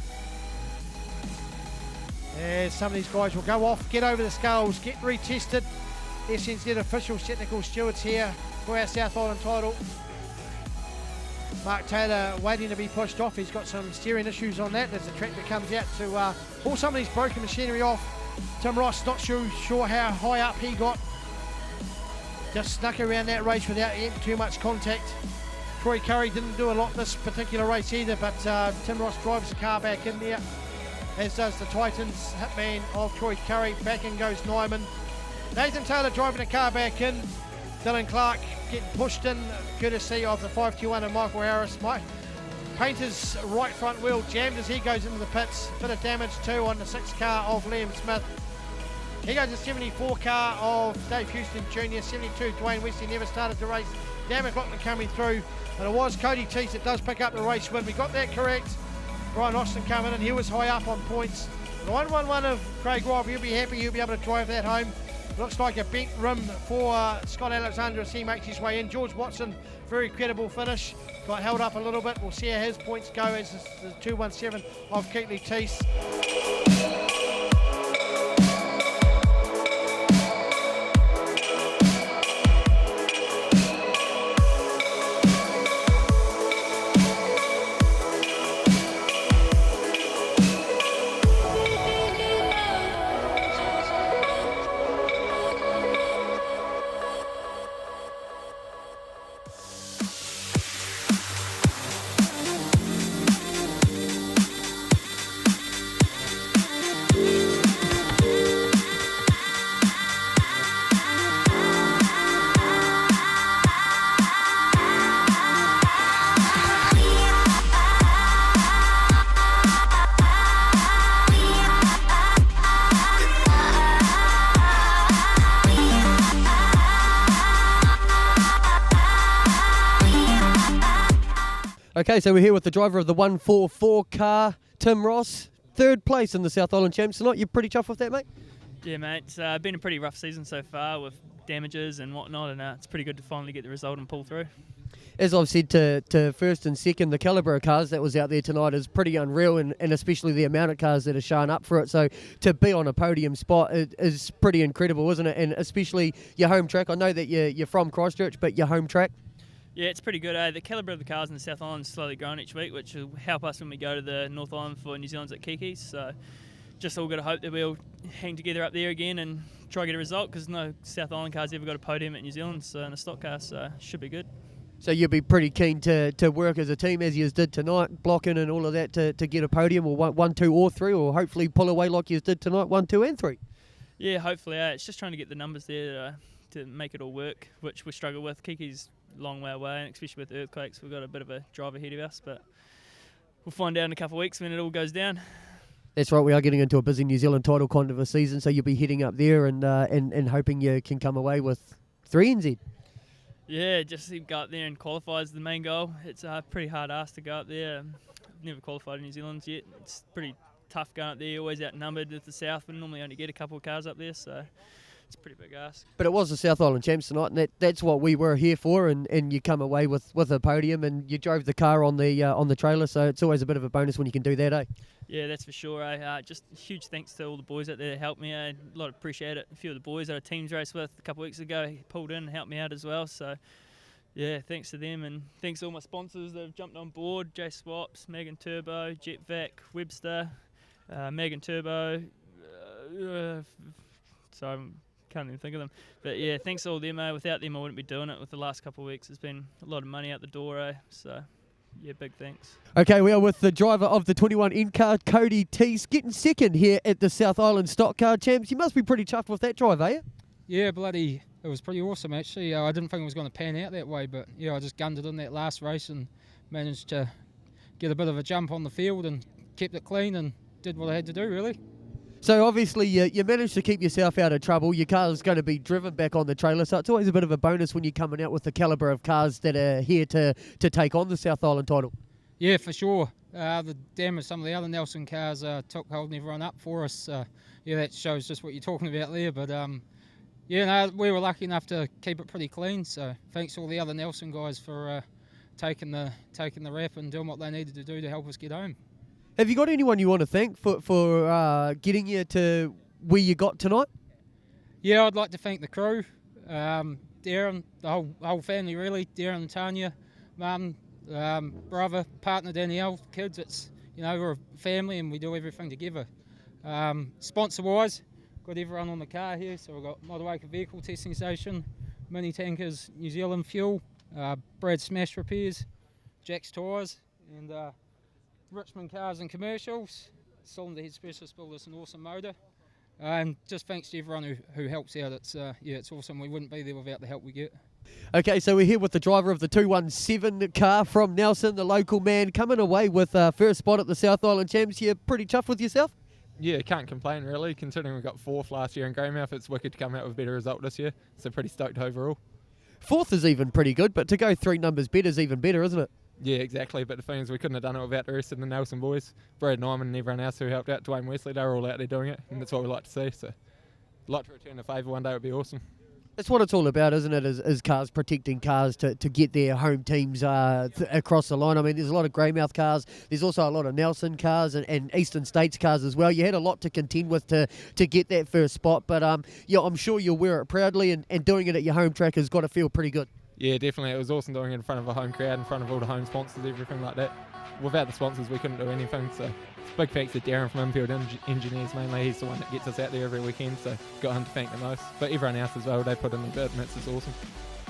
As some of these guys will go off, get over the sculls, get retested. SNZ official technical stewards here for our South Island title. Mark Taylor waiting to be pushed off. He's got some steering issues on that as the tractor comes out to pull some of these broken machinery off. Tim Ross not sure how high up he got. Just snuck around that race without too much contact. Troy Curry didn't do a lot this particular race either, but Tim Ross drives the car back in there, as does the Titans hitman of Troy Curry. Back in goes Nyman. Nathan Taylor driving the car back in. Dylan Clark getting pushed in, courtesy of the 521 and Michael Harris. Painter's right front wheel jammed as he goes into the pits. Bit of damage too on the 6 car of Liam Smith. He goes to 74 car of Dave Houston Jr., 72 Dwayne West. He never started the race. Dan McLaughlin coming through, and it was Cody Teese that does pick up the race win. We got that correct. Brian Austin coming in, he was high up on points. The 111 of Craig Robb, he'll be happy, he'll be able to drive that home. Looks like a bent rim for Scott Alexander as he makes his way in. George Watson, very credible finish. Got held up a little bit. We'll see how his points go as the 217 of Keatley Teese. Okay, so we're here with the driver of the 144 car, Tim Ross. 3rd place in the South Island Champs tonight. You're pretty chuffed with that, mate? Yeah, mate. It's been a pretty rough season so far with damages and whatnot, and it's pretty good to finally get the result and pull through. As I've said to first and second, the calibre of cars that was out there tonight is pretty unreal, and especially the amount of cars that are shown up for it. So to be on a podium spot is pretty incredible, isn't it? And especially your home track. I know that you're from Christchurch, but your home track. Yeah, it's pretty good. The calibre of the cars in the South Island is slowly growing each week, which will help us when we go to the North Island for New Zealand's at Kiki's. So just all got to hope that we'll hang together up there again and try to get a result, because no South Island car's ever got a podium at New Zealand, so in a stock car, so should be good. So you'll be pretty keen to work as a team as you did tonight, blocking and all of that to get a podium, or 1, 2 or 3, or hopefully pull away like you did tonight, 1, 2 and 3. Yeah, hopefully. It's just trying to get the numbers there to make it all work, which we struggle with. Kiki's a long way away, and especially with the earthquakes, we've got a bit of a drive ahead of us, but we'll find out in a couple of weeks when it all goes down. That's right, we are getting into a busy New Zealand title kind of a season, so you'll be heading up there and hoping you can come away with 3 NZ. Yeah, just go up there and qualify is the main goal. It's a pretty hard ask to go up there. I've never qualified in New Zealand yet. It's pretty tough going up there. You're always outnumbered with the south. We normally only get a couple of cars up there, so it's a pretty big ask. But it was the South Island Champs tonight, and that's what we were here for. And you come away with a podium, and you drove the car on the trailer, so it's always a bit of a bonus when you can do that, eh? Yeah, that's for sure. Just huge thanks to all the boys out there that helped me. A lot appreciate it. A few of the boys that I teams race with a couple of weeks ago pulled in and helped me out as well. So yeah, thanks to them, and thanks to all my sponsors that have jumped on board: J Swaps, Megan Turbo, JetVac, Webster, Megan Turbo. Sorry, can't even think of them. But yeah, thanks to all them. Without them, I wouldn't be doing it. With the last couple of weeks, there's been a lot of money out the door. So yeah, big thanks. Okay, we are with the driver of the 21 N car, Cody Teese, getting second here at the South Island Stockcar Champs. You must be pretty chuffed with that drive, eh? Yeah, bloody, it was pretty awesome actually. I didn't think it was going to pan out that way, but yeah, I just gunned it in that last race and managed to get a bit of a jump on the field and kept it clean and did what I had to do, really. So obviously you managed to keep yourself out of trouble. Your car is going to be driven back on the trailer, so it's always a bit of a bonus when you're coming out with the calibre of cars that are here to take on the South Island title. Yeah, for sure. The damage some of the other Nelson cars took holding everyone up for us. Yeah, that shows just what you're talking about there. But Yeah, no, we were lucky enough to keep it pretty clean. So thanks to all the other Nelson guys for taking the rap and doing what they needed to do to help us get home. Have you got anyone you want to thank for getting you to where you got tonight? Yeah, I'd like to thank the crew, Darren, the whole family really, Darren and Tanya, mum, brother, partner Danielle, kids. It's, we're a family and we do everything together. Sponsor-wise, got everyone on the car here, so we've got Motorwaker Vehicle Testing Station, Mini Tankers New Zealand Fuel, Brad Smash Repairs, Jack's Tyres, and Richmond Cars and Commercials, Cylinder Head Specialist Builders and Awesome Motor. And just thanks to everyone who helps out. It's awesome. We wouldn't be there without the help we get. Okay, so we're here with the driver of the 217 car from Nelson, the local man, coming away with first spot at the South Island Champs. You're pretty chuffed with yourself? Yeah, can't complain really, considering we got 4th last year in Greymouth. It's wicked to come out with a better result this year, so pretty stoked overall. 4th is even pretty good, but to go 3 numbers better is even better, isn't it? Yeah, exactly, but the thing is we couldn't have done it without the rest of the Nelson boys. Brad Nyman and everyone else who helped out, Dwayne Wesley, they were all out there doing it, and that's what we like to see, so I'd like to return the favour one day, it would be awesome. That's what it's all about, isn't it, is cars protecting cars to get their home teams across the line. I mean, there's a lot of Greymouth cars. There's also a lot of Nelson cars and Eastern States cars as well. You had a lot to contend with to get that first spot, but yeah, I'm sure you'll wear it proudly, and doing it at your home track has got to feel pretty good. Yeah, definitely. It was awesome doing it in front of a home crowd, in front of all the home sponsors, everything like that. Without the sponsors, we couldn't do anything, so big thanks to Darren from Infield Engineers mainly. He's the one that gets us out there every weekend, so got him to thank the most. But everyone else as well, they put in the bit, and it's just awesome.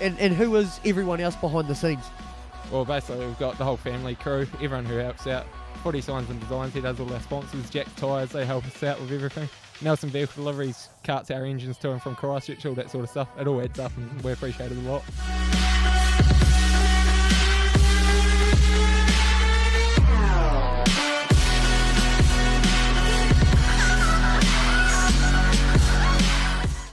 And who is everyone else behind the scenes? Well, basically, we've got the whole family, crew, everyone who helps out. Footy Signs and Designs, he does all our sponsors. Jack's Tyres, they help us out with everything. Nelson Vehicle Deliveries carts our engines to and from Christchurch, all that sort of stuff. It all adds up, and we appreciate it a lot.